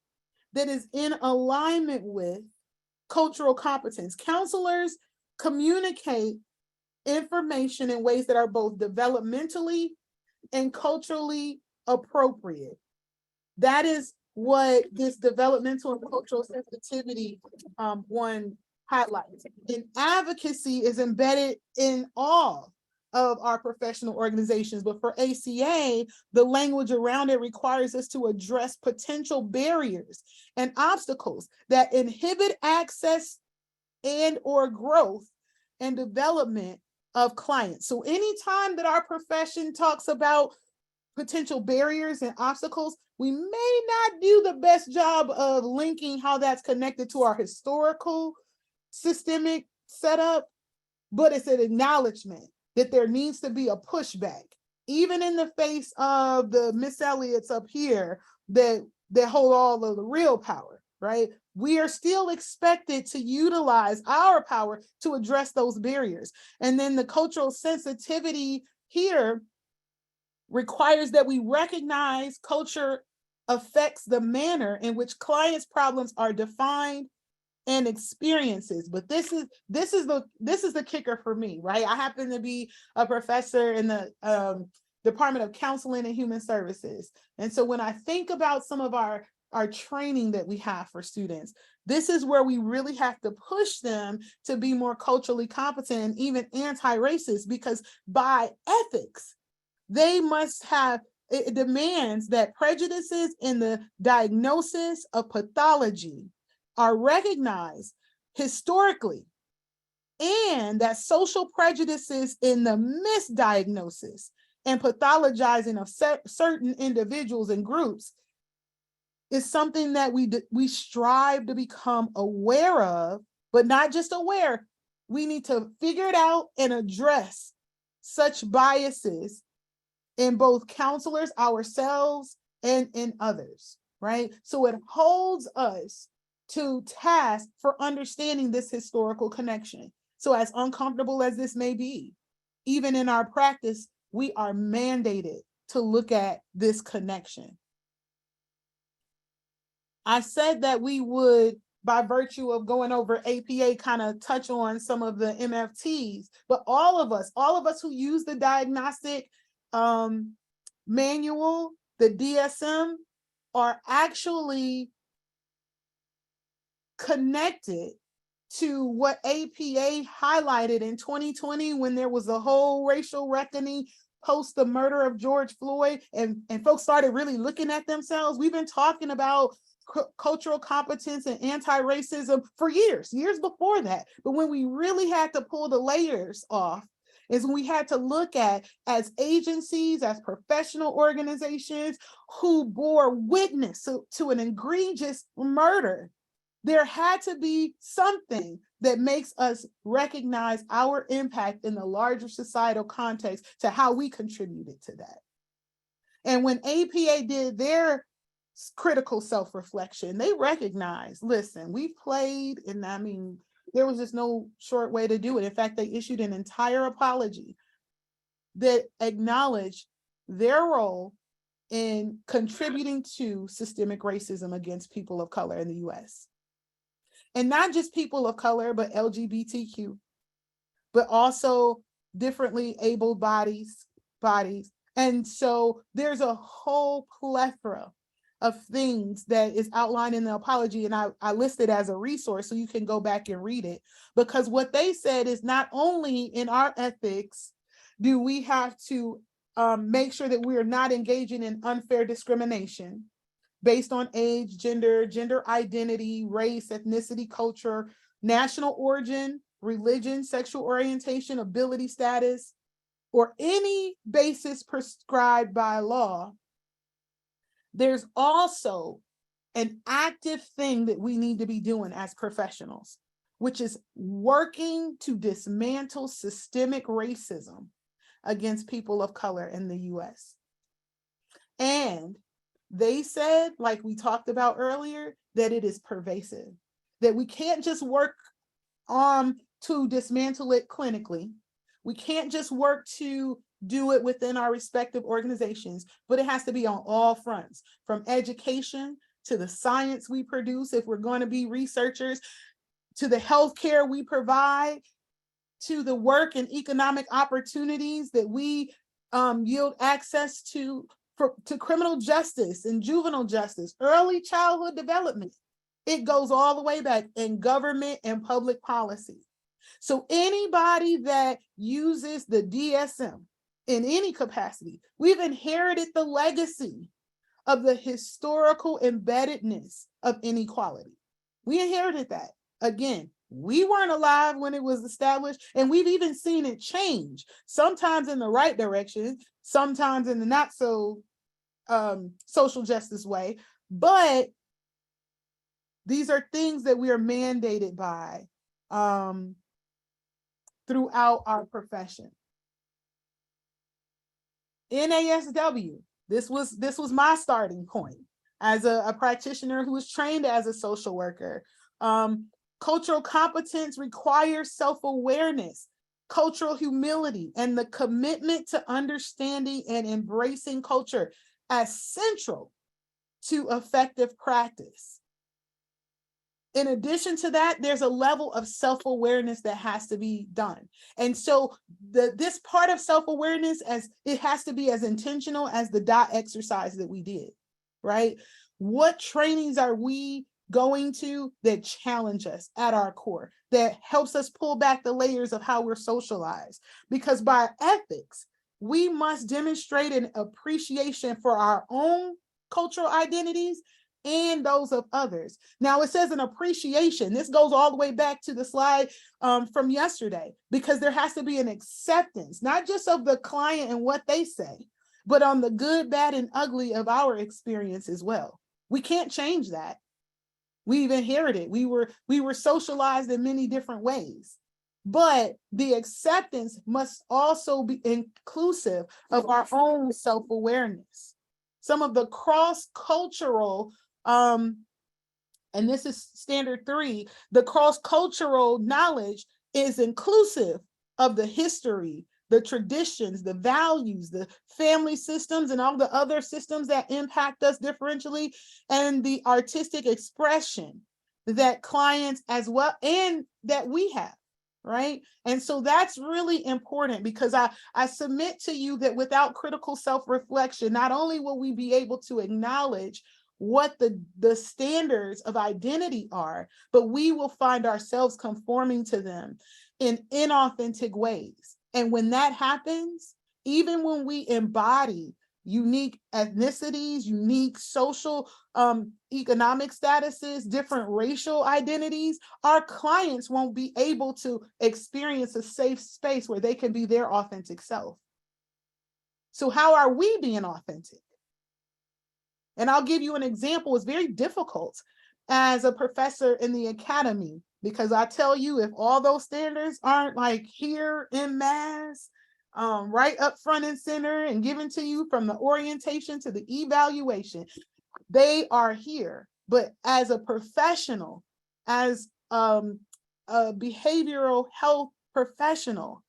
that is in alignment with cultural competence. Counselors communicate information in ways that are both developmentally and culturally appropriate. That is what this developmental and cultural sensitivity one highlights. And advocacy is embedded in all of our professional organizations, but for ACA, the language around it requires us to address potential barriers and obstacles that inhibit access and or growth and development of clients. So anytime that our profession talks about potential barriers and obstacles, we may not do the best job of linking how that's connected to our historical systemic setup, but it's an acknowledgement that there needs to be a pushback, even in the face of the Miss Elliott's up here that hold all of the real power, right? We are still expected to utilize our power to address those barriers. And then the cultural sensitivity here requires that we recognize culture affects the manner in which clients' problems are defined and experiences. But this is the kicker for me, right? I happen to be a professor in the Department of Counseling and Human Services. And so when I think about some of our training that we have for students, this is where we really have to push them to be more culturally competent and even anti-racist, because by ethics, they must have, it demands that prejudices in the diagnosis of pathology are recognized historically, and that social prejudices in the misdiagnosis and pathologizing of certain individuals and groups is something that we strive to become aware of, but not just aware. We need to figure it out and address such biases in both counselors, ourselves, and in others, right? So it holds us to task for understanding this historical connection. So as uncomfortable as this may be, even in our practice, we are mandated to look at this connection. I said that we would, by virtue of going over APA, kind of touch on some of the MFTs, but all of us who use the diagnostic manual, the DSM, are actually connected to what APA highlighted in 2020 when there was a whole racial reckoning post the murder of George Floyd, and folks started really looking at themselves. We've been talking about cultural competence and anti-racism for years before that. But when we really had to pull the layers off is when we had to look at, as agencies, as professional organizations who bore witness to an egregious murder, there had to be something that makes us recognize our impact in the larger societal context to how we contributed to that. And when APA did their critical self-reflection, they recognized, listen, we played, and I mean, there was just no short way to do it. In fact, they issued an entire apology that acknowledged their role in contributing to systemic racism against people of color in the US. And not just people of color, but LGBTQ, but also differently able bodies. And so there's a whole plethora of things that is outlined in the apology, and I listed as a resource so you can go back and read it, because what they said is not only in our ethics do we have to make sure that we are not engaging in unfair discrimination based on age, gender identity, race, ethnicity, culture, national origin, religion, sexual orientation, ability status, or any basis prescribed by law. There's also an active thing that we need to be doing as professionals, which is working to dismantle systemic racism against people of color in the US. And they said, like we talked about earlier, that it is pervasive, that we can't just work to dismantle it clinically. We can't just work to do it within our respective organizations, but it has to be on all fronts, from education to the science we produce, if we're going to be researchers, to the healthcare we provide, to the work and economic opportunities that we yield access to criminal justice and juvenile justice, early childhood development. It goes all the way back in government and public policy. So anybody that uses the DSM in any capacity, we've inherited the legacy of the historical embeddedness of inequality. We inherited that. Again, we weren't alive when it was established, and we've even seen it change, sometimes in the right direction, sometimes in the not so social justice way. But these are things that we are mandated by throughout our profession. NASW, this was my starting point as a practitioner who was trained as a social worker. Cultural competence requires self-awareness, cultural humility, and the commitment to understanding and embracing culture as central to effective practice. In addition to that, there's a level of self-awareness that has to be done. And so this part of self-awareness, as it has to be as intentional as the DOT exercise that we did, right? What trainings are we going to that challenge us at our core, that helps us pull back the layers of how we're socialized? Because by ethics, we must demonstrate an appreciation for our own cultural identities and those of others. Now it says an appreciation. This goes all the way back to the slide from yesterday, because there has to be an acceptance, not just of the client and what they say, but on the good, bad, and ugly of our experience as well. We can't change that. We've inherited. We were socialized in many different ways. But the acceptance must also be inclusive of our own self-awareness. Some of the cross-cultural, and this is standard 3, the cross-cultural knowledge is inclusive of the history, the traditions, the values, the family systems, and all the other systems that impact us differentially, and the artistic expression that clients as well, and that we have, right? And so that's really important, because I submit to you that without critical self-reflection, not only will we be able to acknowledge what the standards of identity are, but we will find ourselves conforming to them in inauthentic ways. And when that happens, even when we embody unique ethnicities, unique social, economic statuses, different racial identities, our clients won't be able to experience a safe space where they can be their authentic self. So how are we being authentic? And I'll give you an example. It's very difficult as a professor in the academy, because I tell you, if all those standards aren't like here in mass, right up front and center and given to you from the orientation to the evaluation, they are here. But as a professional, as a behavioral health professional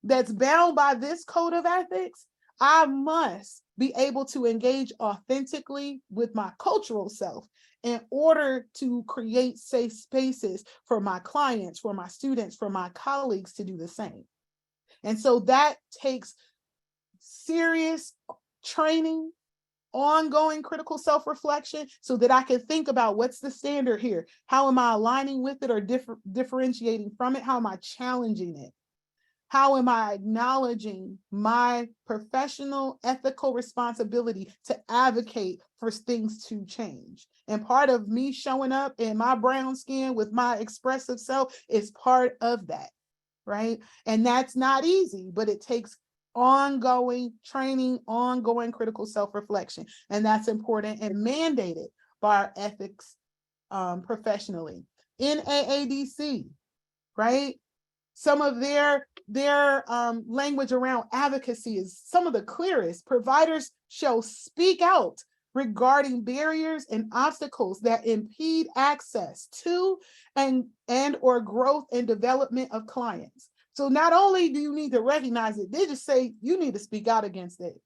that's bound by this code of ethics, I must be able to engage authentically with my cultural self in order to create safe spaces for my clients, for my students, for my colleagues to do the same. And so that takes serious training, ongoing critical self-reflection, so that I can think about what's the standard here? How am I aligning with it or differentiating from it? How am I challenging it? How am I acknowledging my professional ethical responsibility to advocate for things to change? And part of me showing up in my brown skin with my expressive self is part of that, right? And that's not easy, but it takes ongoing training, ongoing critical self-reflection. And that's important and mandated by our ethics professionally. NAADC, right? Some of their language around advocacy is some of the clearest. Providers shall speak out regarding barriers and obstacles that impede access to and or growth and development of clients. So not only do you need to recognize it, they just say you need to speak out against it.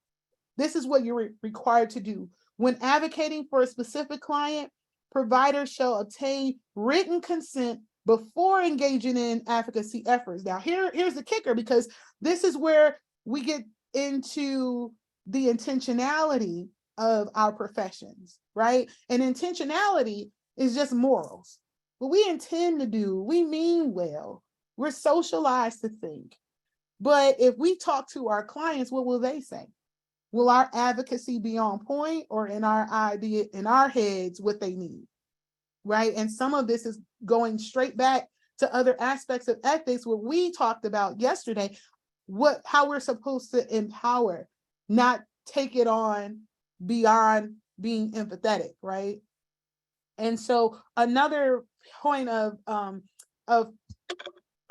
This is what you're required to do. When advocating for a specific client, providers shall obtain written consent before engaging in advocacy efforts. Now, here's the kicker, because this is where we get into the intentionality of our professions, right? And intentionality is just morals. What we intend to do, we mean well. We're socialized to think. But if we talk to our clients, what will they say? Will our advocacy be on point, or in our idea, in our heads, what they need? Right? And some of this is going straight back to other aspects of ethics, what we talked about yesterday, how we're supposed to empower, not take it on beyond being empathetic, right? And so another point of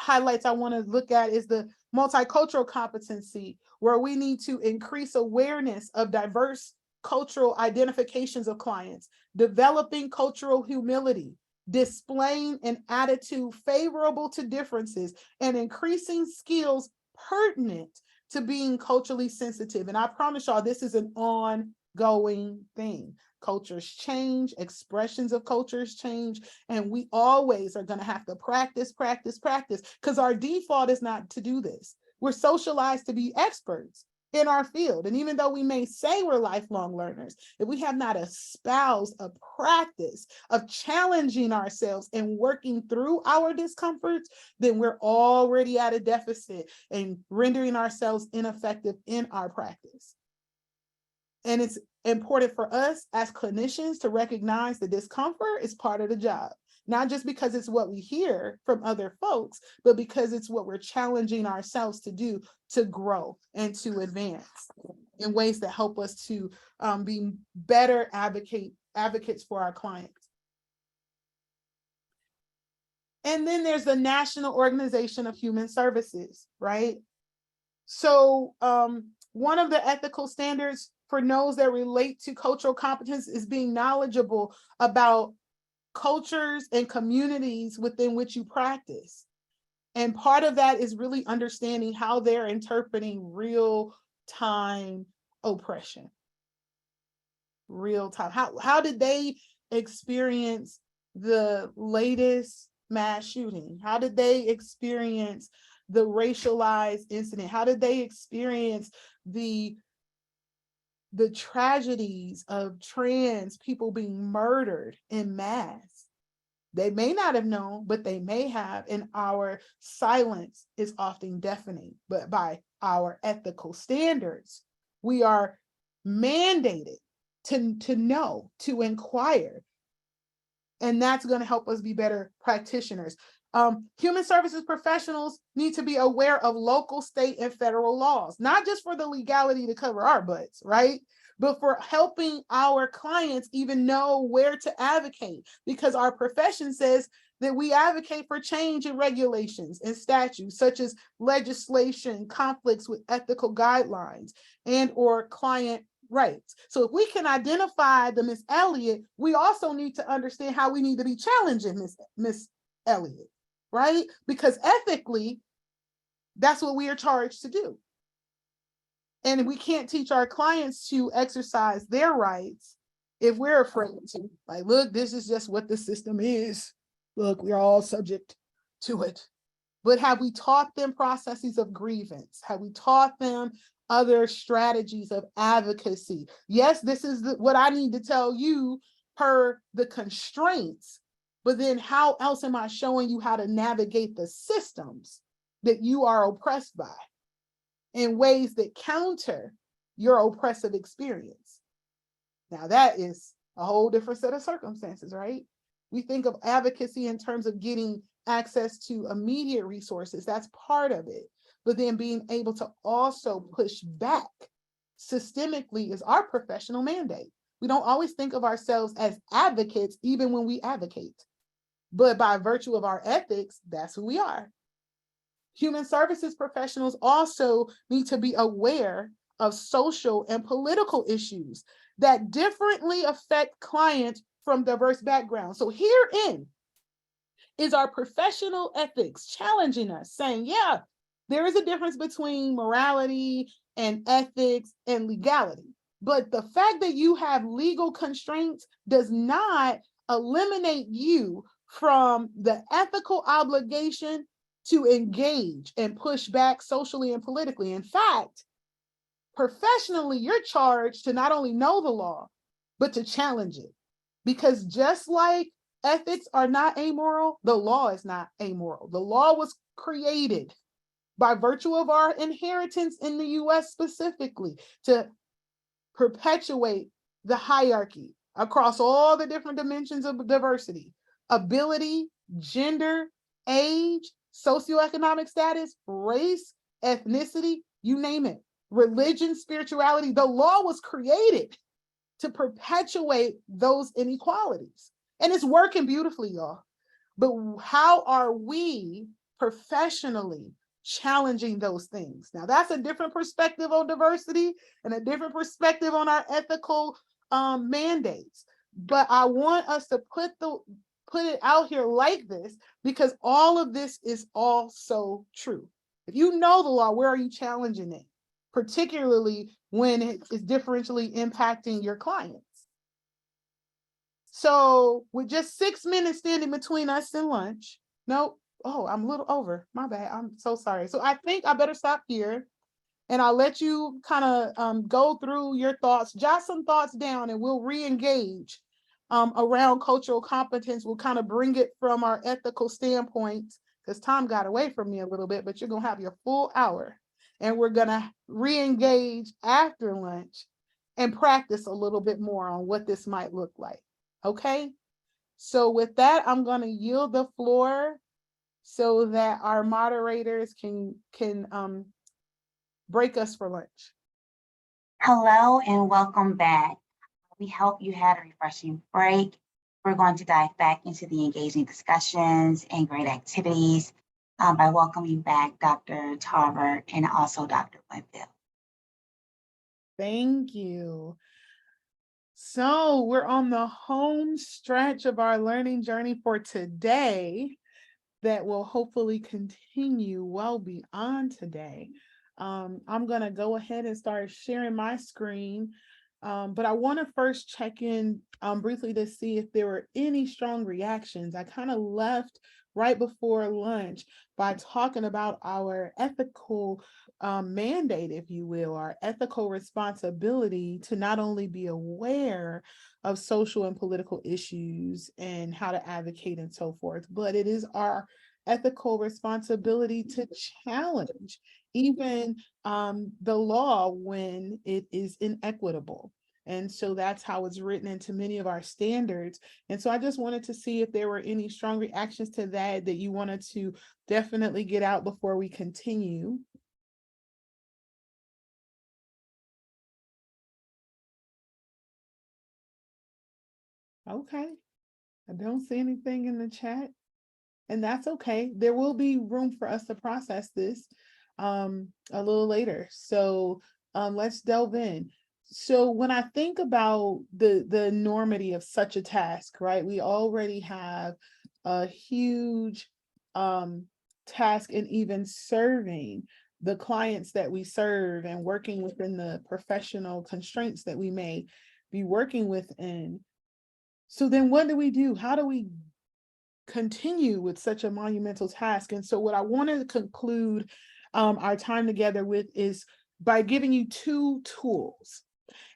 highlights I want to look at is the multicultural competency, where we need to increase awareness of diverse cultural identifications of clients, developing cultural humility, displaying an attitude favorable to differences, and increasing skills pertinent to being culturally sensitive. And I promise y'all, this is an ongoing thing. Cultures change, expressions of cultures change, and we always are going to have to practice, because our default is not to do this. We're socialized to be experts in our field. And even though we may say we're lifelong learners, if we have not espoused a practice of challenging ourselves and working through our discomforts, then we're already at a deficit and rendering ourselves ineffective in our practice. And it's important for us as clinicians to recognize that discomfort is part of the job, not just because it's what we hear from other folks, but because it's what we're challenging ourselves to do to grow and to advance in ways that help us to be better advocates for our clients. And then there's the National Organization of Human Services, right? So one of the ethical standards for those that relate to cultural competence is being knowledgeable about cultures and communities within which you practice. And part of that is really understanding how they're interpreting real-time oppression. Real time. How did they experience the latest mass shooting? How did they experience the racialized incident? How did they experience the tragedies of trans people being murdered in mass? They may not have known, but they may have, and our silence is often deafening. But by our ethical standards, we are mandated to know, to inquire. And that's going to help us be better practitioners. Human services professionals need to be aware of local, state, and federal laws, not just for the legality to cover our butts, right? But for helping our clients even know where to advocate, because our profession says that we advocate for change in regulations and statutes, such as legislation, conflicts with ethical guidelines, and or client rights. So if we can identify the Miss Elliott, we also need to understand how we need to be challenging Miss Elliott, right? Because ethically, that's what we are charged to do. And we can't teach our clients to exercise their rights if we're afraid to. Like, look, this is just what the system is. Look, we're all subject to it. But have we taught them processes of grievance? Have we taught them other strategies of advocacy? Yes, this is what I need to tell you per the constraints, but then how else am I showing you how to navigate the systems that you are oppressed by in ways that counter your oppressive experience? Now that is a whole different set of circumstances, right? We think of advocacy in terms of getting access to immediate resources. That's part of it. But then being able to also push back systemically is our professional mandate. We don't always think of ourselves as advocates, even when we advocate. But by virtue of our ethics, that's who we are. Human services professionals also need to be aware of social and political issues that differently affect clients from diverse backgrounds. So herein is our professional ethics challenging us, saying, yeah, there is a difference between morality and ethics and legality. But the fact that you have legal constraints does not eliminate you from the ethical obligation to engage and push back socially and politically. In fact, professionally, you're charged to not only know the law, but to challenge it. Because just like ethics are not amoral, the law is not amoral. The law was created by virtue of our inheritance in the US specifically to perpetuate the hierarchy across all the different dimensions of diversity: ability, gender, age, socioeconomic status, race, ethnicity, you name it, religion, spirituality. The law was created to perpetuate those inequalities. And it's working beautifully, y'all. But how are we professionally challenging those things? Now, that's a different perspective on diversity and a different perspective on our ethical mandates. But I want us to put it out here like this, because all of this is also true. If you know the law, where are you challenging it? Particularly when it is differentially impacting your clients. So with just 6 minutes standing between us and lunch, nope. Oh, I'm a little over. My bad. I'm so sorry. So I think I better stop here, and I'll let you kind of go through your thoughts, jot some thoughts down, and we'll re-engage around cultural competence. We'll kind of bring it from our ethical standpoint, because time got away from me a little bit, but you're going to have your full hour. And we're going to re-engage after lunch and practice a little bit more on what this might look like. Okay? So with that, I'm going to yield the floor so that our moderators can break us for lunch. Hello and welcome back. We hope you had a refreshing break. We're going to dive back into the engaging discussions and great activities by welcoming back Dr. Tarver and also Dr. Winfield. Thank you. So we're on the home stretch of our learning journey for today that will hopefully continue well beyond today. I'm going to go ahead and start sharing my screen, but I want to first check in briefly to see if there were any strong reactions. I kind of left right before lunch by talking about our ethical mandate, if you will, our ethical responsibility to not only be aware of social and political issues and how to advocate and so forth, but it is our ethical responsibility to challenge even the law when it is inequitable. And so that's how it's written into many of our standards. And so I just wanted to see if there were any strong reactions to that you wanted to definitely get out before we continue. Okay, I don't see anything in the chat, and that's okay. There will be room for us to process this a little later. So let's delve in. So when I think about the enormity of such a task, right, we already have a huge task in even serving the clients that we serve and working within the professional constraints that we may be working within. So then what do we do? How do we continue with such a monumental task? And so what I wanted to conclude our time together with is by giving you 2 tools,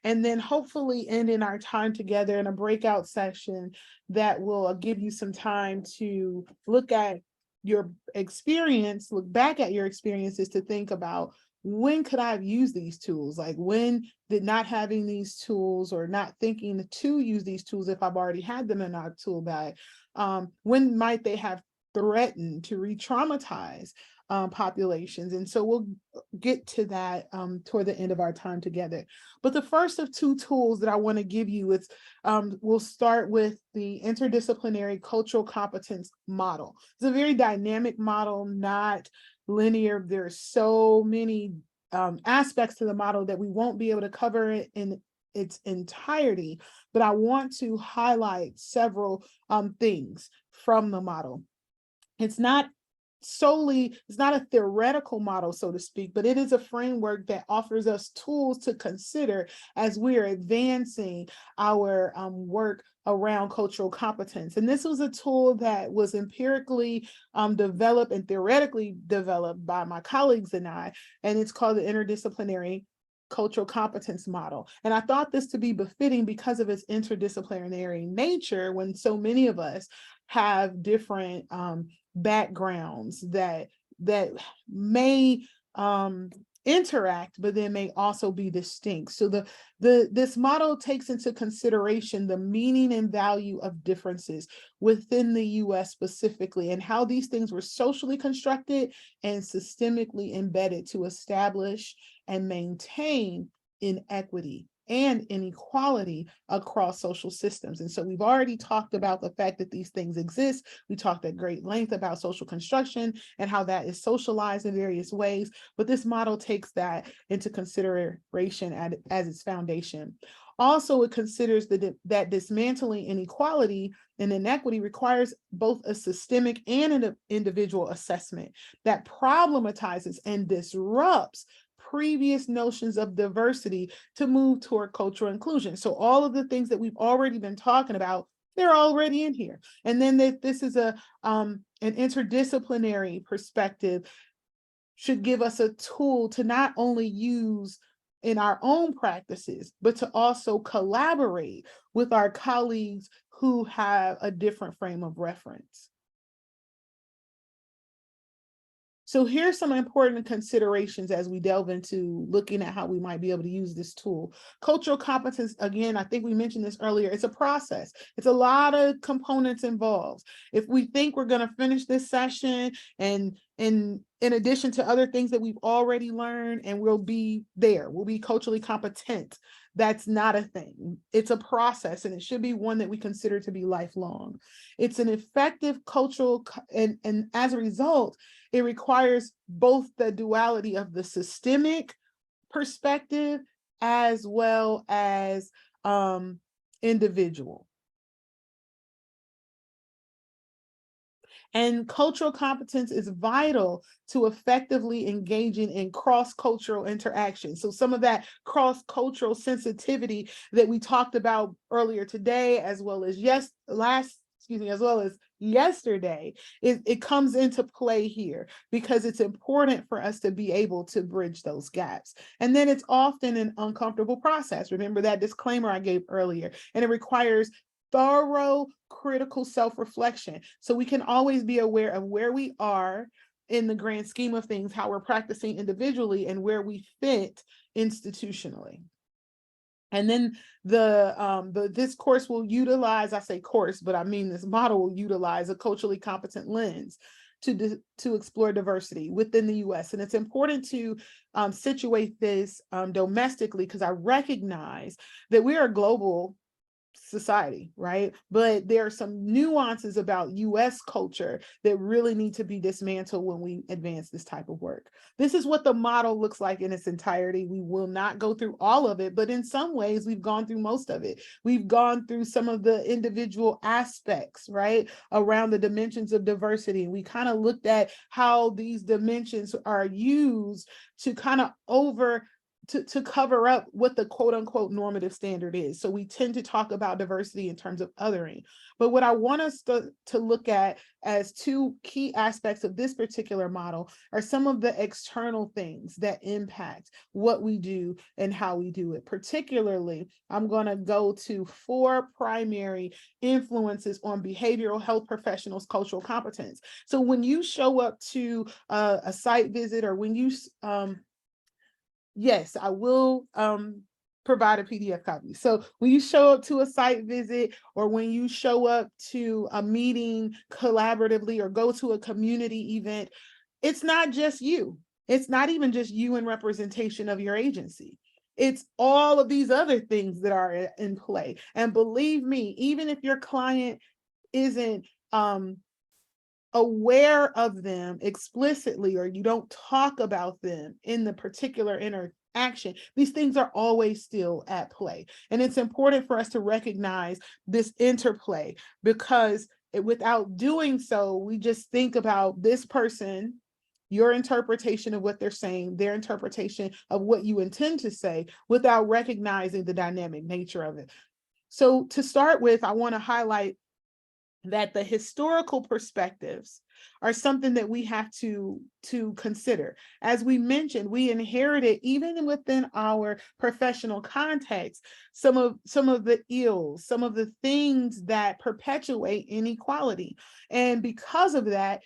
and then hopefully ending our time together in a breakout session that will give you some time to look at your experience, look back at your experiences to think about, when could I have used these tools? Like, when did not having these tools or not thinking to use these tools, if I've already had them in our tool bag, when might they have threatened to re-traumatize populations? And so we'll get to that toward the end of our time together. But the first of 2 tools that I want to give you is, we'll start with the interdisciplinary cultural competence model. It's a very dynamic model, not linear. There are so many aspects to the model that we won't be able to cover it in its entirety, but I want to highlight several things from the model. It's not a theoretical model, so to speak, but it is a framework that offers us tools to consider as we are advancing our work around cultural competence. And this was a tool that was empirically developed and theoretically developed by my colleagues and I, and it's called the interdisciplinary cultural competence model. And I thought this to be befitting because of its interdisciplinary nature, when so many of us have different backgrounds that may interact, but then may also be distinct. So this model takes into consideration the meaning and value of differences within the US specifically, and how these things were socially constructed and systemically embedded to establish and maintain inequity and inequality across social systems. And so we've already talked about the fact that these things exist. We talked at great length about social construction and how that is socialized in various ways, but this model takes that into consideration as its foundation. Also, it considers that dismantling inequality and inequity requires both a systemic and an individual assessment that problematizes and disrupts previous notions of diversity to move toward cultural inclusion. So all of the things that we've already been talking about, they're already in here. And then this is an interdisciplinary perspective, should give us a tool to not only use in our own practices, but to also collaborate with our colleagues who have a different frame of reference. So here's some important considerations as we delve into looking at how we might be able to use this tool. Cultural competence, again, I think we mentioned this earlier, it's a process. It's a lot of components involved. If we think we're going to finish this session and in addition to other things that we've already learned, and we'll be culturally competent, that's not a thing. It's a process, and it should be one that we consider to be lifelong. It's an effective cultural, and as a result, it requires both the duality of the systemic perspective as well as individual. And cultural competence is vital to effectively engaging in cross-cultural interaction. So some of that cross-cultural sensitivity that we talked about earlier today, as well as yesterday, it comes into play here because it's important for us to be able to bridge those gaps. And then it's often an uncomfortable process. Remember that disclaimer I gave earlier, and it requires thorough critical self-reflection. So we can always be aware of where we are in the grand scheme of things, how we're practicing individually and where we fit institutionally. And then this course will utilize, I say course, but I mean this model will utilize a culturally competent lens to explore diversity within the US. And it's important to situate this domestically, because I recognize that we are a global society, right? But there are some nuances about US culture that really need to be dismantled when we advance this type of work. This is what the model looks like in its entirety. We will not go through all of it, but in some ways we've gone through most of it. We've gone through some of the individual aspects, right, around the dimensions of diversity. We kind of looked at how these dimensions are used to kind of to cover up what the quote unquote normative standard is. So we tend to talk about diversity in terms of othering. But what I want us to look at as two key aspects of this particular model are some of the external things that impact what we do and how we do it. Particularly, I'm going to go to 4 primary influences on behavioral health professionals' cultural competence. So when you show up to a site visit, or when you yes, I will provide a PDF copy. So when you show up to a site visit, or when you show up to a meeting collaboratively, or go to a community event, it's not just you. It's not even just you in representation of your agency. It's all of these other things that are in play. And believe me, even if your client isn't aware of them explicitly, or you don't talk about them in the particular interaction, these things are always still at play. And it's important for us to recognize this interplay, because without doing so, we just think about this person, your interpretation of what they're saying, their interpretation of what you intend to say, without recognizing the dynamic nature of it. So to start with, I want to highlight that the historical perspectives are something that we have to consider. As we mentioned, we inherited, even within our professional context, some of the ills, some of the things that perpetuate inequality. And because of that,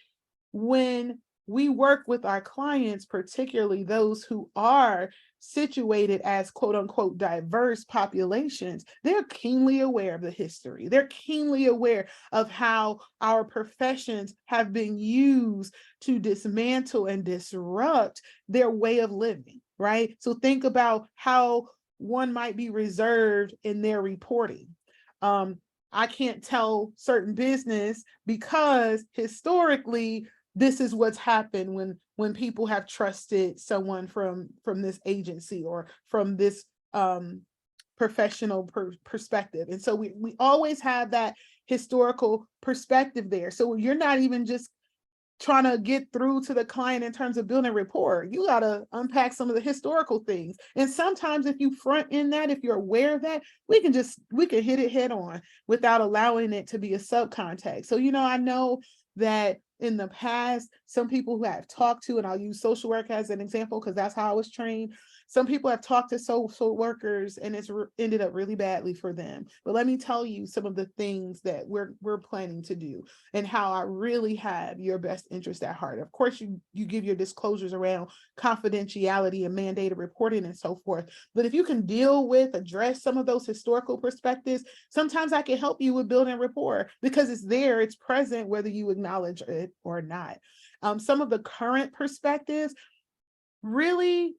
when we work with our clients, particularly those who are situated as quote unquote diverse populations, they're keenly aware of the history. They're keenly aware of how our professions have been used to dismantle and disrupt their way of living, right? So think about how one might be reserved in their reporting. I can't tell certain business because historically, this is what's happened when people have trusted someone from this agency or from this professional perspective. And so we always have that historical perspective there. So you're not even just trying to get through to the client in terms of building rapport. You got to unpack some of the historical things. And sometimes if you front in that, if you're aware of that, we can hit it head on without allowing it to be a subcontext. So, I know that in the past, some people who I've talked to, and I'll use social work as an example because that's how I was trained. Some people have talked to social workers and it's ended up really badly for them. But let me tell you some of the things that we're planning to do and how I really have your best interest at heart. Of course, you give your disclosures around confidentiality and mandated reporting and so forth. But if you can address some of those historical perspectives, sometimes I can help you with building rapport because it's there, it's present, whether you acknowledge it or not. Some of the current perspectives really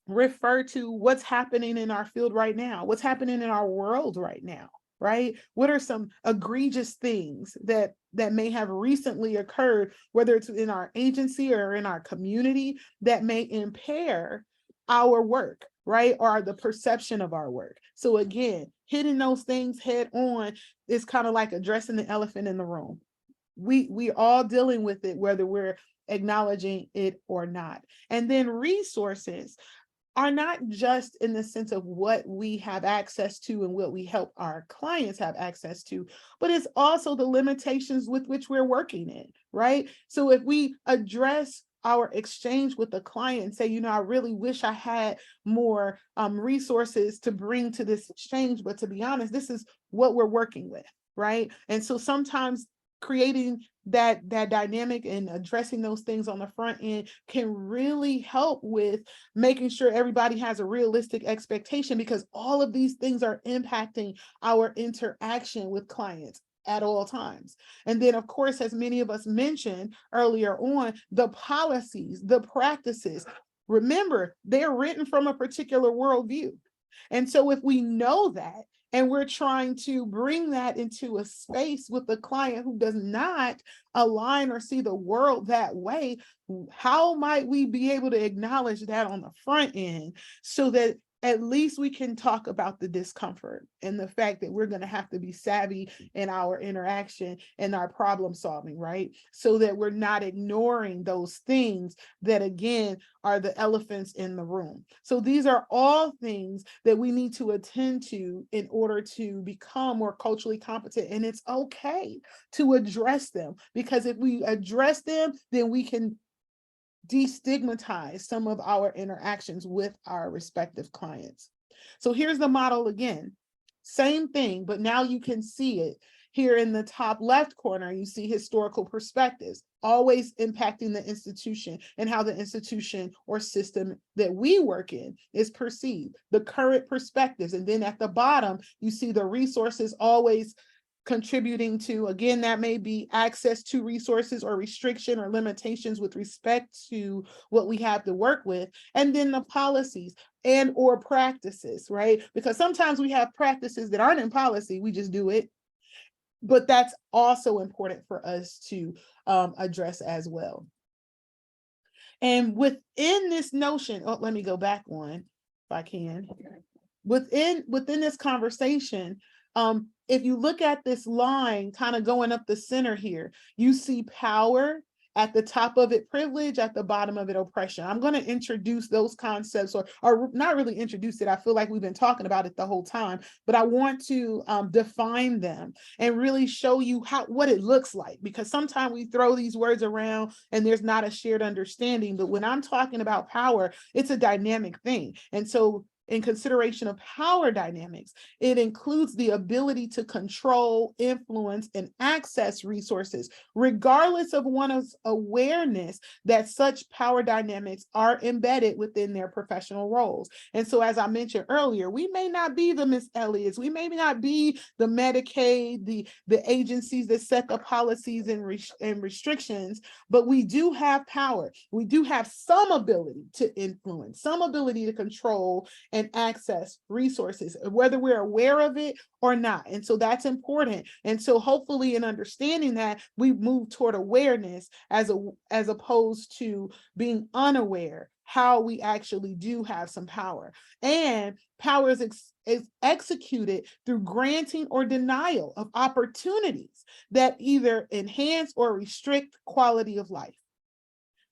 refer to what's happening in our field right now, what's happening in our world right now, right? What are some egregious things that may have recently occurred, whether it's in our agency or in our community, that may impair our work, right? Or the perception of our work. So again, hitting those things head on is kind of like addressing the elephant in the room. We all dealing with it, whether we're acknowledging it or not. And then resources are not just in the sense of what we have access to and what we help our clients have access to, but it's also the limitations with which we're working in, right? So if we address our exchange with the client and say, I really wish I had more resources to bring to this exchange, but to be honest, this is what we're working with, right? And so sometimes creating that dynamic and addressing those things on the front end can really help with making sure everybody has a realistic expectation, because all of these things are impacting our interaction with clients at all times. And then, of course, as many of us mentioned earlier on, the policies, the practices, remember, they're written from a particular worldview. And so if we know that, and we're trying to bring that into a space with the client who does not align or see the world that way, how might we be able to acknowledge that on the front end so that at least we can talk about the discomfort and the fact that we're going to have to be savvy in our interaction and our problem solving, right? So that we're not ignoring those things that, again, are the elephants in the room. So these are all things that we need to attend to in order to become more culturally competent. And it's okay to address them, because if we address them, then we can destigmatize some of our interactions with our respective clients. So here's the model again. Same thing, but now you can see it. Here in the top left corner, you see historical perspectives, always impacting the institution and how the institution or system that we work in is perceived, the current perspectives. And then at the bottom, you see the resources always contributing to, again, that may be access to resources or restriction or limitations with respect to what we have to work with. And then the policies and or practices, right? Because sometimes we have practices that aren't in policy, we just do it. But that's also important for us to address as well. And within this notion, let me go back one if I can. Within this conversation, if you look at this line kind of going up the center here, you see power, at the top of it privilege, at the bottom of it oppression. I'm going to introduce those concepts, or not really introduce it. I feel like we've been talking about it the whole time, but I want to define them and really show you what it looks like, because sometimes we throw these words around and there's not a shared understanding. But when I'm talking about power, it's a dynamic thing. And so in consideration of power dynamics, it includes the ability to control, influence, and access resources, regardless of one's awareness that such power dynamics are embedded within their professional roles. And so, as I mentioned earlier, we may not be the Miss Elliott's, we may not be the Medicaid, the agencies that set the policies and restrictions, but we do have power. We do have some ability to influence, some ability to control and access resources, whether we're aware of it or not. And so that's important. And so hopefully in understanding that, we move toward awareness as opposed to being unaware how we actually do have some power. And power is executed through granting or denial of opportunities that either enhance or restrict quality of life.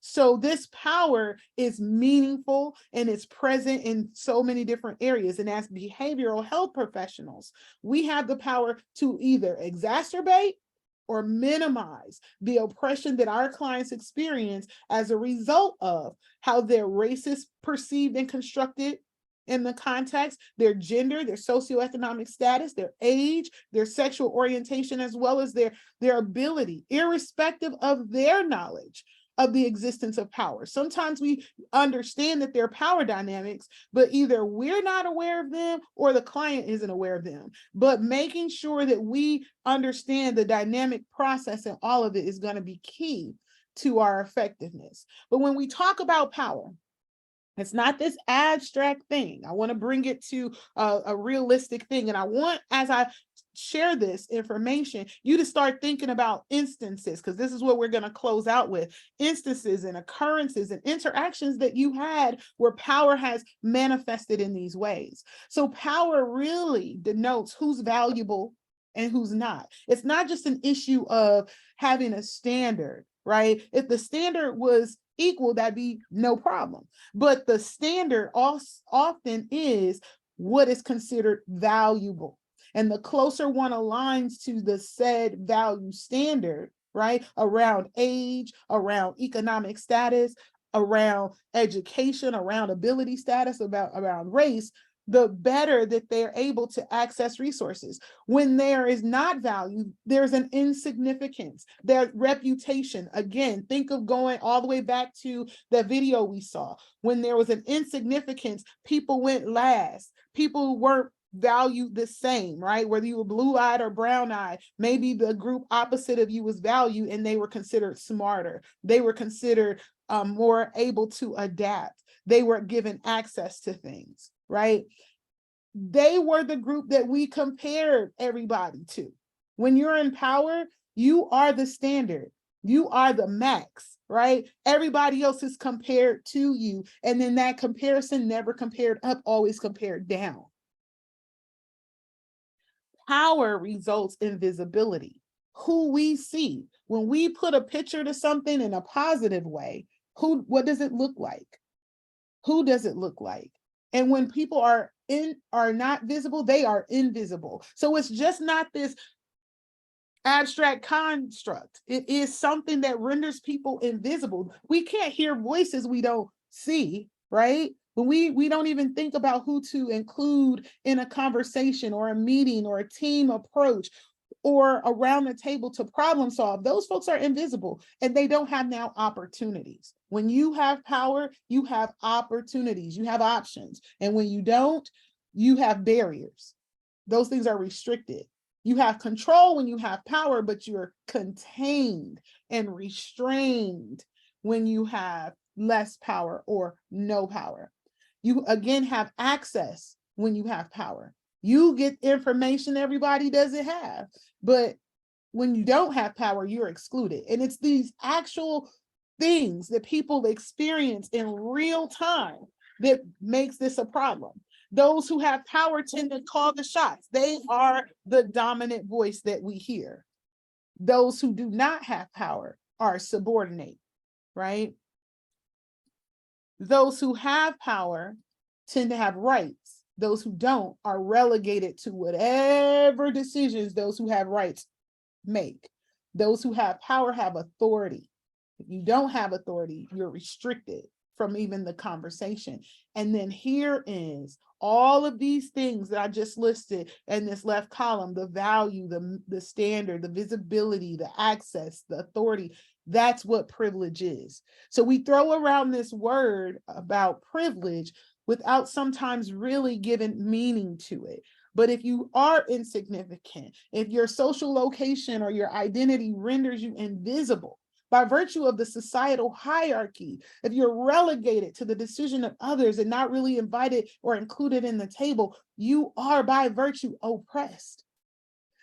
So this power is meaningful and it's present in so many different areas. And as behavioral health professionals, we have the power to either exacerbate or minimize the oppression that our clients experience as a result of how their race is perceived and constructed in the context, their gender, their socioeconomic status, their age, their sexual orientation, as well as their ability, irrespective of their knowledge of the existence of power. Sometimes we understand that there are power dynamics, but either we're not aware of them or the client isn't aware of them. But making sure that we understand the dynamic process and all of it is going to be key to our effectiveness. But when we talk about power, it's not this abstract thing. I want to bring it to a realistic thing. And I want, as I share this information, you to start thinking about instances, because this is what we're going to close out with. Instances and occurrences and interactions that you had where power has manifested in these ways. So power really denotes who's valuable and who's not. It's not just an issue of having a standard, right? If the standard was equal, that'd be no problem. But the standard often is what is considered valuable. And the closer one aligns to the said value standard, right, around age, around economic status, around education, around ability status, around race, the better that they're able to access resources. When there is not value, there's an insignificance, their reputation. Again, think of going all the way back to the video we saw. When there was an insignificance, people went last. People weren't valued the same, right? Whether you were blue-eyed or brown-eyed, maybe the group opposite of you was valued and they were considered smarter. They were considered more able to adapt. They were given access to things, right? They were the group that we compared everybody to. When you're in power, you are the standard. You are the max, right? Everybody else is compared to you. And then that comparison never compared up, always compared down. Power results in visibility. Who we see. When we put a picture to something in a positive way, what does it look like? Who does it look like? And when people are not visible, they are invisible. So it's just not this abstract construct. It is something that renders people invisible. We can't hear voices we don't see, right? But we don't even think about who to include in a conversation or a meeting or a team approach or around the table to problem solve. Those folks are invisible and they don't have now opportunities. When you have power, you have opportunities, you have options. And when you don't, you have barriers. Those things are restricted. You have control when you have power, but you're contained and restrained when you have less power or no power. You again have access when you have power. You get information everybody doesn't have, but when you don't have power, you're excluded. And it's these actual things that people experience in real time that makes this a problem. Those who have power tend to call the shots. They are the dominant voice that we hear. Those who do not have power are subordinate, right? Those who have power tend to have rights. Those who don't are relegated to whatever decisions those who have rights make. Those who have power have authority. If you don't have authority, you're restricted from even the conversation. And then here is all of these things that I just listed in this left column: the value, the standard, the visibility, the access, the authority. That's what privilege is. So we throw around this word about privilege without sometimes really giving meaning to it. But if you are insignificant, if your social location or your identity renders you invisible by virtue of the societal hierarchy, if you're relegated to the decision of others and not really invited or included in the table, you are by virtue oppressed.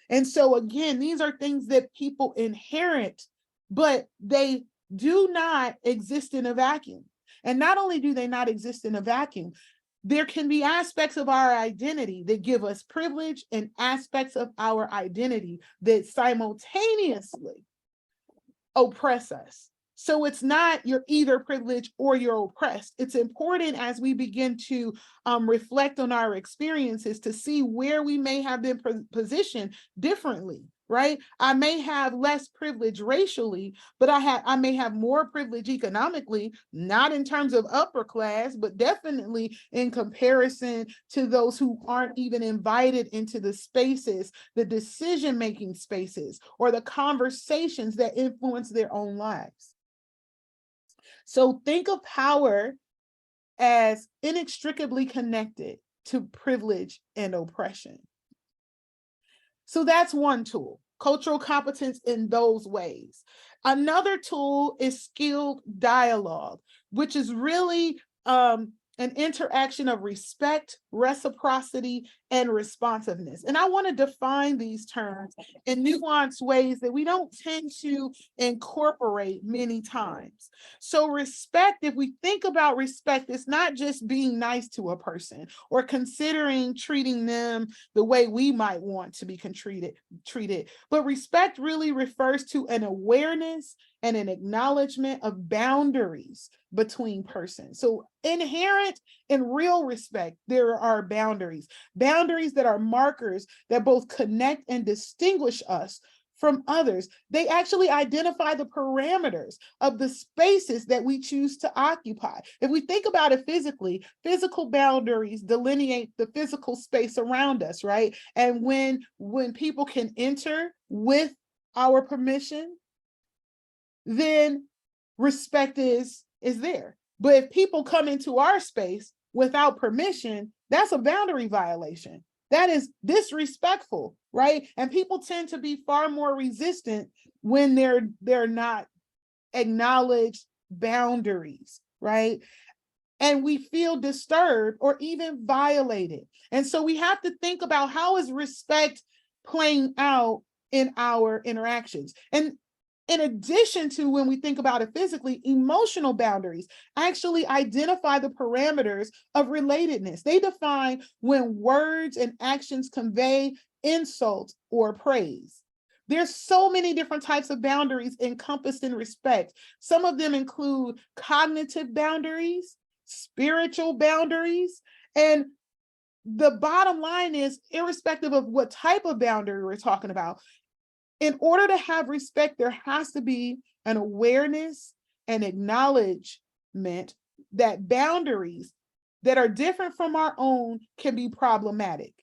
And so again, these are things that people inherit, but they do not exist in a vacuum. And not only do they not exist in a vacuum, there can be aspects of our identity that give us privilege and aspects of our identity that simultaneously oppress us. So it's not you're either privileged or you're oppressed. It's important as we begin to reflect on our experiences to see where we may have been positioned differently, right? I may have less privilege racially, but I may have more privilege economically, not in terms of upper class, but definitely in comparison to those who aren't even invited into the spaces, the decision-making spaces, or the conversations that influence their own lives. So think of power as inextricably connected to privilege and oppression. So that's one tool, cultural competence in those ways. Another tool is skilled dialogue, which is really an interaction of respect, reciprocity, and responsiveness. And I want to define these terms in nuanced ways that we don't tend to incorporate many times. So respect, if we think about respect, it's not just being nice to a person or considering treating them the way we might want to be treated, but respect really refers to an awareness and an acknowledgement of boundaries between persons. So inherent in real respect, there are boundaries that are markers that both connect and distinguish us from others. They actually identify the parameters of the spaces that we choose to occupy. If we think about it physically, physical boundaries delineate the physical space around us, right? And when people can enter with our permission, then respect is there. But if people come into our space without permission, that's a boundary violation. That is disrespectful, right? And people tend to be far more resistant when they're not acknowledged boundaries, right? And we feel disturbed or even violated. And so we have to think about, how is respect playing out in our interactions? And in addition to, when we think about it physically, emotional boundaries actually identify the parameters of relatedness. They define when words and actions convey insult or praise. There's so many different types of boundaries encompassed in respect. Some of them include cognitive boundaries, spiritual boundaries, and the bottom line is, irrespective of what type of boundary we're talking about, in order to have respect, there has to be an awareness and acknowledgement that boundaries that are different from our own can be problematic,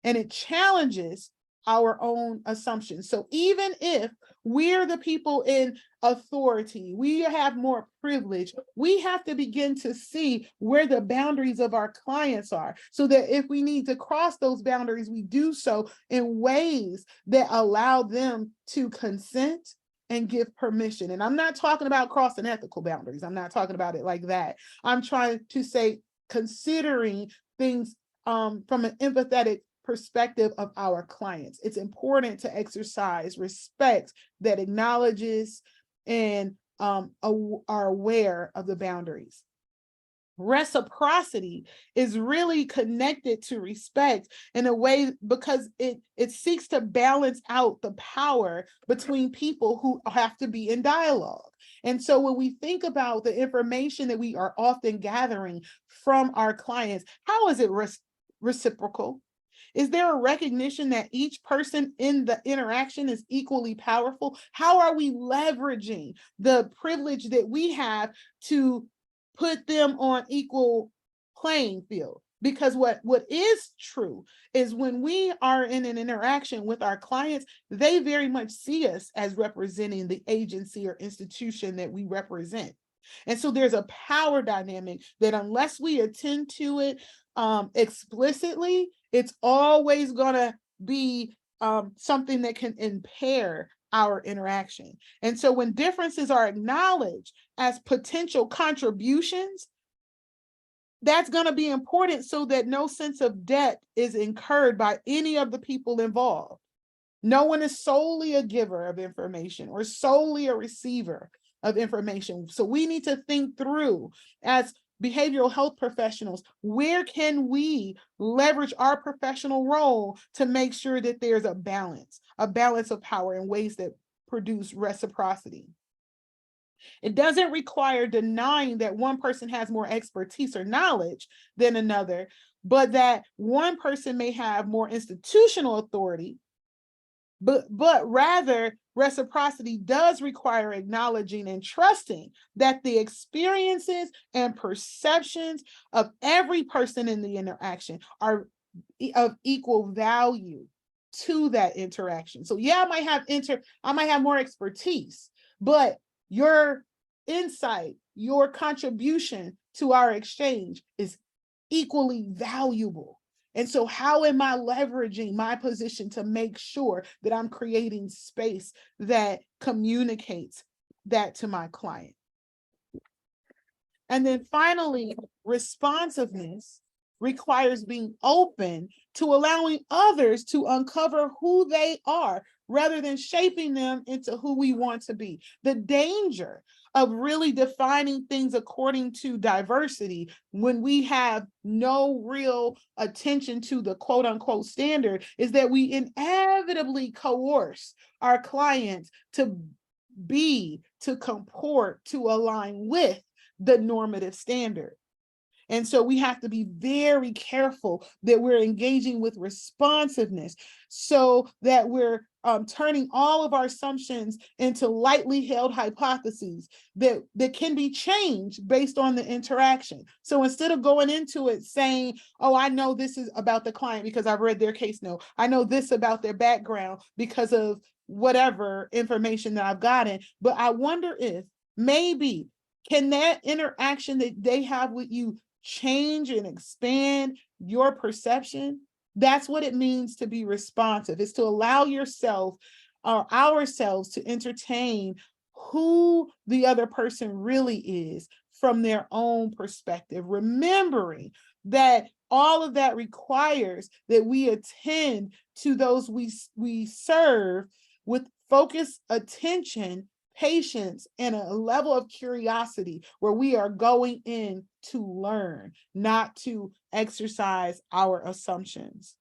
and it challenges our own assumptions. So even if we're the people in authority, we have more privilege, we have to begin to see where the boundaries of our clients are, so that if we need to cross those boundaries, we do so in ways that allow them to consent and give permission. And I'm not talking about crossing ethical boundaries. I'm not talking about it like that. I'm trying to say, considering things from an empathetic perspective of our clients. It's important to exercise respect that acknowledges and are aware of the boundaries. Reciprocity is really connected to respect in a way, because it seeks to balance out the power between people who have to be in dialogue. And so when we think about the information that we are often gathering from our clients, how is it reciprocal? Is there a recognition that each person in the interaction is equally powerful? How are we leveraging the privilege that we have to put them on equal playing field? Because what is true is, when we are in an interaction with our clients, they very much see us as representing the agency or institution that we represent. And so there's a power dynamic that, unless we attend to it explicitly, it's always going to be something that can impair our interaction. And so when differences are acknowledged as potential contributions, that's going to be important, so that no sense of debt is incurred by any of the people involved. No one is solely a giver of information or solely a receiver of information. So we need to think through, as behavioral health professionals, where can we leverage our professional role to make sure that there's a balance of power in ways that produce reciprocity. It doesn't require denying that one person has more expertise or knowledge than another, but that one person may have more institutional authority, but rather reciprocity does require acknowledging and trusting that the experiences and perceptions of every person in the interaction are of equal value to that interaction. So yeah, I might have more expertise, but your insight, your contribution to our exchange is equally valuable. And so how am I leveraging my position to make sure that I'm creating space that communicates that to my client? And then finally, responsiveness requires being open to allowing others to uncover who they are, rather than shaping them into who we want to be. The danger of really defining things according to diversity, when we have no real attention to the quote unquote standard, is that we inevitably coerce our clients to comport, to align with the normative standard. And so we have to be very careful that we're engaging with responsiveness so that we're turning all of our assumptions into lightly held hypotheses that can be changed based on the interaction. So instead of going into it saying, oh, I know this is about the client because I've read their case note. I know this about their background because of whatever information that I've gotten. But I wonder if maybe can that interaction that they have with you change and expand your perception? That's what it means to be responsive, is to allow yourself or ourselves to entertain who the other person really is from their own perspective, remembering that all of that requires that we attend to those we serve with focused attention, patience, and a level of curiosity where we are going in to learn, not to exercise our assumptions.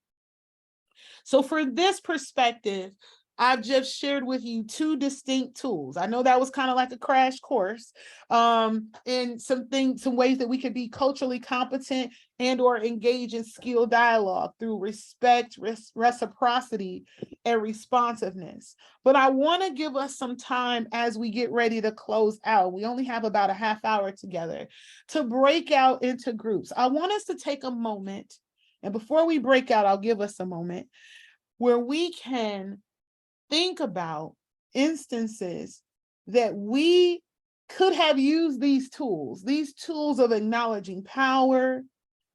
So for this perspective, I've just shared with you two distinct tools. I know that was kind of like a crash course in some ways that we could be culturally competent and or engage in skill dialogue through respect, reciprocity, and responsiveness. But I want to give us some time as we get ready to close out. We only have about a half hour together to break out into groups. I want us to take a moment, and before we break out, I'll give us a moment where we can think about instances that we could have used these tools of acknowledging power,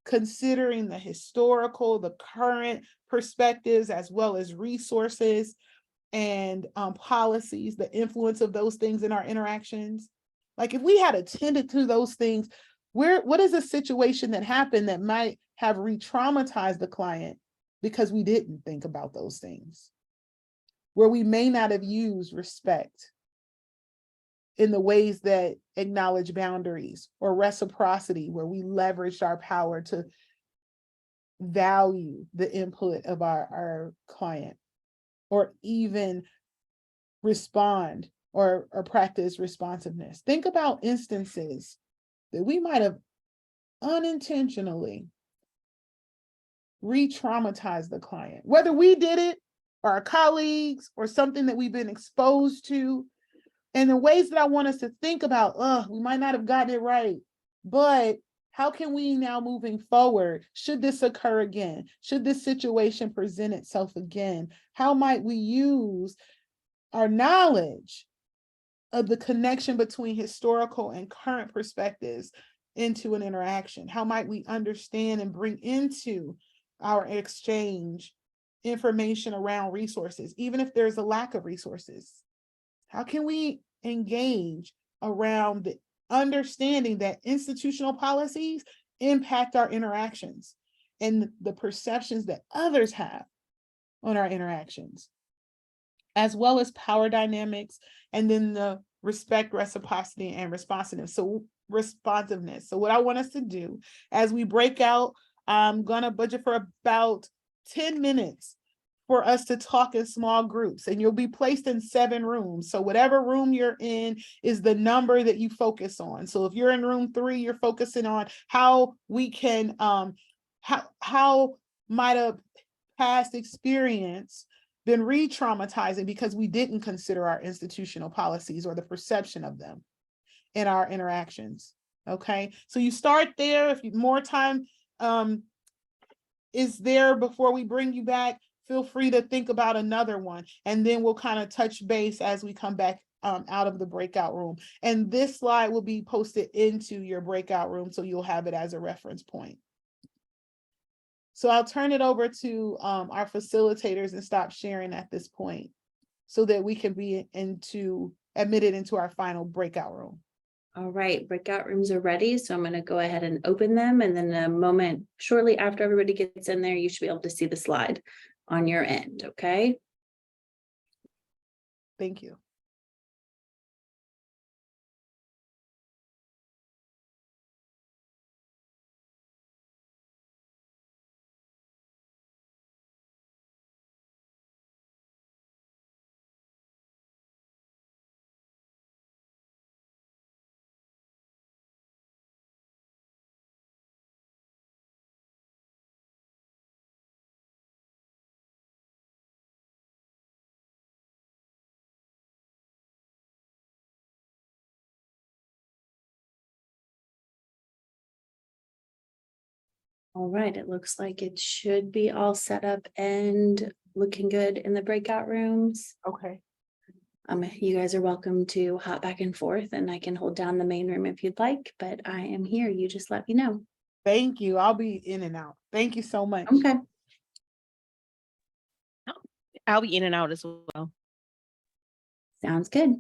considering the historical, the current perspectives, as well as resources and policies, the influence of those things in our interactions. Like if we had attended to those things, what is a situation that happened that might have re-traumatized the client because we didn't think about those things? Where we may not have used respect in the ways that acknowledge boundaries, or reciprocity, where we leveraged our power to value the input of our client, or even respond or practice responsiveness. Think about instances that we might have unintentionally re-traumatized the client, whether we did it or our colleagues or something that we've been exposed to. And the ways that I want us to think about, we might not have gotten it right, but how can we now moving forward, should this occur again? Should this situation present itself again? How might we use our knowledge of the connection between historical and current perspectives into an interaction? How might we understand and bring into our exchange information around resources, even if there's a lack of resources? How can we engage around the understanding that institutional policies impact our interactions and the perceptions that others have on our interactions, as well as power dynamics, and then the respect, reciprocity, and responsiveness. So what I want us to do as we break out, I'm gonna budget for about 10 minutes for us to talk in small groups, and you'll be placed in 7 rooms. So whatever room you're in is the number that you focus on. So if you're in room 3, you're focusing on how we can, how might a past experience been re-traumatizing because we didn't consider our institutional policies or the perception of them in our interactions. Okay, so you start there. If more time is there before we bring you back, feel free to think about another one, and then we'll kind of touch base as we come back out of the breakout room. And this slide will be posted into your breakout room, so you'll have it as a reference point. So I'll turn it over to our facilitators and stop sharing at this point so that we can be admitted into our final breakout room. All right, breakout rooms are ready. So I'm going to go ahead and open them. And then a moment shortly after everybody gets in there, you should be able to see the slide on your end. Okay. Thank you. All right, it looks like it should be all set up and looking good in the breakout rooms. Okay. You guys are welcome to hop back and forth, and I can hold down the main room if you'd like, but I am here. You just let me know. Thank you. I'll be in and out. Thank you so much. Okay. I'll be in and out as well. Sounds good.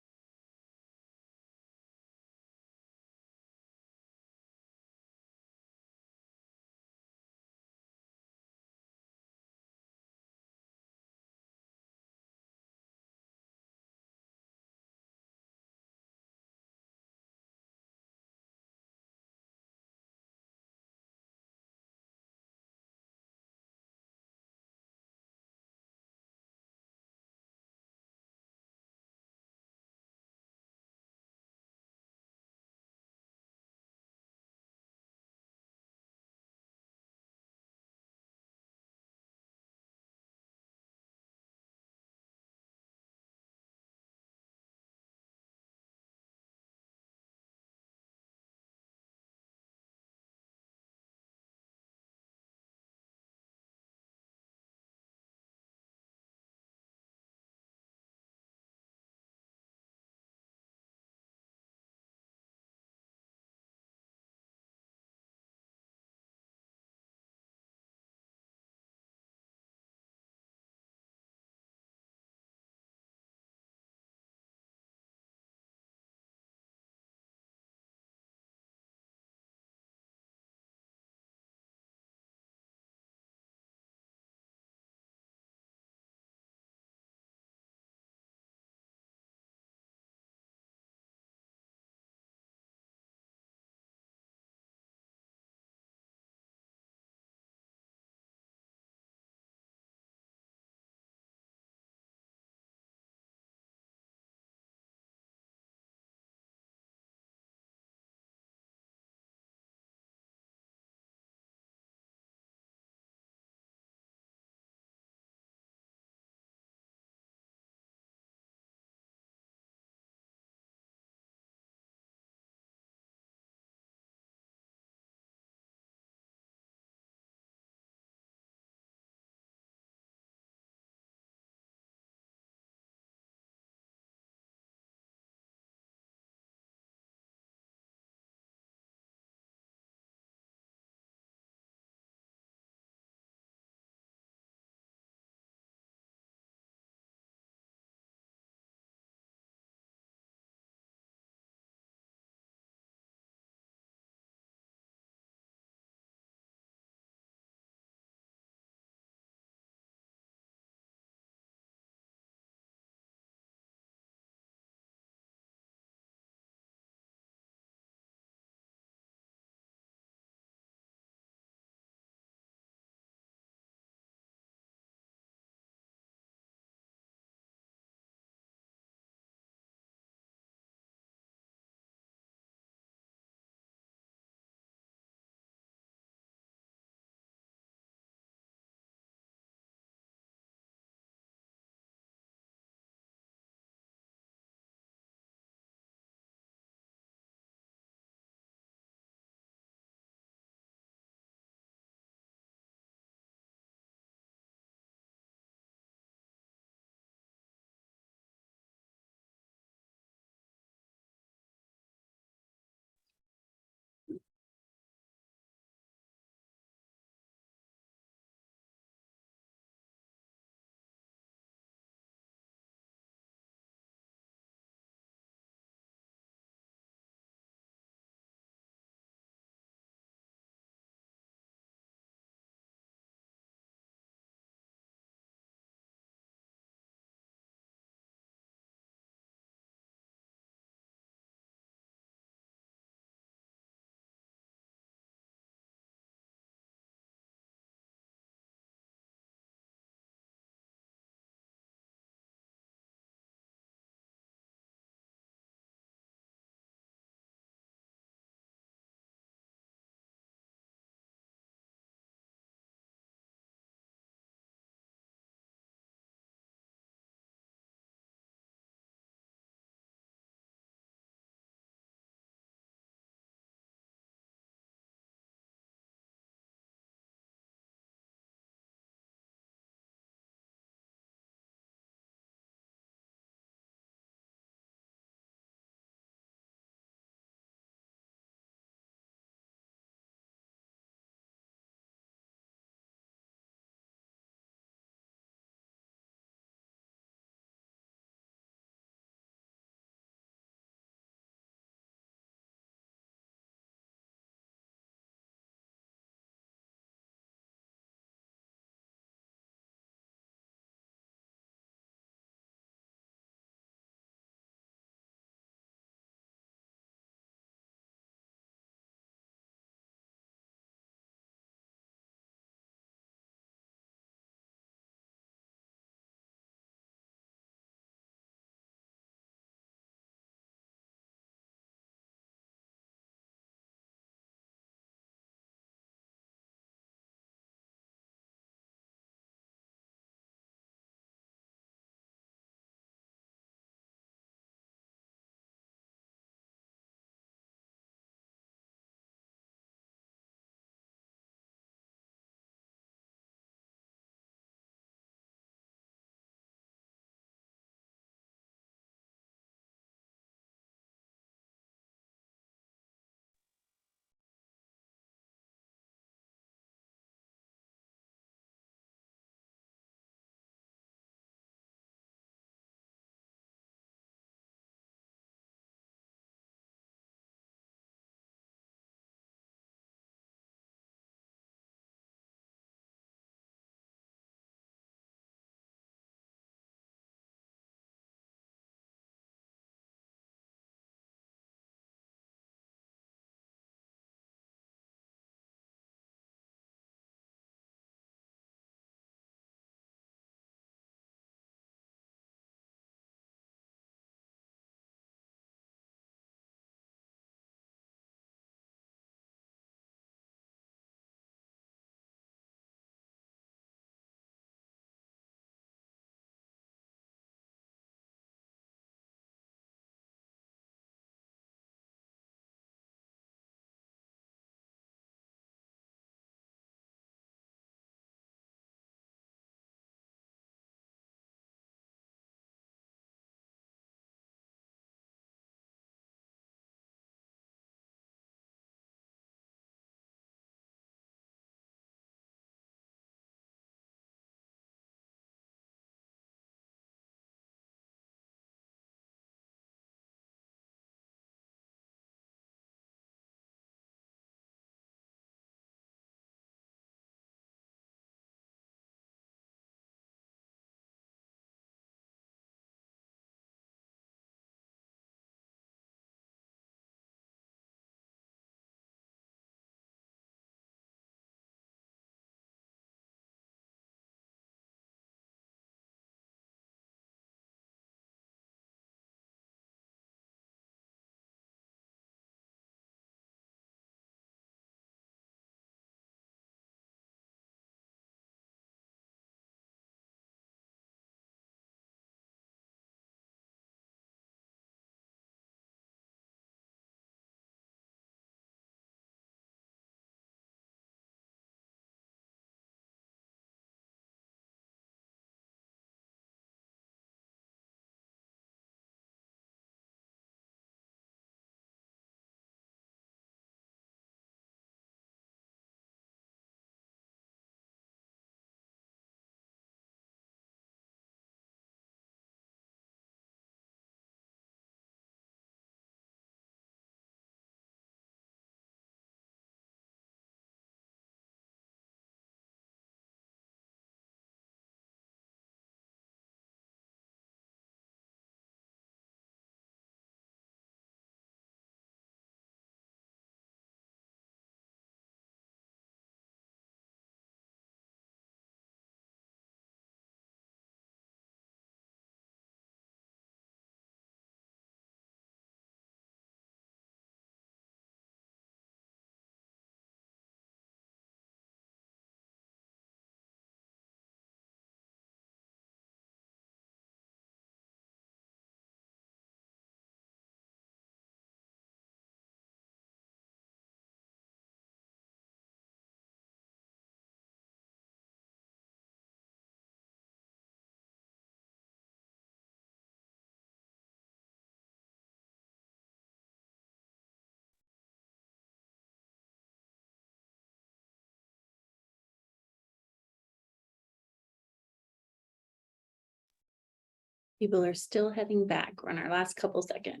People are still heading back. We're on our last couple seconds.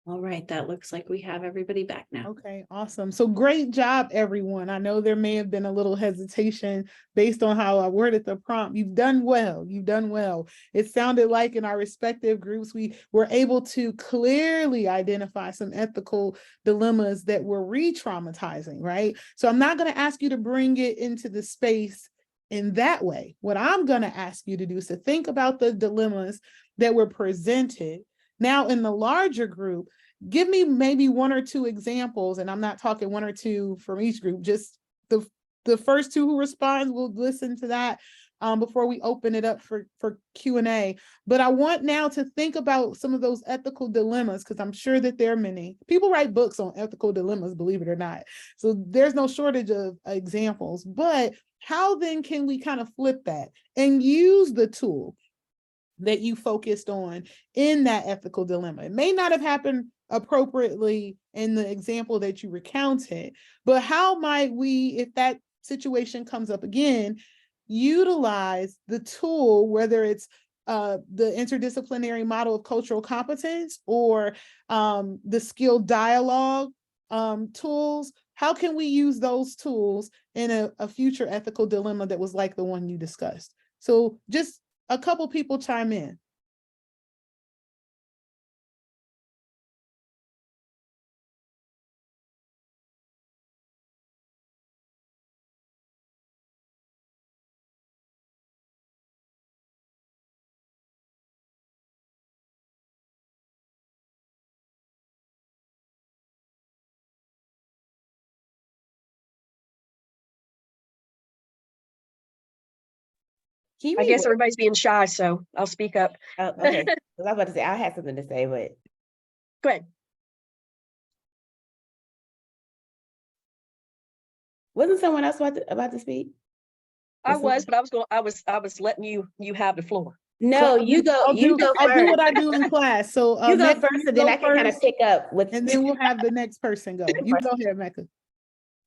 All right, that looks like we have everybody back now. Okay, awesome. So great job, everyone. I know there may have been a little hesitation based on how I worded the prompt. You've done well. You've done well. It sounded like in our respective groups, we were able to clearly identify some ethical dilemmas that were re-traumatizing, right? So I'm not going to ask you to bring it into the space in that way. What I'm going to ask you to do is to think about the dilemmas that were presented. Now, in the larger group, give me maybe one or two examples, and I'm not talking one or two from each group, just the first two who respond, we'll listen to that before we open it up for Q&A. But I want now to think about some of those ethical dilemmas, because I'm sure that there are many. People write books on ethical dilemmas, believe it or not. So there's no shortage of examples. But how then can we kind of flip that and use the tool that you focused on in that ethical dilemma? It may not have happened appropriately in the example that you recounted, but how might we, if that situation comes up again, utilize the tool, whether it's the interdisciplinary model of cultural competence or the skilled dialogue tools? How can we use those tools in a future ethical dilemma that was like the one you discussed? So just a couple people chime in. I guess everybody's being shy, so I'll speak up. Okay, I was about to say I had something to say, but go ahead. Wasn't someone else about to speak? I was, but I was letting you have the floor. No, you go. You go first. I'll do what I do in class. So you go first, and then I can kind of pick up with. And then we'll have the next person go. You go ahead, Mecca.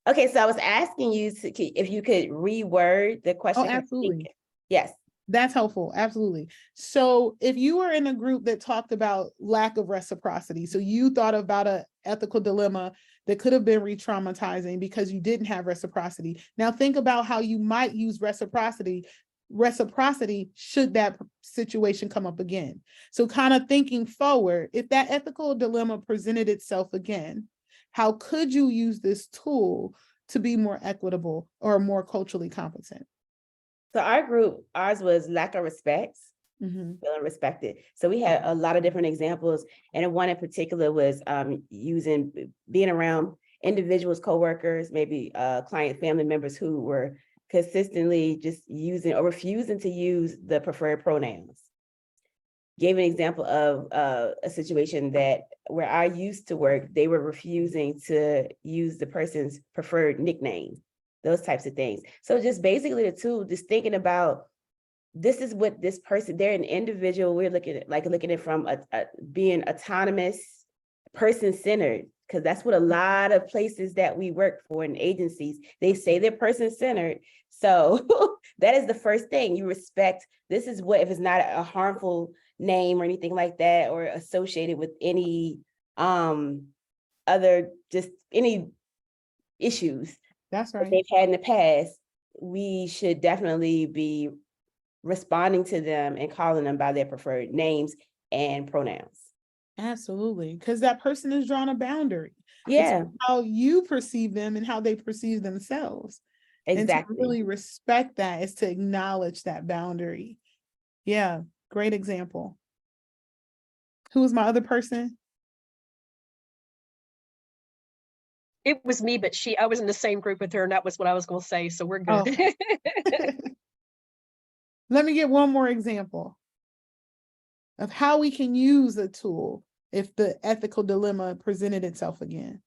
Okay, so I was asking you if you could reword the question. Oh, absolutely. Yes. That's helpful. Absolutely. So if you were in a group that talked about lack of reciprocity, so you thought about an ethical dilemma that could have been re-traumatizing because you didn't have reciprocity. Now think about how you might use reciprocity should that situation come up again. So kind of thinking forward, if that ethical dilemma presented itself again, how could you use this tool to be more equitable or more culturally competent? So ours was lack of respect, feeling respected. So we had a lot of different examples. And one in particular was being around individuals, coworkers, maybe client family members who were consistently just using or refusing to use the preferred pronouns. Gave an example of a situation where I used to work, they were refusing to use the person's preferred nickname. Those types of things. So just basically the tool, just thinking about, this is what this person, they're an individual. We're looking at it from being autonomous, person-centered, because that's what a lot of places that we work for in agencies, they say they're person-centered. So that is the first thing. You respect, this is what, if it's not a harmful name or anything like that, or associated with any any issues. That's right. They've had in the past, we should definitely be responding to them and calling them by their preferred names and pronouns. Absolutely, because that person has drawn a boundary. Yeah. It's how you perceive them and how they perceive themselves. Exactly. And to really respect that is to acknowledge that boundary. Yeah, great example. Who was my other person? It was me, but I was in the same group with her, and that was what I was going to say. So we're good. Oh. Let me get one more example of how we can use a tool if the ethical dilemma presented itself again.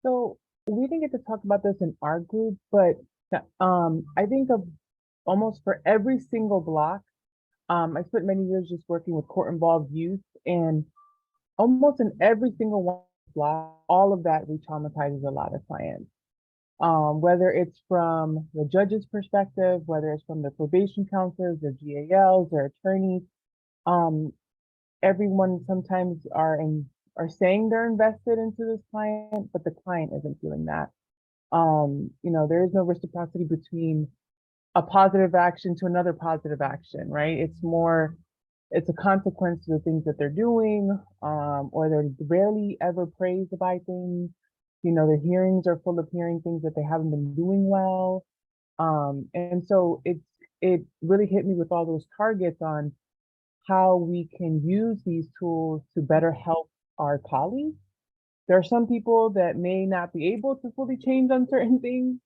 So we didn't get to talk about this in our group, but I think of almost for every single block, I spent many years just working with court-involved youth, and almost in every single one of their lives, all of that re-traumatizes a lot of clients. Whether it's from the judge's perspective, whether it's from the probation counselors, their GALs, their attorneys, everyone sometimes are saying they're invested into this client, but the client isn't feeling that. There is no reciprocity between a positive action to another positive action, right? It's a consequence to the things that they're doing, or they're rarely ever praised by things. The hearings are full of hearing things that they haven't been doing well. And so it really hit me with all those targets on how we can use these tools to better help our colleagues. There are some people that may not be able to fully change on certain things,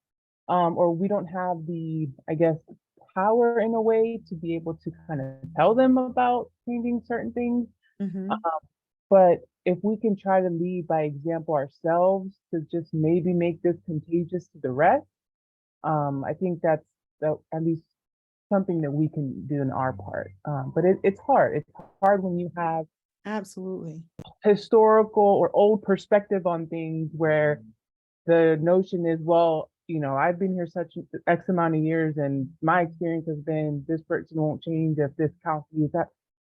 or we don't have the, I guess, power in a way to be able to kind of tell them about changing certain things. But if we can try to lead by example ourselves to just maybe make this contagious to the rest, I think that's at least something that we can do in our part. But it's hard. It's hard when you have absolutely historical or old perspective on things where the notion is, well, I've been here such X amount of years and my experience has been this person won't change if this council uses that.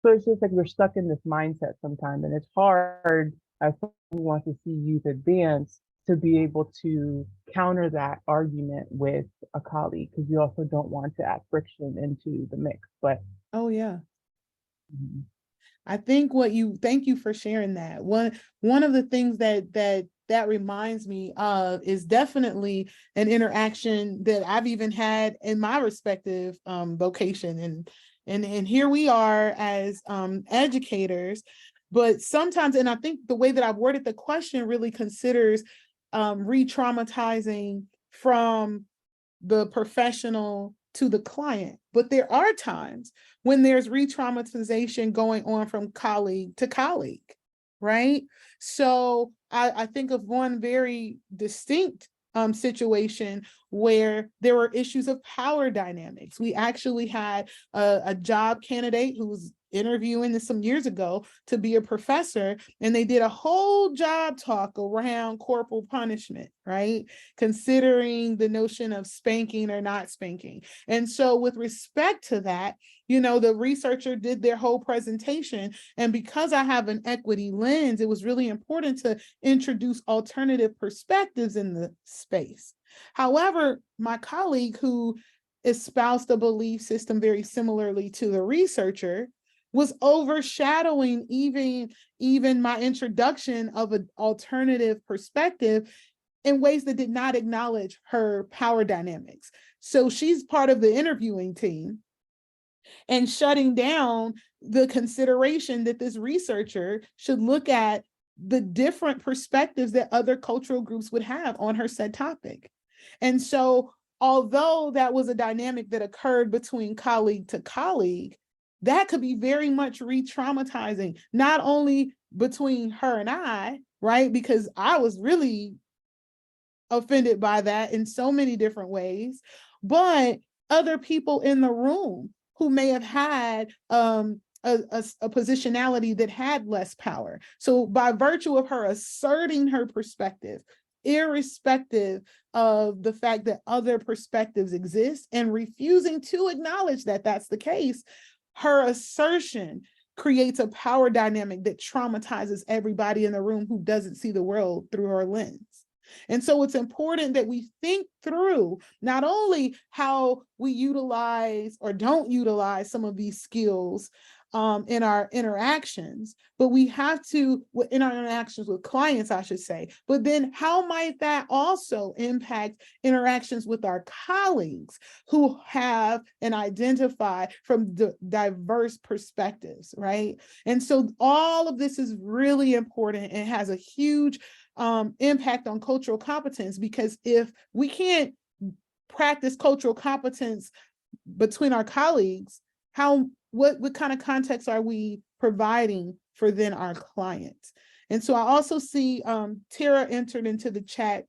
So it's just like we're stuck in this mindset sometimes, and it's hard as someone who wants to see youth advance to be able to counter that argument with a colleague, because you also don't want to add friction into the mix. But oh yeah. I think thank you for sharing that. One of the things that reminds me of is definitely an interaction that I've even had in my respective vocation, and here we are as educators, but sometimes, and I think the way that I've worded the question really considers re-traumatizing from the professional to the client. But there are times when there's re-traumatization going on from colleague to colleague, right? So I think of one very distinct situation where there were issues of power dynamics. We actually had a job candidate who was interviewing this some years ago to be a professor, and they did a whole job talk around corporal punishment, right? Considering the notion of spanking or not spanking. And so with respect to that, the researcher did their whole presentation. And because I have an equity lens, it was really important to introduce alternative perspectives in the space. However, my colleague who espoused a belief system very similarly to the researcher was overshadowing even my introduction of an alternative perspective in ways that did not acknowledge her power dynamics. So she's part of the interviewing team and shutting down the consideration that this researcher should look at the different perspectives that other cultural groups would have on her said topic. And so, although that was a dynamic that occurred between colleague to colleague, that could be very much re-traumatizing, not only between her and I, right? Because I was really offended by that in so many different ways, but other people in the room who may have had a positionality that had less power. So by virtue of her asserting her perspective, irrespective of the fact that other perspectives exist and refusing to acknowledge that that's the case, her assertion creates a power dynamic that traumatizes everybody in the room who doesn't see the world through her lens. And so it's important that we think through not only how we utilize or don't utilize some of these skills in our interactions, but we have to, in our interactions with clients, I should say, but then how might that also impact interactions with our colleagues who have and identify from diverse perspectives, right? And so all of this is really important and has a huge impact on cultural competence, because if we can't practice cultural competence between our colleagues, what kind of context are we providing for then our clients? And so I also see Tara entered into the chat.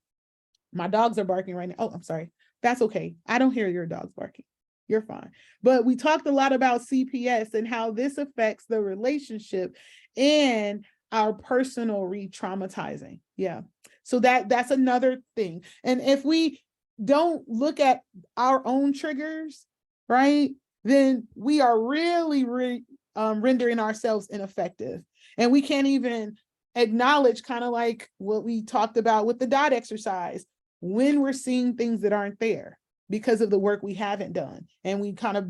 My dogs are barking right now. Oh, I'm sorry. That's okay. I don't hear your dogs barking. You're fine. But we talked a lot about CPS and how this affects the relationship and our personal re-traumatizing. Yeah. So that's another thing. And if we don't look at our own triggers, right, then we are really rendering ourselves ineffective. And we can't even acknowledge, kind of like what we talked about with the dot exercise, when we're seeing things that aren't there because of the work we haven't done. And we kind of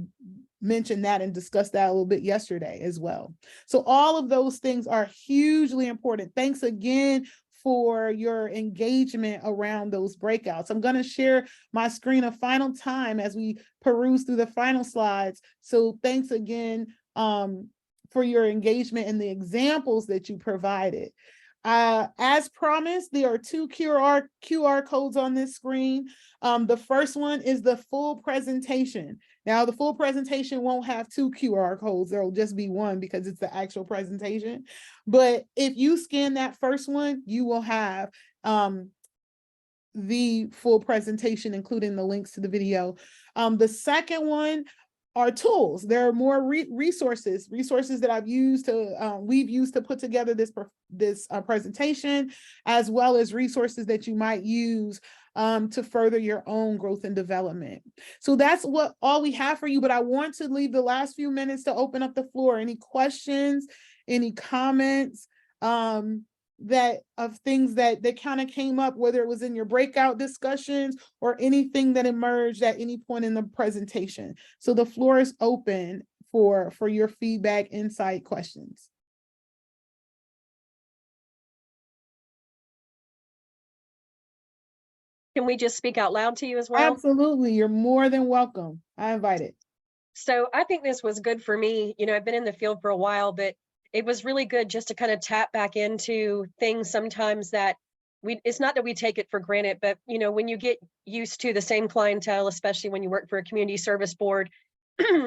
mentioned that and discussed that a little bit yesterday as well. So all of those things are hugely important. Thanks again for your engagement around those breakouts. I'm going to share my screen a final time as we peruse through the final slides. So thanks again for your engagement and the examples that you provided. As promised, there are two QR codes on this screen. The first one is the full presentation. Now, the full presentation won't have two QR codes. There will just be one because it's the actual presentation. But if you scan that first one, you will have the full presentation, including the links to the video. The second one are tools. There are more resources that we've used to put together this presentation, as well as resources that you might use to further your own growth and development. So that's all we have for you, but I want to leave the last few minutes to open up the floor. Any questions, any comments of things that kind of came up, whether it was in your breakout discussions or anything that emerged at any point in the presentation. So the floor is open for your feedback, insight, questions. Can we just speak out loud to you as well? Absolutely. You're more than welcome. I invite it. So I think this was good for me. You know, I've been in the field for a while, but it was really good just to kind of tap back into things sometimes that it's not that we take it for granted, but you know, when you get used to the same clientele, especially when you work for a community service board,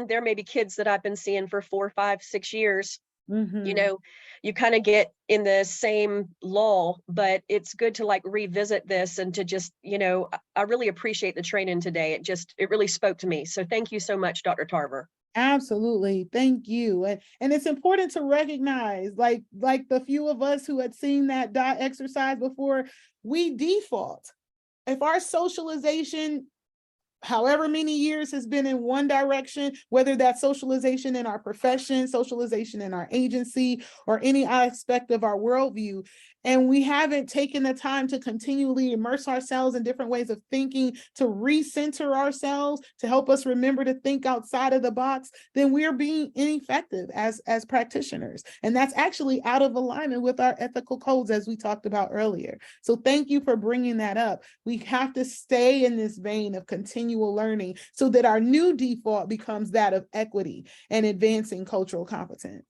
there may be kids that I've been seeing for 4, 5, 6 years. You know, you kind of get in the same lull, but it's good to like revisit this and to just, you know, I really appreciate the training today. It really spoke to me. So thank you so much, Dr. Tarver. Absolutely. Thank you. And it's important to recognize, like the few of us who had seen that dot exercise before, we default. If our socialization, however many years, has been in one direction, whether that's socialization in our profession, socialization in our agency, or any aspect of our worldview, and we haven't taken the time to continually immerse ourselves in different ways of thinking, to recenter ourselves, to help us remember to think outside of the box, then we're being ineffective as practitioners. And that's actually out of alignment with our ethical codes, as we talked about earlier. So thank you for bringing that up. We have to stay in this vein of continual learning so that our new default becomes that of equity and advancing cultural competence.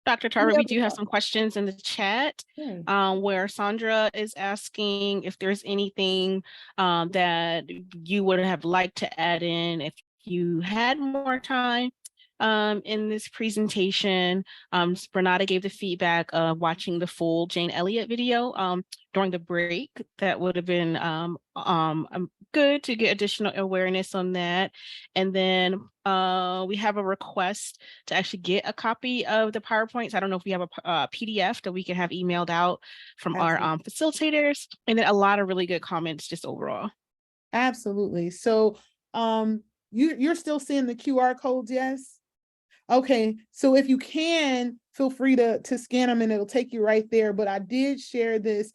Dr. Tarver, we do have some questions in the chat where Sandra is asking if there's anything that you would have liked to add in if you had more time in this presentation. Renata gave the feedback of watching the full Jane Elliott video during the break. That would have been good to get additional awareness on that. And then we have a request to actually get a copy of the PowerPoints. I don't know if we have a PDF that we can have emailed out from our facilitators, and then a lot of really good comments just overall. Absolutely. So you're still seeing the QR codes, yes? Okay, so if you can, feel free to scan them and it'll take you right there. But I did share this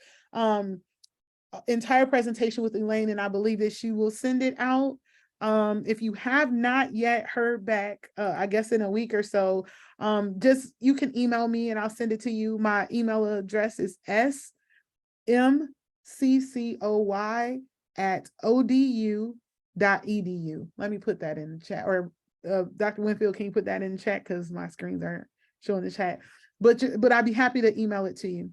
entire presentation with Elaine, and I believe that she will send it out. If you have not yet heard back, I guess in a week or so, you can email me and I'll send it to you. My email address is smccoy@odu.edu. Let me put that in the chat, or Dr. Winfield, can you put that in the chat, because my screens aren't showing the chat, but I'd be happy to email it to you.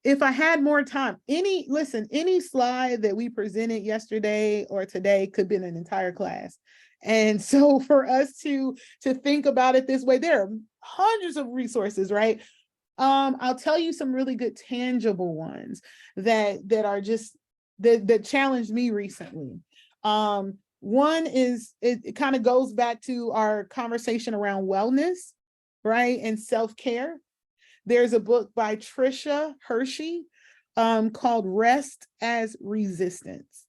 If I had more time, any slide that we presented yesterday or today could be an entire class. And so for us to think about it this way, there are hundreds of resources, right? I'll tell you some really good tangible ones that are just that challenged me recently. One is it kind of goes back to our conversation around wellness, right? And self-care. There's a book by Tricia Hershey called Rest as Resistance.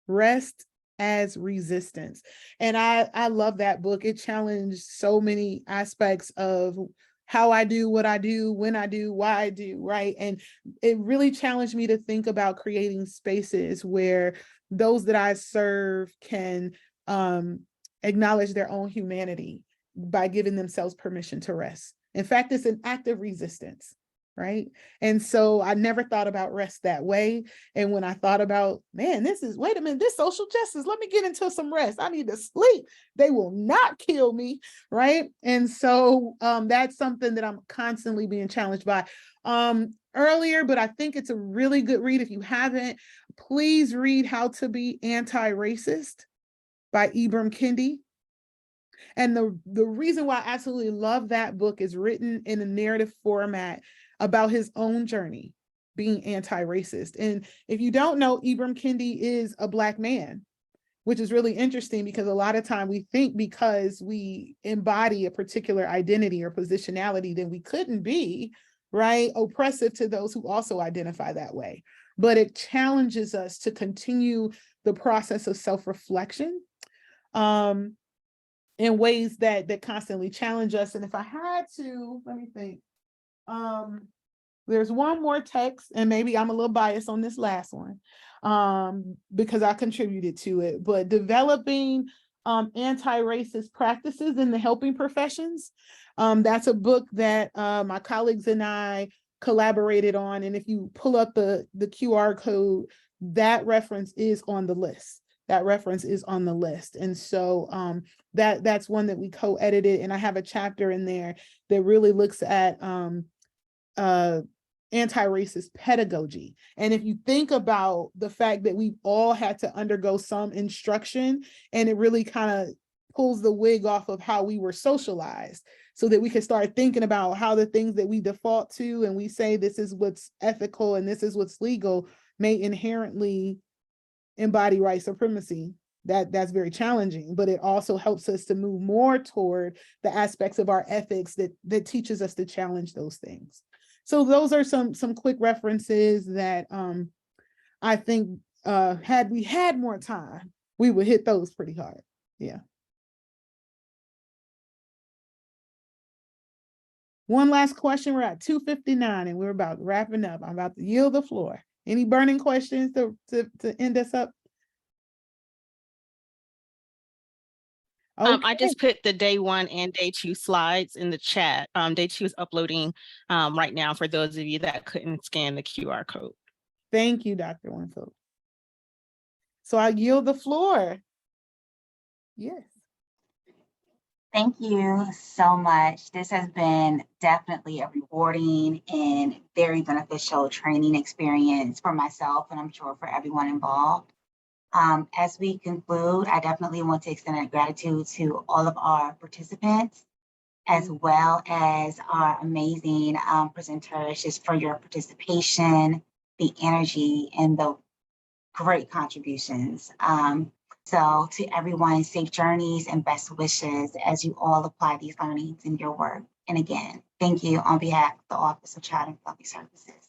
Rest as Resistance. And I love that book. It challenged so many aspects of how I do what I do, when I do, why I do, right? And it really challenged me to think about creating spaces where those that I serve can acknowledge their own humanity by giving themselves permission to rest. In fact, it's an act of resistance, right? And so I never thought about rest that way. And when I thought about, man, wait a minute, this social justice, let me get into some rest. I need to sleep. They will not kill me, right? And so that's something that I'm constantly being challenged by. Earlier, but I think it's a really good read. If you haven't, please read How to Be Anti-Racist by Ibram Kendi. And the reason why I absolutely love that book is written in a narrative format about his own journey being anti-racist. And if you don't know, Ibram Kendi is a Black man, which is really interesting because a lot of time we think because we embody a particular identity or positionality, then we couldn't be, right, oppressive to those who also identify that way. But it challenges us to continue the process of self-reflection in ways that constantly challenge us. And if I had to, let me think. There's one more text, and maybe I'm a little biased on this last one because I contributed to it, but developing anti-racist practices in the helping professions. That's a book that my colleagues and I collaborated on. And if you pull up the QR code, that reference is on the list. That reference is on the list. And so that's one that we co-edited, and I have a chapter in there that really looks at anti-racist pedagogy. And if you think about the fact that we've all had to undergo some instruction, and it really kind of pulls the wig off of how we were socialized so that we can start thinking about how the things that we default to and we say this is what's ethical and this is what's legal may inherently embody white supremacy. That's very challenging, but it also helps us to move more toward the aspects of our ethics that teaches us to challenge those things. So those are some quick references that I think had we had more time, we would hit those pretty hard. Yeah. One last question. We're at 2:59 and we're about wrapping up. I'm about to yield the floor. Any burning questions to end us up? Okay. I just put the day 1 and day 2 slides in the chat. Day 2 is uploading right now for those of you that couldn't scan the QR code. Thank you, Dr. Winfield. So I yield the floor. Yes. Thank you so much. This has been definitely a rewarding and very beneficial training experience for myself, and I'm sure for everyone involved. As we conclude, I definitely want to extend our gratitude to all of our participants, as well as our amazing presenters, just for your participation, the energy, and the great contributions. So to everyone, safe journeys and best wishes as you all apply these learnings in your work. And again, thank you on behalf of the Office of Child and Family Services.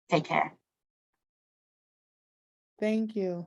Take care. Thank you.